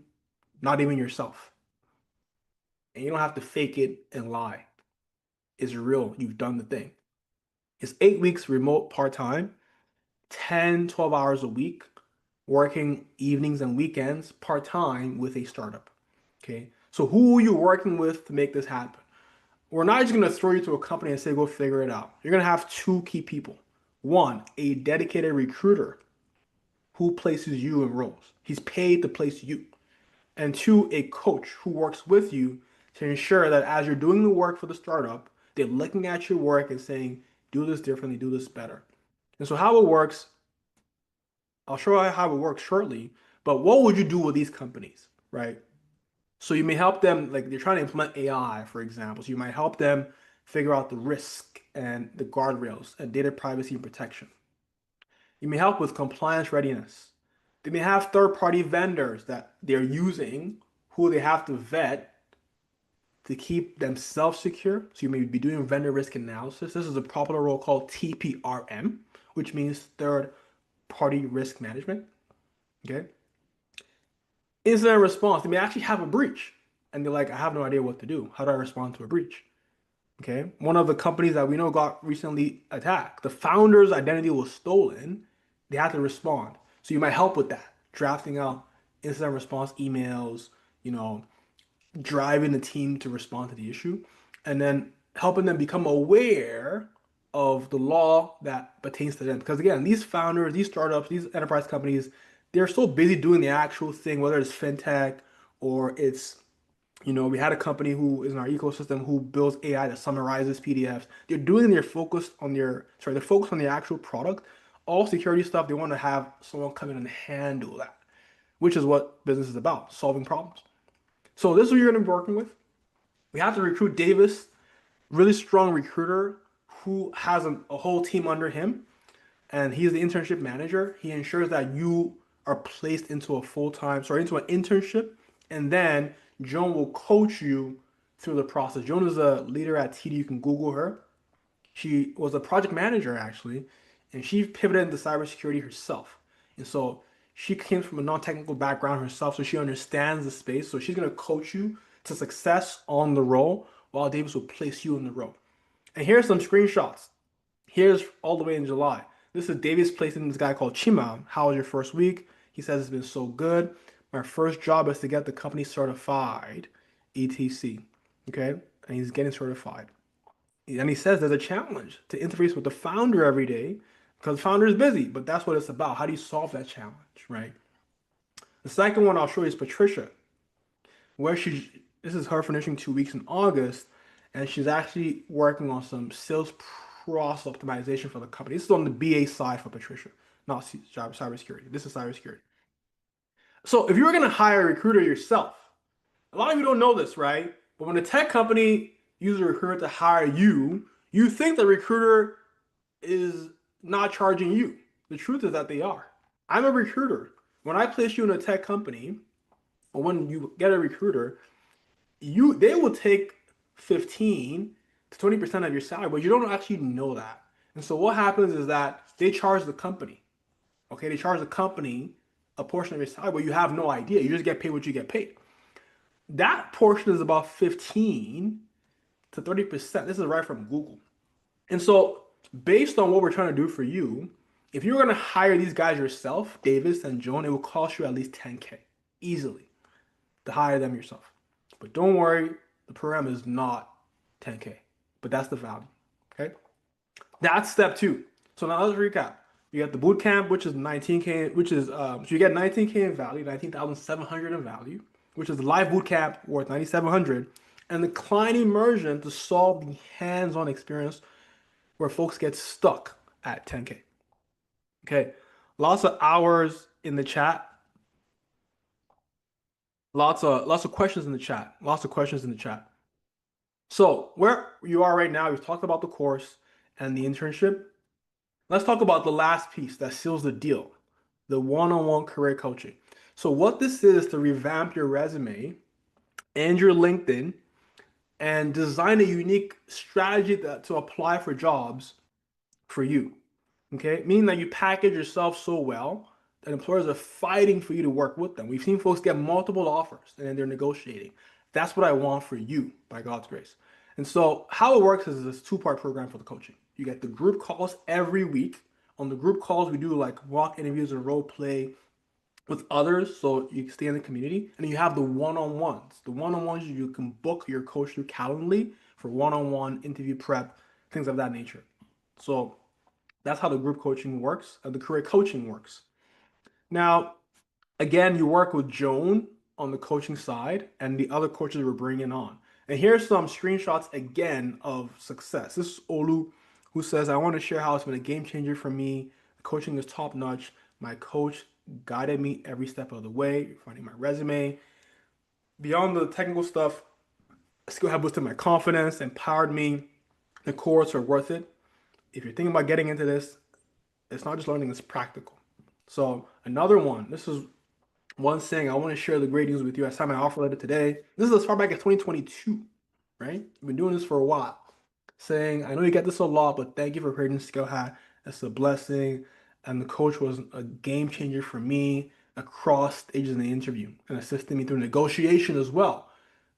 not even yourself. And you don't have to fake it and lie. It's real. You've done the thing. It's 8 weeks remote part-time, 10, 12 hours a week, working evenings and weekends part-time with a startup. Okay. So who are you working with to make this happen? We're not just going to throw you to a company and say, go figure it out. You're going to have 2 key people. One, a dedicated recruiter who places you in roles. He's paid to place you. And 2, a coach who works with you to ensure that as you're doing the work for the startup, they're looking at your work and saying, do this differently, do this better. And so how it works, I'll show you how it works shortly, but what would you do with these companies, right? So you may help them, like they're trying to implement AI, for example. So you might help them figure out the risk and the guardrails and data privacy and protection. You may help with compliance readiness. They may have third-party vendors that they're using who they have to vet to keep themselves secure. So you may be doing vendor risk analysis. This is a popular role called TPRM, which means third-party risk management. Okay. Incident response. They may actually have a breach, and they're like, I have no idea what to do. How do I respond to a breach? Okay. One of the companies that we know got recently attacked, the founder's identity was stolen. They had to respond. So you might help with that, drafting out incident response emails, driving the team to respond to the issue, and then helping them become aware of the law that pertains to them. Because again, these founders, these startups, these enterprise companies, they're so busy doing the actual thing, whether it's fintech or it's, we had a company who is in our ecosystem who builds AI that summarizes PDFs. They're focused on they're focused on the actual product. All security stuff, they want to have someone come in and handle that, which is what business is about, solving problems. So this is what you're going to be working with. We have to recruit Davis, really strong recruiter who has a whole team under him, and he's the internship manager. He ensures that you are placed into into an internship, and then Joan will coach you through the process. Joan is a leader at TD. You can Google her. She was a project manager actually, and she pivoted into cybersecurity herself. And so she came from a non-technical background herself, so she understands the space. So she's gonna coach you to success on the role, while Davis will place you in the role. And here's some screenshots. Here's all the way in July. This is Davis placing this guy called Chimam. How was your first week? He says it's been so good. My first job is to get the company certified, ETC. Okay, and he's getting certified. And he says there's a challenge to interface with the founder every day because the founder is busy, but that's what it's about. How do you solve that challenge, right? The second one I'll show you is Patricia, where this is her finishing 2 weeks in August, and she's actually working on some sales process optimization for the company. This is on the BA side for Patricia, not cybersecurity. This is cybersecurity. So if you were going to hire a recruiter yourself, a lot of you don't know this, right? But when a tech company uses a recruiter to hire you, you think the recruiter is not charging you. The truth is that they are. I'm a recruiter. When I place you in a tech company, or when you get a recruiter, they will take 15 to 20% of your salary, but you don't actually know that. And so what happens is that they charge the company. Okay, they charge the company a portion of your salary, but you have no idea. You just get paid what you get paid. That portion is about 15 to 30%. This is right from Google. And so, based on what we're trying to do for you, if you're going to hire these guys yourself, Davis and Joan, it will cost you at least 10K easily to hire them yourself. But don't worry, the program is not 10K, but that's the value. Okay, that's step two. So now let's recap. You got the boot camp, which is 19K, so you get 19K in value, 19,700 in value, which is the live boot camp worth 9,700, and the client immersion to solve the hands-on experience where folks get stuck at 10K. Okay, lots of hours in the chat, lots of questions in the chat, lots of questions in the chat. So where you are right now, we've talked about the course and the internship. Let's talk about the last piece that seals the deal, the one-on-one career coaching. So what this is to revamp your resume and your LinkedIn and design a unique strategy to apply for jobs for you. Okay, meaning that you package yourself so well that employers are fighting for you to work with them. We've seen folks get multiple offers and then they're negotiating. That's what I want for you, by God's grace. And so how it works is this two-part program for the coaching. You get the group calls every week. On the group calls, we do like mock interviews and role play with others so you can stay in the community. And then you have the one-on-ones. The one-on-ones, you can book your coach through Calendly for one-on-one interview prep, things of that nature. So that's how the group coaching works, the career coaching works. Now, again, you work with Joan on the coaching side and the other coaches we're bringing on. And here's some screenshots again of success. This is Olu, who says, I want to share how it's been a game changer for me. The coaching is top notch. My coach guided me every step of the way, finding my resume. Beyond the technical stuff, skill have boosted my confidence, empowered me. The course are worth it. If you're thinking about getting into this, it's not just learning, it's practical. So another one, this is one saying I want to share the great news with you. I signed my offer letter today. This is as far back as 2022, right? I've been doing this for a while. Saying, I know you get this a lot, but thank you for creating Skill Hat. It's a blessing. And the coach was a game changer for me across stages in the interview and assisted me through negotiation as well.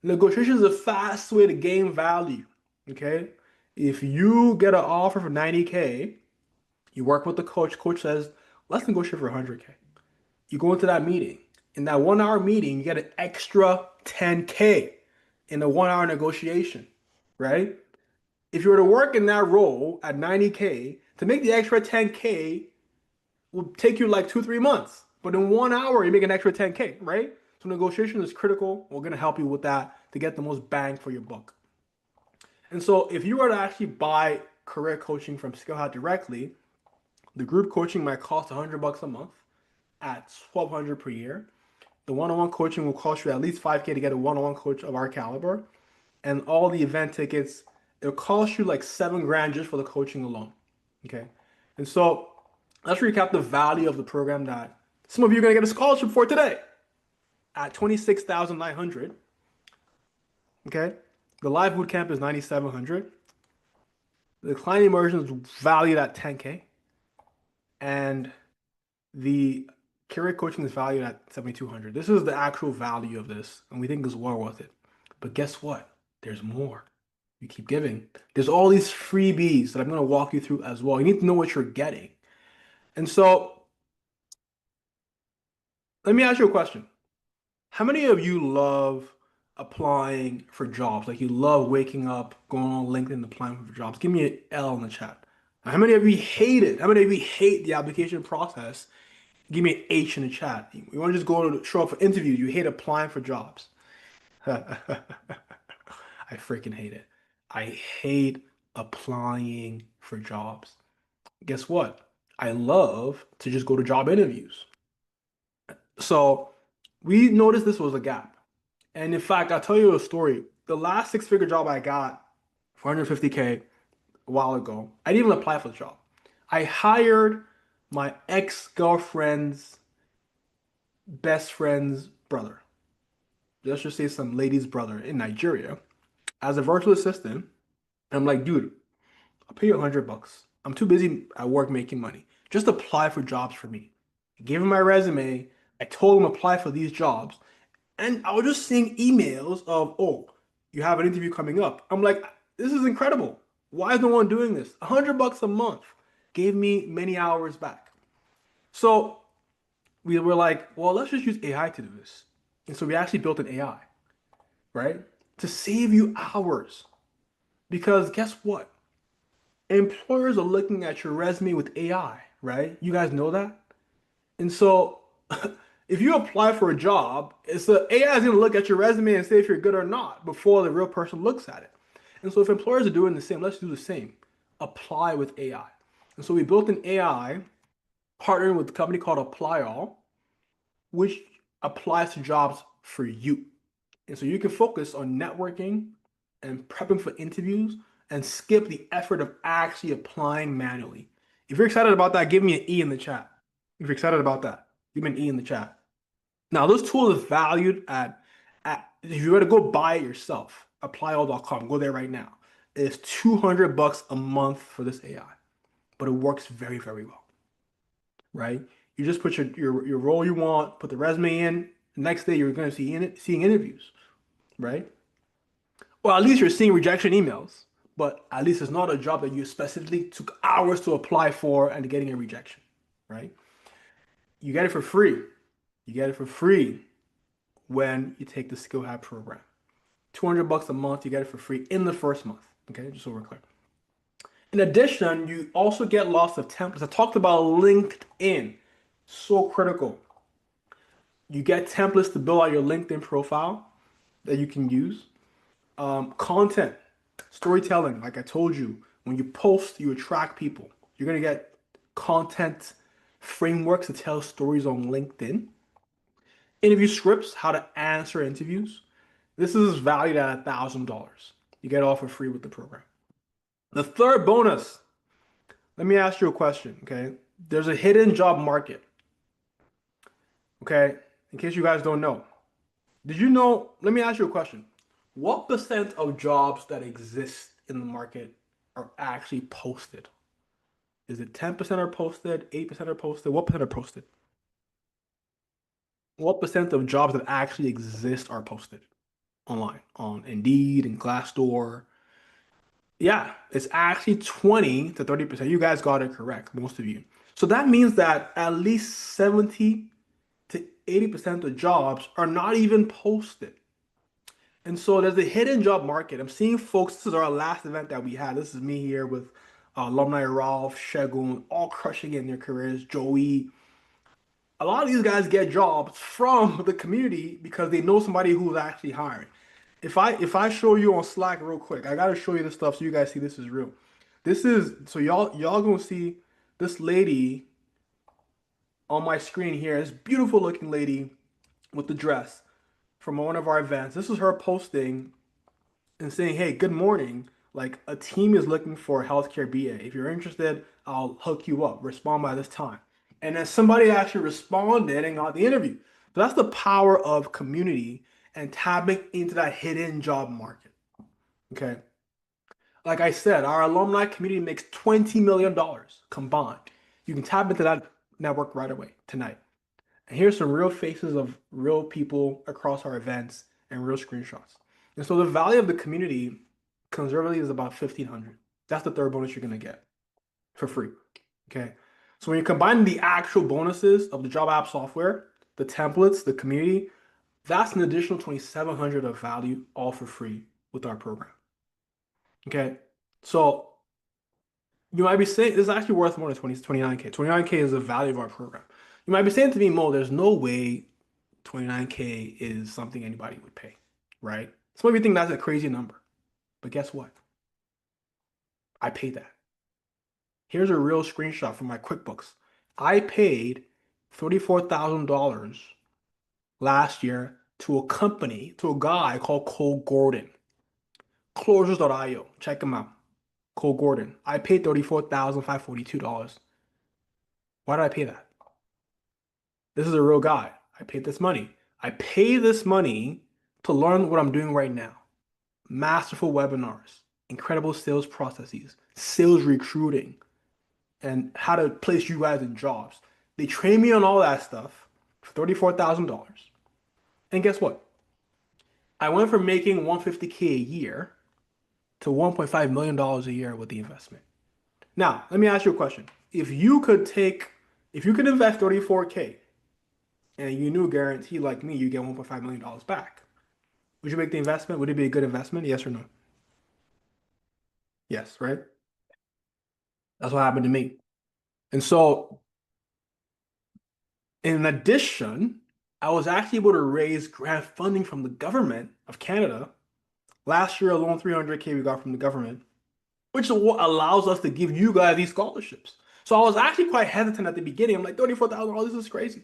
Negotiation is a fast way to gain value, okay? If you get an offer for 90K, you work with the coach. Coach says, let's negotiate for 100K. You go into that meeting. In that 1 hour meeting, you get an extra 10K in a 1 hour negotiation, right? If you were to work in that role at 90K, to make the extra 10K will take you like 2, 3 months. But in 1 hour, you make an extra 10K, right? So negotiation is critical. We're gonna help you with that to get the most bang for your buck. And so if you were to actually buy career coaching from SkillHat directly, the group coaching might cost $100 a month at 1,200 per year. The one-on-one coaching will cost you at least 5K to get a one-on-one coach of our caliber. And all the event tickets, it'll cost you like 7 grand just for the coaching alone. Okay. And so let's recap the value of the program that some of you are going to get a scholarship for today at 26,900. Okay. The live boot camp is 9,700. The client immersion is valued at 10K. And the career coaching is valued at 7,200. This is the actual value of this, and we think it's well worth it. But guess what? There's more. You keep giving. There's all these freebies that I'm going to walk you through as well. You need to know what you're getting. And so let me ask you a question. How many of you love applying for jobs? Like you love waking up, going on LinkedIn, applying for jobs? Give me an L in the chat. How many of you hate it? How many of you hate the application process? Give me an H in the chat. You want to just go to show up for interviews. You hate applying for jobs. I freaking hate it. I hate applying for jobs. Guess what? I love to just go to job interviews. So we noticed this was a gap. And in fact, I'll tell you a story. The last six-figure job I got for 150K a while ago, I didn't even apply for the job. I hired my ex-girlfriend's best friend's brother. Let's just say some lady's brother in Nigeria as a virtual assistant. I'm like, dude, I'll pay you $100. I'm too busy at work making money. Just apply for jobs for me. I gave him my resume. I told him apply for these jobs. And I was just seeing emails of, oh, you have an interview coming up. I'm like, this is incredible. Why is no one doing this? $100 a month gave me many hours back. So we were like, well, let's just use AI to do this. And so we actually built an AI, right? To save you hours. Because guess what? Employers are looking at your resume with AI, right? You guys know that? And so if you apply for a job, it's the AI is going to look at your resume and say if you're good or not before the real person looks at it. And so if employers are doing the same, let's do the same. Apply with AI. And so we built an AI partnering with a company called Apply All, which applies to jobs for you. And so you can focus on networking and prepping for interviews and skip the effort of actually applying manually. If you're excited about that, give me an E in the chat. If you're excited about that, give me an E in the chat. Now, this tool is valued at if you were to go buy it yourself, applyall.com, go there right now. It's $200 a month for this AI, but it works very, very well, right? You just put your role you want, put the resume in. The next day, you're going to seeing interviews, right? Well, at least you're seeing rejection emails, but at least it's not a job that you specifically took hours to apply for and getting a rejection, right? You get it for free. You get it for free when you take the Skill Hab program. $200 a month, you get it for free in the first month. Okay, just so we're clear. In addition, you also get lots of templates. I talked about LinkedIn, so critical. You get templates to build out your LinkedIn profile that you can use. Content, storytelling, like I told you, when you post, you attract people. You're gonna get content frameworks to tell stories on LinkedIn. Interview scripts, how to answer interviews. This is valued at $1,000. You get it all for free with the program. The third bonus, let me ask you a question, okay? There's a hidden job market, okay? In case you guys don't know. Did you know? Let me ask you a question. What percent of jobs that exist in the market are actually posted? Is it 10% are posted, 8% are posted? What percent are posted? What percent of jobs that actually exist are posted online on Indeed and Glassdoor? Yeah, it's actually 20 to 30%. You guys got it correct, most of you. So that means that at least 70 to 80% of jobs are not even posted. And so there's a hidden job market. I'm seeing folks, this is our last event that we had. This is me here with alumni Ralph, Shegun, all crushing it in their careers, Joey. A lot of these guys get jobs from the community because they know somebody who's actually hiring. If I show you on Slack real quick, I gotta show you this stuff so you guys see this is real. This is so y'all gonna see this lady on my screen here. This beautiful looking lady with the dress from one of our events. This is her posting and saying, "Hey, good morning. Like a team is looking for a healthcare BA. If you're interested, I'll hook you up. Respond by this time." And then somebody actually responded and got the interview. So that's the power of community and tapping into that hidden job market. Okay. Like I said, our alumni community makes $20 million combined. You can tap into that network right away tonight. And here's some real faces of real people across our events and real screenshots. And so the value of the community conservatively is about 1,500. That's the third bonus you're gonna get for free. Okay. So when you combine the actual bonuses of the job app software, the templates, the community, that's an additional 2,700 of value, all for free with our program. Okay. So you might be saying this is actually worth more than 29K. 29K is the value of our program. You might be saying to me, Mo, there's no way 29K is something anybody would pay, right? Some of you think that's a crazy number. But guess what? I paid that. Here's a real screenshot from my QuickBooks. I paid $34,000 last year to a company, to a guy called Cole Gordon. Closures.io. Check him out. Cole Gordon. I paid $34,542. Why did I pay that? This is a real guy. I paid this money. I pay this money to learn what I'm doing right now. Masterful webinars, incredible sales processes, sales recruiting, and how to place you guys in jobs. They train me on all that stuff for $34,000. And guess what? I went from making $150K a year to $1.5 million a year with the investment. Now, let me ask you a question. If you could invest 34K and you knew guaranteed like me, you get $1.5 million back, would you make the investment? Would it be a good investment? Yes or no? Yes, right? That's what happened to me. And so, in addition, I was actually able to raise grant funding from the government of Canada. Last year alone, 300K we got from the government, which is what allows us to give you guys these scholarships. So I was actually quite hesitant at the beginning. I'm like, $34,000, this is crazy.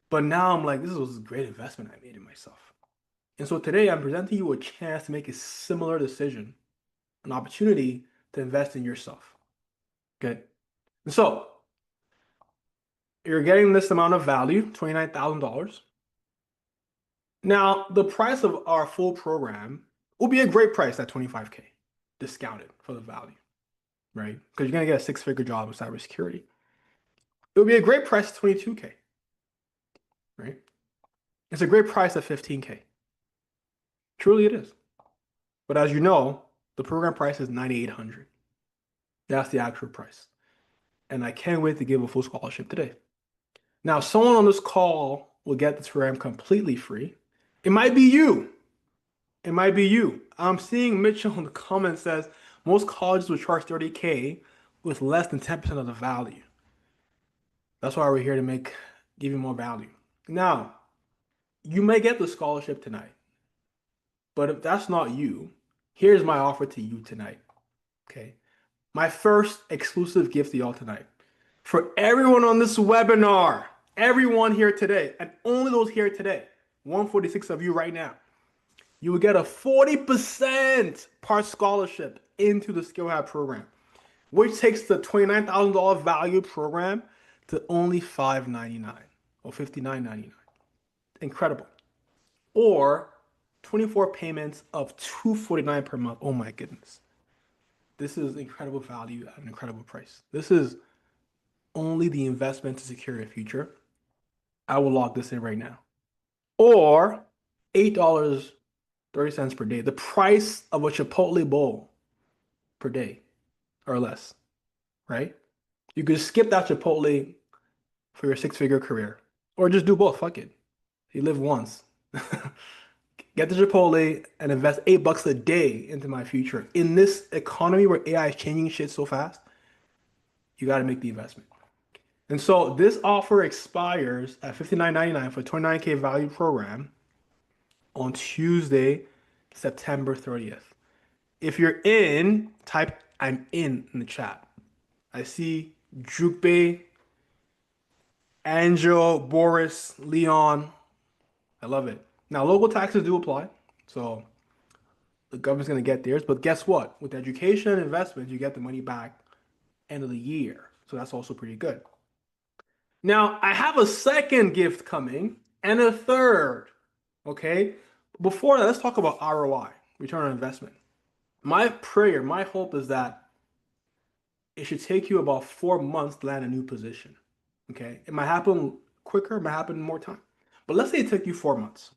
But now I'm like, this was a great investment I made in myself. And so today I'm presenting you a chance to make a similar decision, an opportunity to invest in yourself. Okay. And so you're getting this amount of value, $29,000. Now, the price of our full program will be a great price at 25K, discounted for the value, right? Because you're going to get a six-figure job in cybersecurity. It would be a great price at 22K, right? It's a great price at 15K. Truly it is. But as you know, the program price is 9,800. That's the actual price. And I can't wait to give a full scholarship today. Now, someone on this call will get this program completely free. It might be you. It might be you. I'm seeing Mitchell in the comments says most colleges will charge 30K with less than 10% of the value. That's why we're here to give you more value. Now, you may get the scholarship tonight, but if that's not you, here's my offer to you tonight. Okay. My first exclusive gift to y'all tonight. For everyone on this webinar, everyone here today, and only those here today, 146 of you right now, you will get a 40% part scholarship into the Skill Hab program, which takes the $29,000 value program to only $599 or $59.99. Incredible. Or 24 payments of $249 per month. Oh my goodness. This is incredible value at an incredible price. This is only the investment to secure your future. I will lock this in right now. Or $8.30 per day. The price of a Chipotle bowl per day or less, right? You could skip that Chipotle for your six-figure career. Or just do both. Fuck it. You live once. get the Chipotle and invest $8 a day into my future. In this economy where AI is changing shit so fast, you got to make the investment. And so this offer expires at $59.99 for a 29K value program on Tuesday, September 30th. If you're in, type I'm in the chat. I see Jukbe, Angel, Boris, Leon. I love it. Now, local taxes do apply. So the government's going to get theirs. But guess what? With education and investments, you get the money back end of the year. So that's also pretty good. Now, I have a second gift coming and a third. Okay. Before that, let's talk about ROI, return on investment. My prayer, my hope is that it should take you about 4 months to land a new position. Okay. It might happen quicker, it might happen in more time. But let's say it took you 4 months.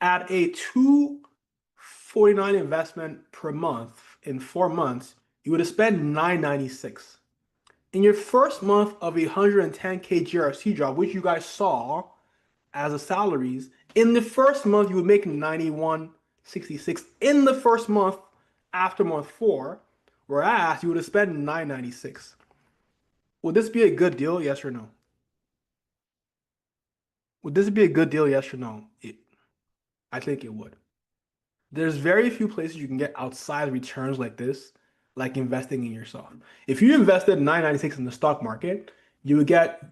At a $249 investment per month in 4 months, you would have spent $996. In your first month of a 110K GRC job, which you guys saw as a salaries, in the first month you would make 9166 in the first month after month 4, whereas you would have spent 996. Would this be a good deal? Yes or no? Would this be a good deal? Yes or no? I think it would. There's very few places you can get outside returns like this, like investing in yourself. If you invested 996 in the stock market, you would get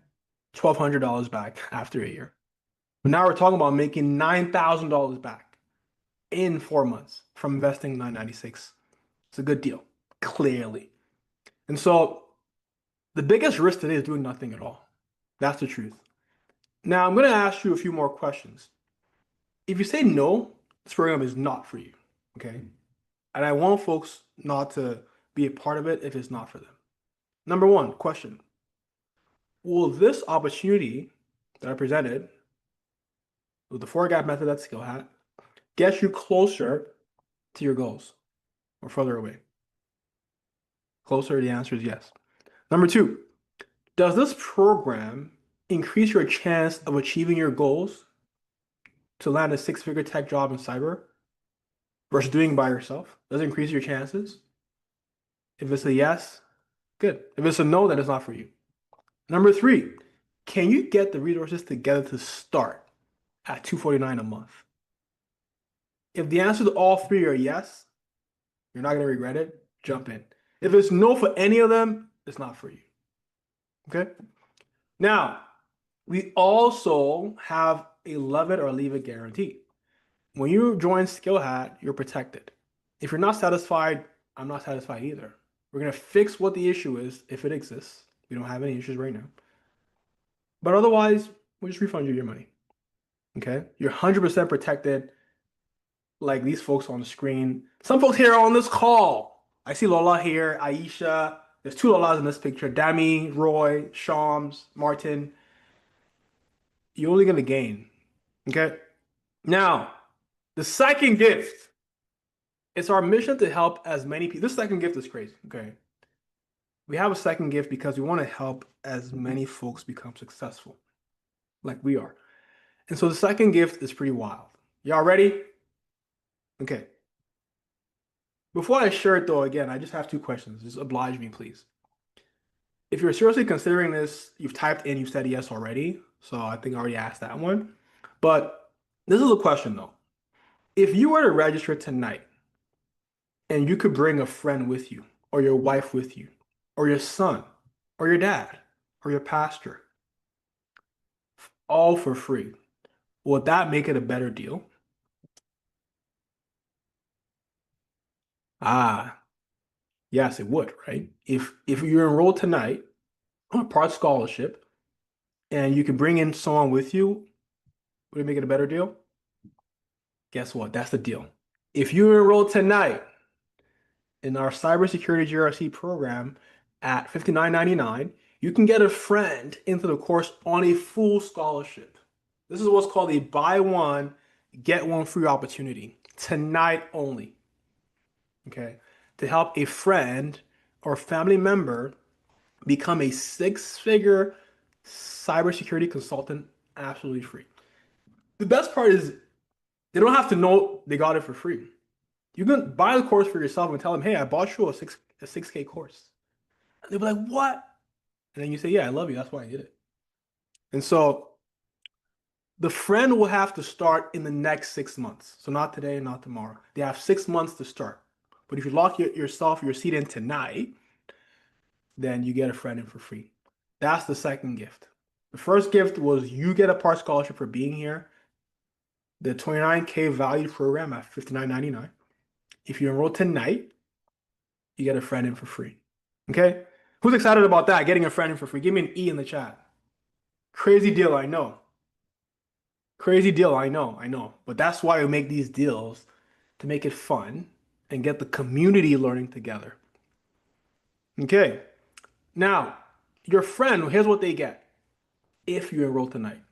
$1,200 back after a year. But now we're talking about making $9,000 back in 4 months from investing 996. It's a good deal, clearly. And so the biggest risk today is doing nothing at all. That's the truth. Now I'm going to ask you a few more questions. If you say no, this program is not for you, okay? And I want folks not to be a part of it if it's not for them. Number one, question. Will this opportunity that I presented with the 4-gap method at Skill Hat get you closer to your goals or further away? Closer, the answer is yes. Number two, does this program increase your chance of achieving your goals to land a 6-figure tech job in cyber versus doing it by yourself? Does it increase your chances? If it's a yes, good. If it's a no, then it's not for you. Number three, can you get the resources together to start at $249 a month? If the answer to all three are yes, you're not going to regret it, jump in. If it's no for any of them, it's not for you. Okay? Now, we also have a love it or leave it guarantee. When you join Skill Hat, you're protected. If you're not satisfied, I'm not satisfied either. We're going to fix what the issue is if it exists. We don't have any issues right now. But otherwise, we'll just refund you your money. Okay? You're 100% protected, like these folks on the screen. Some folks here are on this call. I see Lola here, Aisha. There's 2 Lolas in this picture. Dami, Roy, Shams, Martin. You're only going to gain. Okay? Now, the second gift. It's our mission to help as many people. This second gift is crazy. Okay? We have a second gift because we want to help as many folks become successful, like we are. And so the second gift is pretty wild. Y'all ready? Okay. Before I share it though, again, I just have 2 questions. Just oblige me, please. If you're seriously considering this, you've typed in, you've said yes already. So I think I already asked that one. But this is a question though. If you were to register tonight and you could bring a friend with you, or your wife with you, or your son, or your dad, or your pastor, all for free, would that make it a better deal? Ah, yes, it would, right? If you're enrolled tonight on a part scholarship and you can bring in someone with you, would it make it a better deal? Guess what? That's the deal. If you enroll tonight in our Cybersecurity GRC program at $59.99, you can get a friend into the course on a full scholarship. This is what's called a buy one, get one free opportunity, tonight only. Okay? To help a friend or family member become a 6-figure cybersecurity consultant absolutely free. The best part is They don't have to know they got it for free. You can buy the course for yourself and tell them, hey, I bought you a 6K course. And they'll be like, what? And then you say, yeah, I love you. That's why I did it. And so the friend will have to start in the next 6 months. So not today, not tomorrow. They have 6 months to start. But if you lock your seat in tonight, then you get a friend in for free. That's the second gift. The first gift was you get a part scholarship for being here. The 29K valued program at $59.99. If you enroll tonight, you get a friend in for free. Okay? Who's excited about that? Getting a friend in for free. Give me an E in the chat. Crazy deal, I know. Crazy deal, I know. But that's why we make these deals, to make it fun and get the community learning together. Okay. Now, your friend, here's what they get if you enroll tonight.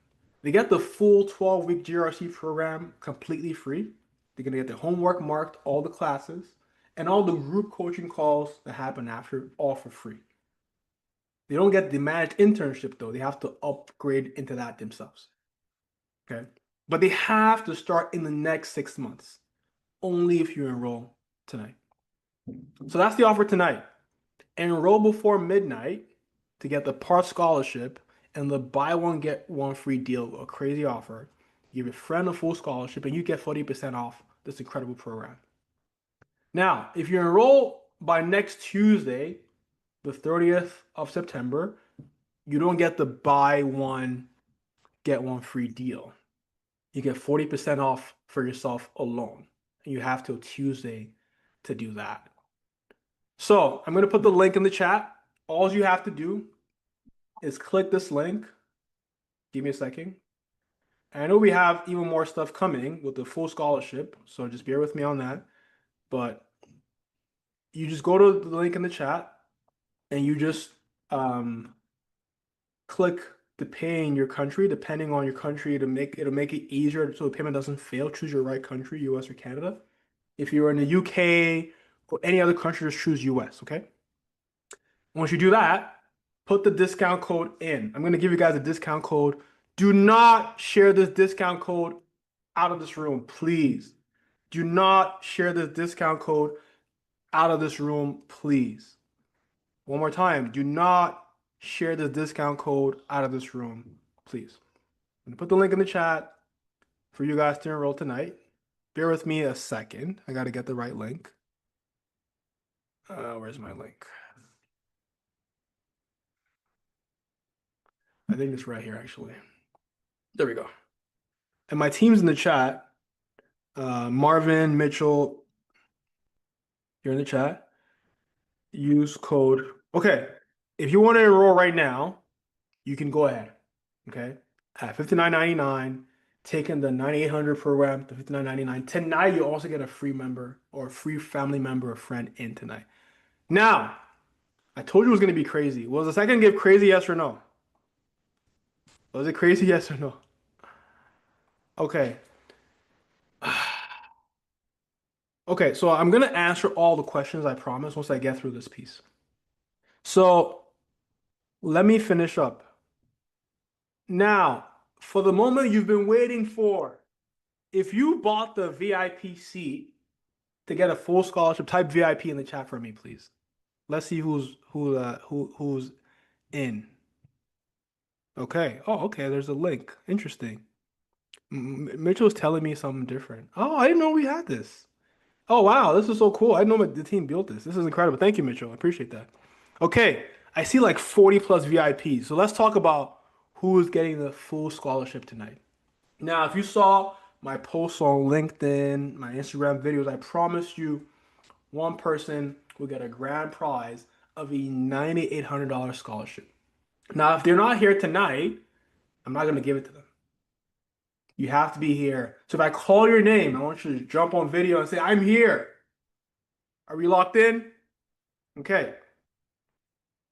They get the full 12-week GRC program completely free. They're going to get their homework marked, all the classes, and all the group coaching calls that happen after, all for free. They don't get the managed internship, though. They have to upgrade into that themselves. Okay? But they have to start in the next 6 months, only if you enroll tonight. So that's the offer tonight. Enroll before midnight to get the part scholarship and the buy one, get one free deal, a crazy offer. Give your friend a full scholarship and you get 40% off this incredible program. Now, if you enroll by next Tuesday, the 30th of September, you don't get the buy one, get one free deal. You get 40% off for yourself alone. And you have till Tuesday to do that. So I'm going to put the link in the chat. All you have to do is click this link. Give me a second. And I know we have even more stuff coming with the full scholarship, so just bear with me on that. But you just go to the link in the chat and you just click the pay in your country, depending on your country, it'll make it easier so the payment doesn't fail. Choose your right country, US or Canada. If you're in the UK or any other country, just choose US, okay? Once you do that, put the discount code in. I'm going to give you guys a discount code. Do not share this discount code out of this room, please. Do not share this discount code out of this room, please. One more time, do not share this discount code out of this room, please. I'm going to put the link in the chat for you guys to enroll tonight. Bear with me a second. I got to get the right link. Where's my link? I think it's right here, actually. There we go. And my team's in the chat. Marvin, Mitchell, you're in the chat. Use code. Okay. If you want to enroll right now, you can go ahead. Okay. At $59.99, taking the 9800 program to $59.99. Tonight, you also get a free member or a free family member or friend in tonight. Now, I told you it was going to be crazy. Was the second gift crazy, yes or no? Was it crazy, yes or no? Okay. Okay, so I'm going to answer all the questions, I promise, once I get through this piece. So let me finish up. Now, for the moment you've been waiting for, if you bought the VIP seat to get a full scholarship, type VIP in the chat for me, please. Let's see who's in. Okay. Oh, okay. There's a link. Interesting. Mitchell's telling me something different. Oh, I didn't know we had this. Oh, wow. This is so cool. I didn't know the team built this. This is incredible. Thank you, Mitchell. I appreciate that. Okay. I see like 40 plus VIPs. So let's talk about who is getting the full scholarship tonight. Now, if you saw my posts on LinkedIn, my Instagram videos, I promise you one person will get a grand prize of a $9,800 scholarship. Now, if they're not here tonight, I'm not going to give it to them. You have to be here. So if I call your name, I want you to jump on video and say, I'm here. Are we locked in? Okay.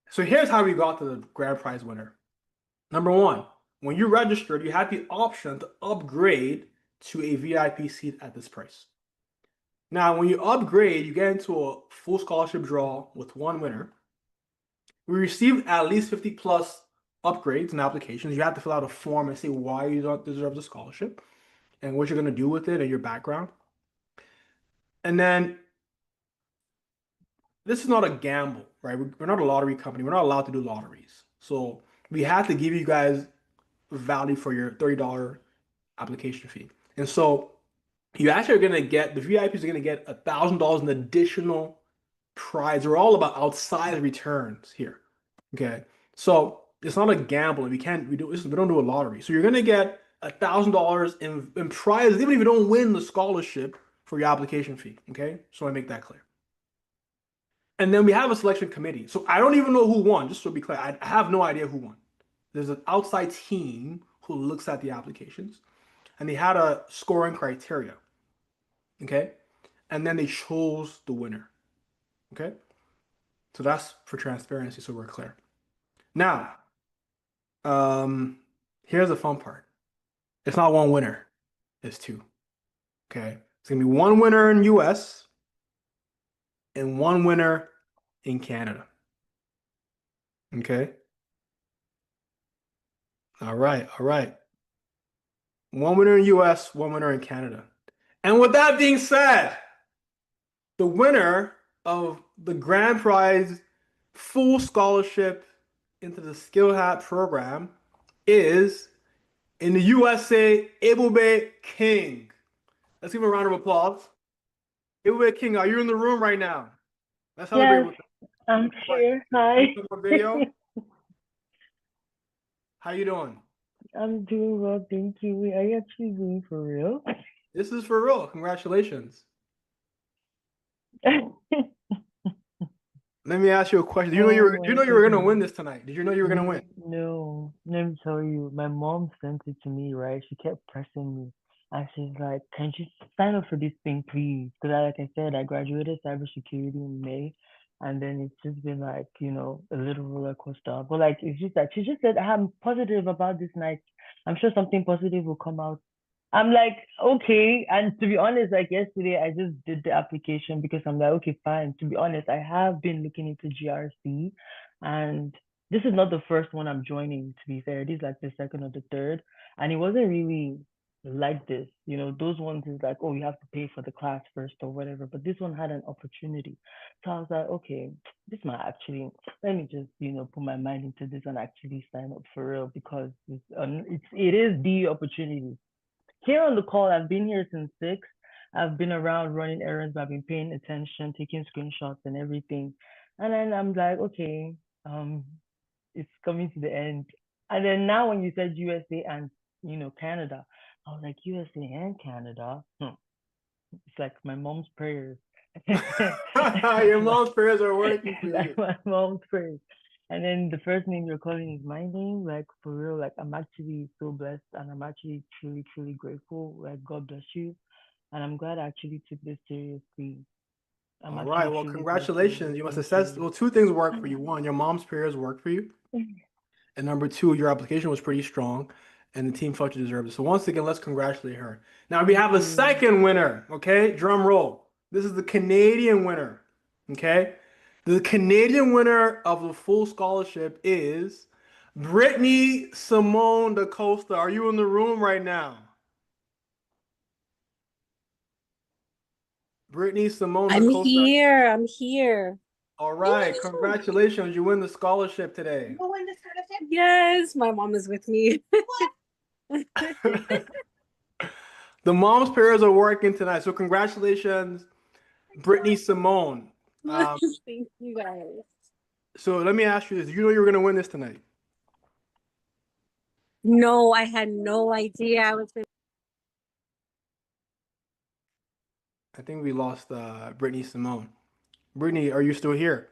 So here's how we got to the grand prize winner. Number one, when you registered, you had the option to upgrade to a VIP seat at this price. Now, when you upgrade, you get into a full scholarship draw with one winner. We received at least 50 plus upgrades and applications. You have to fill out a form and say why you don't deserve the scholarship. and what you're going to do with it and your background. And then this is not a gamble, right? We're not a lottery company. We're not allowed to do lotteries. So we have to give you guys value for your $30 application fee. And so you actually are going to get, the VIPs are going to get $1,000 in additional prize. We're all about outside returns here. Okay. So it's not a gamble. We don't do a lottery. So you're going to get $1,000 in prizes, even if you don't win the scholarship for your application fee. Okay. So I make that clear. And then we have a selection committee. So I don't even know who won, just to be clear. I have no idea who won. There's an outside team who looks at the applications, and they had a scoring criteria. Okay. And then they chose the winner. Okay. So that's for transparency, so we're clear. Now, here's the fun part. It's not one winner, it's two. Okay. It's gonna be one winner in US and one winner in Canada. Okay. All right, all right. One winner in US, one winner in Canada. And with that being said, the winner of the grand prize full scholarship into the Skill Hat program is in the USA, Ebube King. Let's give him a round of applause. Ebube King, are you in the room right now? Let's celebrate Yes, with I'm here. Hi. a video. How you doing? I'm doing well, thank you. Wait, are you actually doing for real? This is for real. Congratulations. Let me ask you a question. Do Oh you my know you were gonna win goodness. this tonight? Did you know you were gonna win? No, let me tell you, my mom sent it to me, right? She kept pressing me. And she's like, "Can you sign up for this thing, please?" Because like I said, I graduated cybersecurity in May, and then it's just been like, a little roller coaster. But like, it's just like she just said, "I'm positive about this night. I'm sure something positive will come out." I'm like, okay. And to be honest, like yesterday, I just did the application because I'm like, okay, fine. To be honest, I have been looking into GRC, and this is not the first one I'm joining, to be fair. This is like the second or the third. And it wasn't really like this. Those ones is like, oh, you have to pay for the class first or whatever. But this one had an opportunity. So I was like, okay, this might actually, let me just, put my mind into this and actually sign up for real because it is the opportunity. Here on the call, I've been here since 6. I've been around running errands. I've been paying attention, taking screenshots and everything. And then I'm like, okay, um, it's coming to the end. And then now when you said USA and Canada, I was like, USA and Canada. It's like my mom's prayers. Your mom's prayers are working for Like you. my mom's prayers. And then the first name you're calling is my name. Like for real, like I'm actually so blessed and I'm actually truly, truly grateful. Like God bless you. And I'm glad I actually took this seriously. I'm All right. actually Well, truly grateful. congratulations. You must have Thank said, you. well, two things work for you. One, your mom's prayers work for you. And number two, your application was pretty strong and the team felt you deserved it. So once again, let's congratulate her. Now we Thank have a you. second winner. Okay. Drum roll. This is the Canadian winner. Okay. The Canadian winner of the full scholarship is Brittany Simone DaCosta. Are you in the room right now? Brittany Simone I'm DaCosta. here. I'm here. All You win right, this one. congratulations. You win the scholarship today. You win this scholarship? Yes, my mom is with me. The mom's prayers are working tonight. So congratulations, Brittany Simone. Um, Thank you guys. so let me ask you this. You know you were going to win this tonight. No, I had no idea I was gonna. I think we lost Brittany Simone. Brittany, are you still here?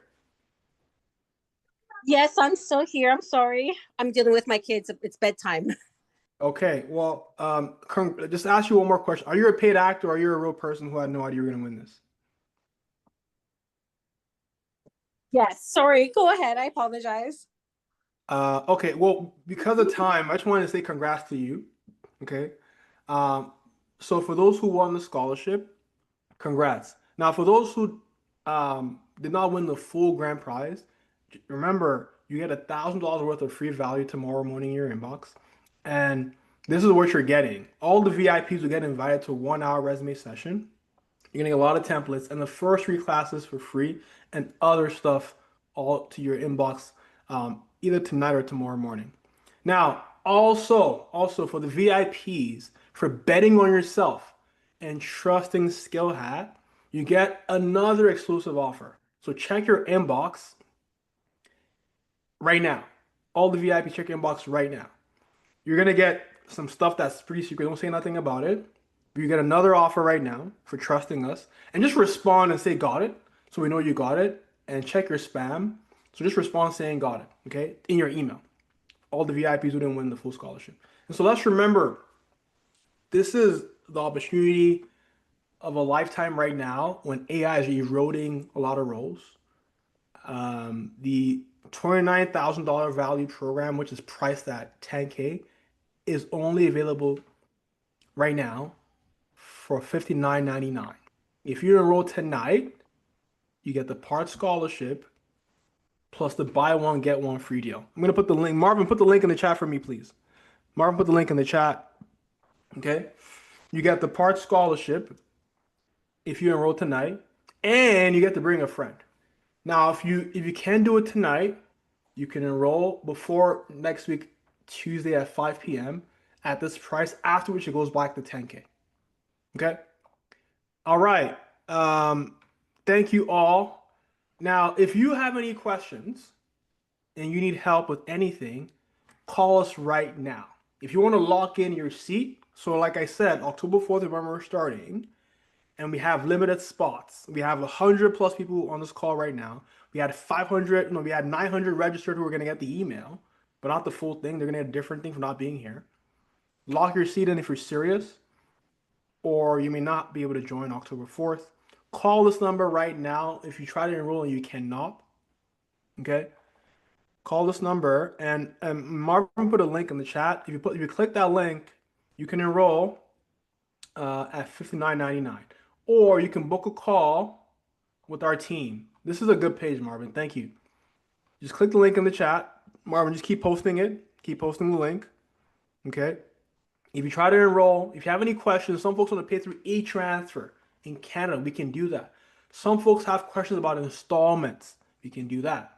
Yes, I'm still here. I'm sorry. I'm dealing with my kids. It's bedtime. Okay, well, just ask you one more question. Are you a paid actor or are you a real person who had no idea you were going to win this? Yes, sorry. Go ahead. I apologize. Okay, well, because of time, I just wanted to say congrats to you. Okay. Um, so for those who won the scholarship, congrats. Now, for those who did not win the full grand prize, remember you get $1,000 worth of free value tomorrow morning in your inbox. And This is what you're getting. All the VIPs will get invited to a 1 hour resume session. You're getting a lot of templates and the first 3 classes for free and other stuff all to your inbox either tonight or tomorrow morning. Now, also for the VIPs, for betting on yourself and trusting Skill Hat, you get another exclusive offer. So check your inbox right now. All the VIP check your inbox right now. You're gonna get some stuff that's pretty secret. Don't say nothing about it. But you get another offer right now for trusting us. And just respond and say got it. So we know you got it. And check your spam. So just respond saying got it. Okay? In your email. All the VIPs who didn't win the full scholarship. And so let's remember, this is the opportunity of a lifetime right now when AI is eroding a lot of roles. The $29,000 value program, which is priced at 10K, is only available right now for $59.99. If you enroll tonight, you get the part scholarship plus the buy one get one free deal. I'm gonna put the link. Marvin, put the link in the chat for me, please. Marvin, put the link in the chat. Okay, you get the part scholarship if you enroll tonight, and you get to bring a friend. Now, if you can do it tonight, you can enroll before next week, Tuesday at 5 p.m. at this price, after which it goes back to 10K. Okay? All right. Thank you all. Now, if you have any questions and you need help with anything, call us right now. If you want to lock in your seat, so like I said, October 4th is when we're starting, and we have limited spots. We have 100 plus people on this call right now. We had 500, no, we had 900 registered who are going to get the email, but not the full thing. They're going to get a different thing for not being here. Lock your seat in if you're serious, or you may not be able to join October 4th. Call this number right now if you try to enroll and you cannot. Okay? Call this number, and Marvin put a link in the chat. If you click that link, you can enroll at $59.99, or you can book a call with our team. This is a good page, Marvin. Thank you. Just click the link in the chat. Marvin, just keep posting it. Keep posting the link. Okay? If you try to enroll, if you have any questions, some folks want to pay through e-transfer in Canada. We can do that. Some folks have questions about installments. We can do that.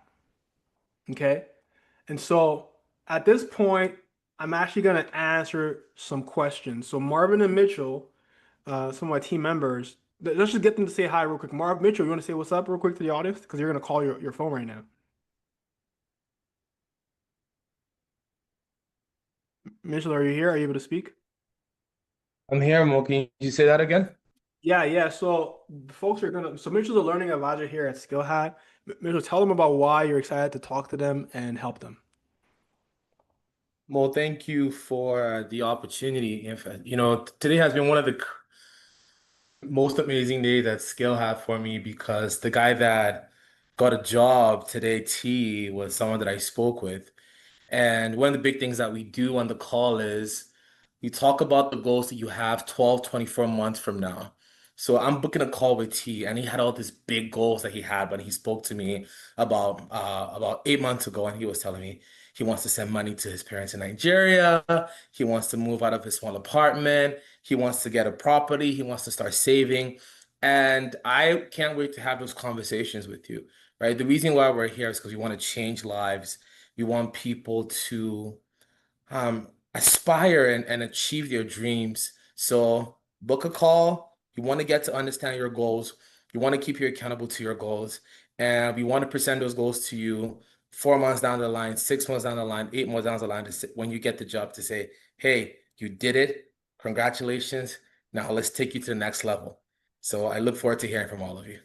Okay? And so at this point, I'm actually going to answer some questions. So Marvin and Mitchell, some of my team members, let's just get them to say hi real quick. Marv, Mitchell, you want to say what's up real quick to the audience? Because you're going to call your phone right now. Mitchell, are you here? Are you able to speak? I'm here, Mo. Can you say that again? Yeah. So the folks are so Mitchell's a learning advisor here at Skill Hat. Mitchell, tell them about why you're excited to talk to them and help them. Mo, thank you for the opportunity. Today has been one of the most amazing days that Skill had for me because the guy that got a job today, T, was someone that I spoke with. And one of the big things that we do on the call is we talk about the goals that you have 12, 24 months from now. So I'm booking a call with T, and he had all these big goals that he had when he spoke to me about 8 months ago, and he was telling me he wants to send money to his parents in Nigeria. He wants to move out of his small apartment. He wants to get a property. He wants to start saving. And I can't wait to have those conversations with you, right? The reason why we're here is because we want to change lives. We want people to aspire and achieve their dreams. So book a call. You want to get to understand your goals. You want to keep you accountable to your goals. And we want to present those goals to you 4 months down the line, 6 months down the line, 8 months down the line, when you get the job, to say, hey, you did it. Congratulations. Now let's take you to the next level. So I look forward to hearing from all of you.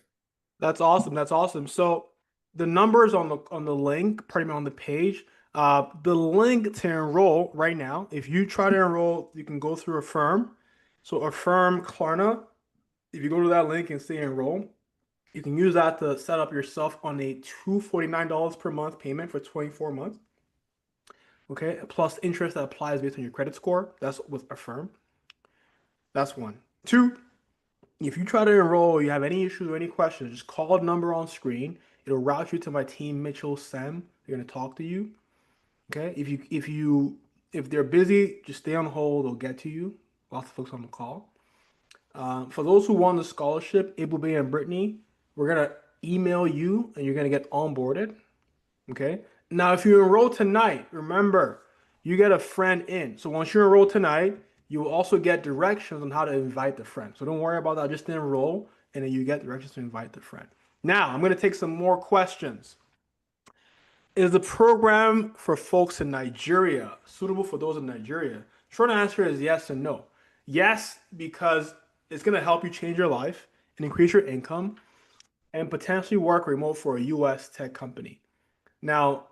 That's awesome. That's awesome. So the numbers on the link, pretty much on the page. The link to enroll right now. If you try to enroll, you can go through Affirm. So Affirm Klarna. If you go to that link and say enroll, you can use that to set up yourself on a $249 per month payment for 24 months. Okay, plus interest that applies based on your credit score. That's with Affirm. That's one. Two, if you try to enroll, you have any issues or any questions, just call the number on screen. It'll route you to my team, Mitchell, Sam. They're gonna talk to you. Okay. If you If they're busy, just stay on hold. They'll get to you. Lots of folks on the call. For those who want the scholarship, Abel Bay and Brittany, we're gonna email you and you're gonna get onboarded. Okay. Now, if you enroll tonight, remember you get a friend in. So once you enroll tonight, you will also get directions on how to invite the friend. So don't worry about that. Just enroll and then you get directions to invite the friend. Now, I'm gonna take some more questions. Is the program for folks in Nigeria suitable for those in Nigeria? Short answer is yes and no. Yes, because it's going to help you change your life and increase your income and potentially work remote for a US tech company. Now,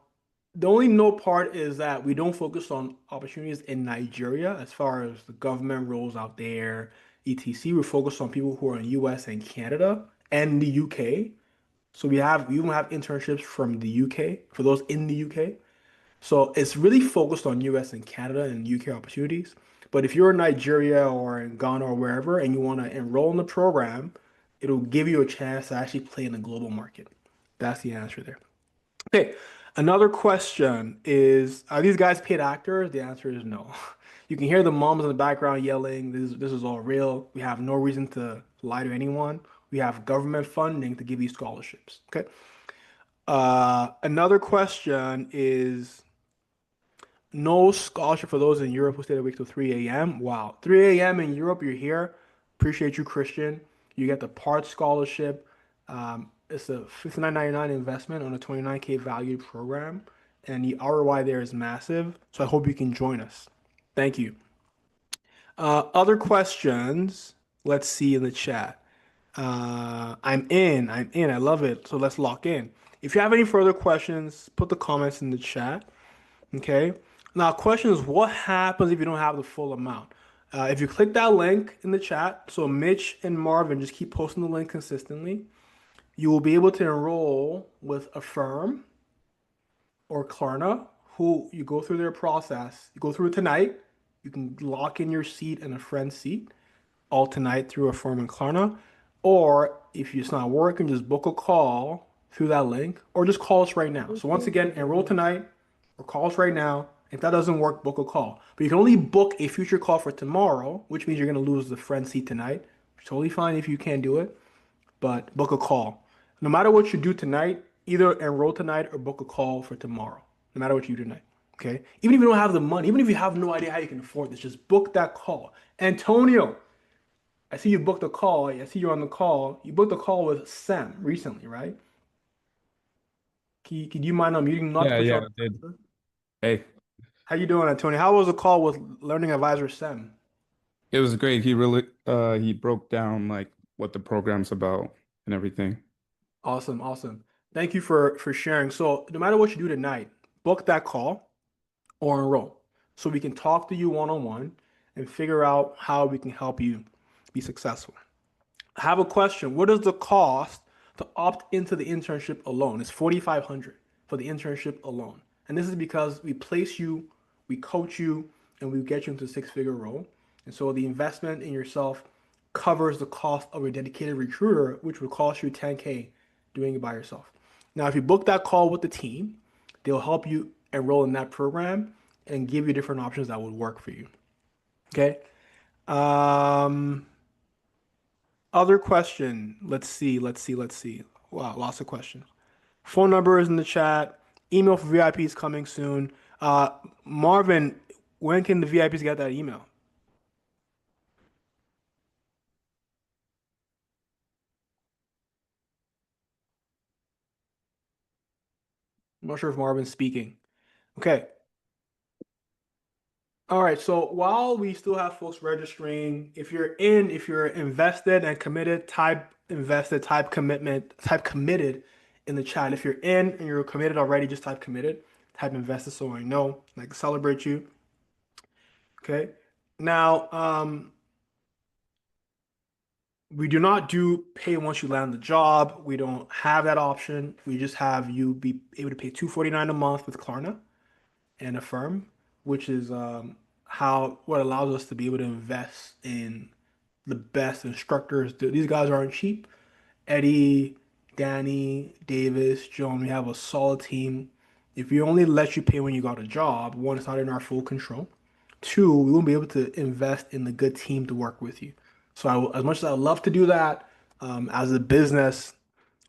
the only no part is that we don't focus on opportunities in Nigeria as far as the government roles out there, etc. We focus on people who are in US and Canada and the UK. So we even have internships from the UK for those in the UK. So it's really focused on US and Canada and UK opportunities. But if you're in Nigeria or in Ghana or wherever and you want to enroll in the program, it'll give you a chance to actually play in the global market. That's the answer there. Okay, another question is, are these guys paid actors? The answer is no. You can hear the moms in the background yelling, this is all real. We have no reason to lie to anyone. We have government funding to give you scholarships. Okay. Another question is no scholarship for those in Europe who stayed awake till 3 a.m. Wow. 3 a.m. in Europe, you're here. Appreciate you, Christian. You get the part scholarship. It's a 59.99 investment on a 29K valued program, and the ROI there is massive. So I hope you can join us. Thank you. Other questions? Let's see in the chat. I'm in. I'm in. I love it. So let's lock in. If you have any further questions, put the comments in the chat. Okay. Now, question is, what happens if you don't have the full amount? If you click that link in the chat, so Mitch and Marvin just keep posting the link consistently, you will be able to enroll with a firm or Klarna, who you go through their process. You go through it tonight. You can lock in your seat and a friend's seat all tonight through a firm in Klarna. Or if it's not working, just book a call through that link or just call us right now. So once again, enroll tonight or call us right now. If that doesn't work, book a call. But you can only book a future call for tomorrow, which means you're going to lose the friend seat tonight. Totally fine if you can't do it, but book a call. No matter what you do tonight, either enroll tonight or book a call for tomorrow. No matter what you do tonight. Okay? Even if you don't have the money, even if you have no idea how you can afford this, just book that call. Antonio, I see you booked a call. I see you're on the call. You booked a call with Sam recently, right? Can you mind unmuting not to Yeah, put you yeah, on? I did. Hey, How you doing, Antonio? How was the call with learning advisor Sam? it was great. He broke down like what the program's about and everything. Awesome, awesome. Thank you for sharing. So no matter what you do tonight, book that call or enroll so we can talk to you one on one and figure out how we can help you be successful. I have a question. What is the cost to opt into the internship alone? It's 4,500 for the internship alone. And this is because we place you, we coach you, and we get you into a six-figure role. And so the investment in yourself covers the cost of a dedicated recruiter, which would cost you 10K doing it by yourself. Now, if you book that call with the team, they'll help you enroll in that program and give you different options that would work for you. Okay. Um, Other question. Let's see. Wow, lots of questions. Phone number is in the chat. Email for VIPs coming soon. Marvin, when can the VIPs get that email? I'm not sure if Marvin's speaking. Okay. All right. So while we still have folks registering, if you're invested and committed, type invested, type commitment, type committed in the chat. If you're in and you're committed already, just type committed, type invested so I know, like celebrate you. Okay. Now, we do not do pay once you land the job. We don't have that option. We just have you be able to pay 249 a month with Klarna and Affirm, which is how what allows us to be able to invest in the best instructors. These guys aren't cheap. Eddie, Danny, Davis, Joan, we have a solid team If we only let you pay when you got a job, one, it's not in our full control. Two, we won't be able to invest in the good team to work with you. So as much as I love to do that, as a business,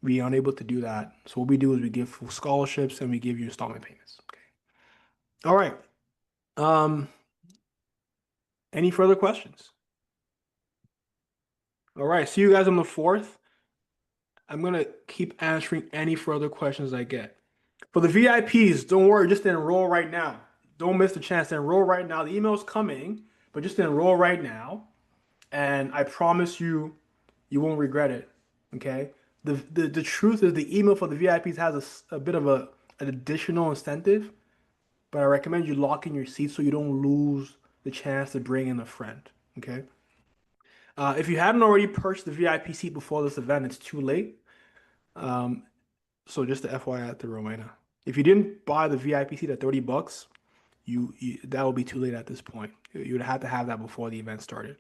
we are unable to do that. So what we do is we give full scholarships and we give you installment payments. Okay. All right. Any further questions? All right. See you guys on the 4th. I'm gonna keep answering any further questions I get. For the VIPs, don't worry, just enroll right now. Don't miss the chance to enroll right now. The email's coming, but just enroll right now. And I promise you, you won't regret it. Okay? The truth is the email for the VIPs has a bit of an additional incentive, but I recommend you lock in your seat so you don't lose the chance to bring in a friend. Okay? If you hadn't already purchased the VIP seat before this event, it's too late. So just the FYI at the Rowena. If you didn't buy the VIP seat at $30, you that will be too late at this point. You would have to have that before the event started.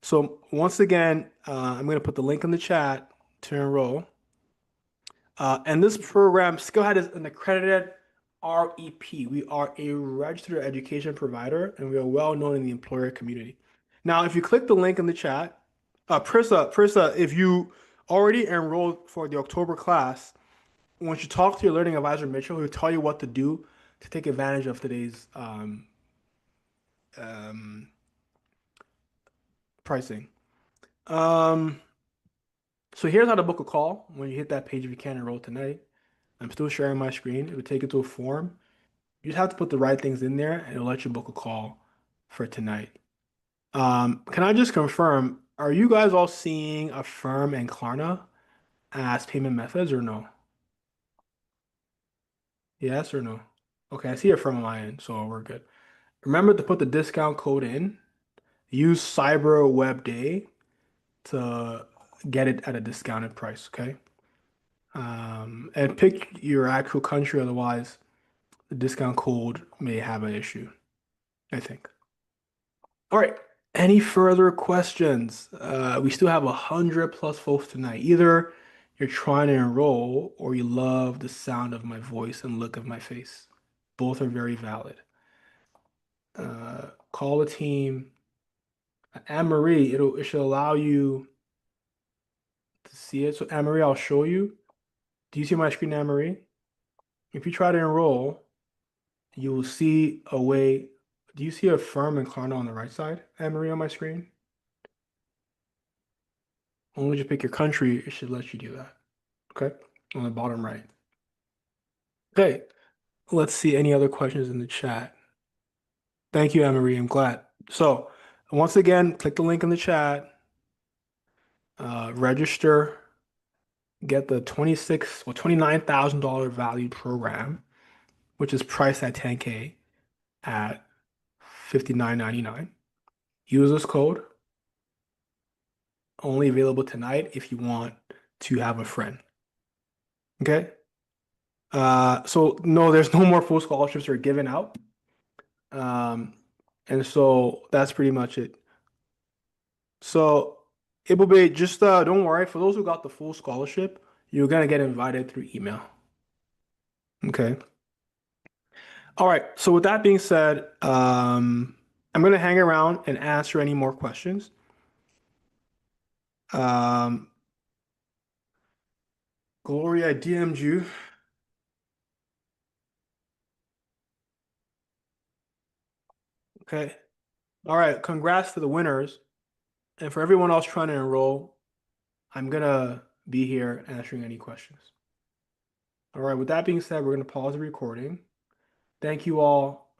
So once again, I'm going to put the link in the chat to enroll. And this program, Skillhead, is an accredited REP. We are a registered education provider, and we are well known in the employer community. Now, if you click the link in the chat, Prissa, if you already enrolled for the October class, once you talk to your learning advisor, Mitchell, he'll tell you what to do to take advantage of today's pricing. So here's how to book a call when you hit that page if you can't enroll tonight. I'm still sharing my screen. It will take you to a form. You just have to put the right things in there and it'll let you book a call for tonight. Can I just confirm, are you guys all seeing Affirm and Klarna as payment methods or no? Yes or no? Okay, I see Affirm on my end, so we're good. Remember to put the discount code in. Use Cyber Web Day to get it at a discounted price, okay? And pick your actual country, otherwise the discount code may have an issue, I think. All right. Any further questions? We still have 100+ folks tonight. Either you're trying to enroll or you love the sound of my voice and look of my face. Both are very valid. Call the team. Anne-Marie, it should allow you to see it. So Anne-Marie, I'll show you. Do you see my screen, Anne-Marie? If you try to enroll, you will see a way. Do you see Affirm and Klarna on the right side, Anne-Marie, on my screen? Only you pick your country, it should let you do that. Okay, on the bottom right. Okay, let's see any other questions in the chat. Thank you, Anne-Marie. I'm glad. So once again, click the link in the chat. Register. Get the $29,000 value program, which is priced at $10K at $59.99. Use this code. Only available tonight if you want to have a friend. Okay? So no, there's no more full scholarships are given out. And so that's pretty much it. So it will be just don't worry, for those who got the full scholarship, you're gonna get invited through email. Okay. All right. So with that being said, I'm gonna hang around and answer any more questions. Gloria, I DM'd you. Okay. All right. Congrats to the winners. And for everyone else trying to enroll, I'm gonna be here answering any questions. All right. With that being said, we're gonna pause the recording. Thank you all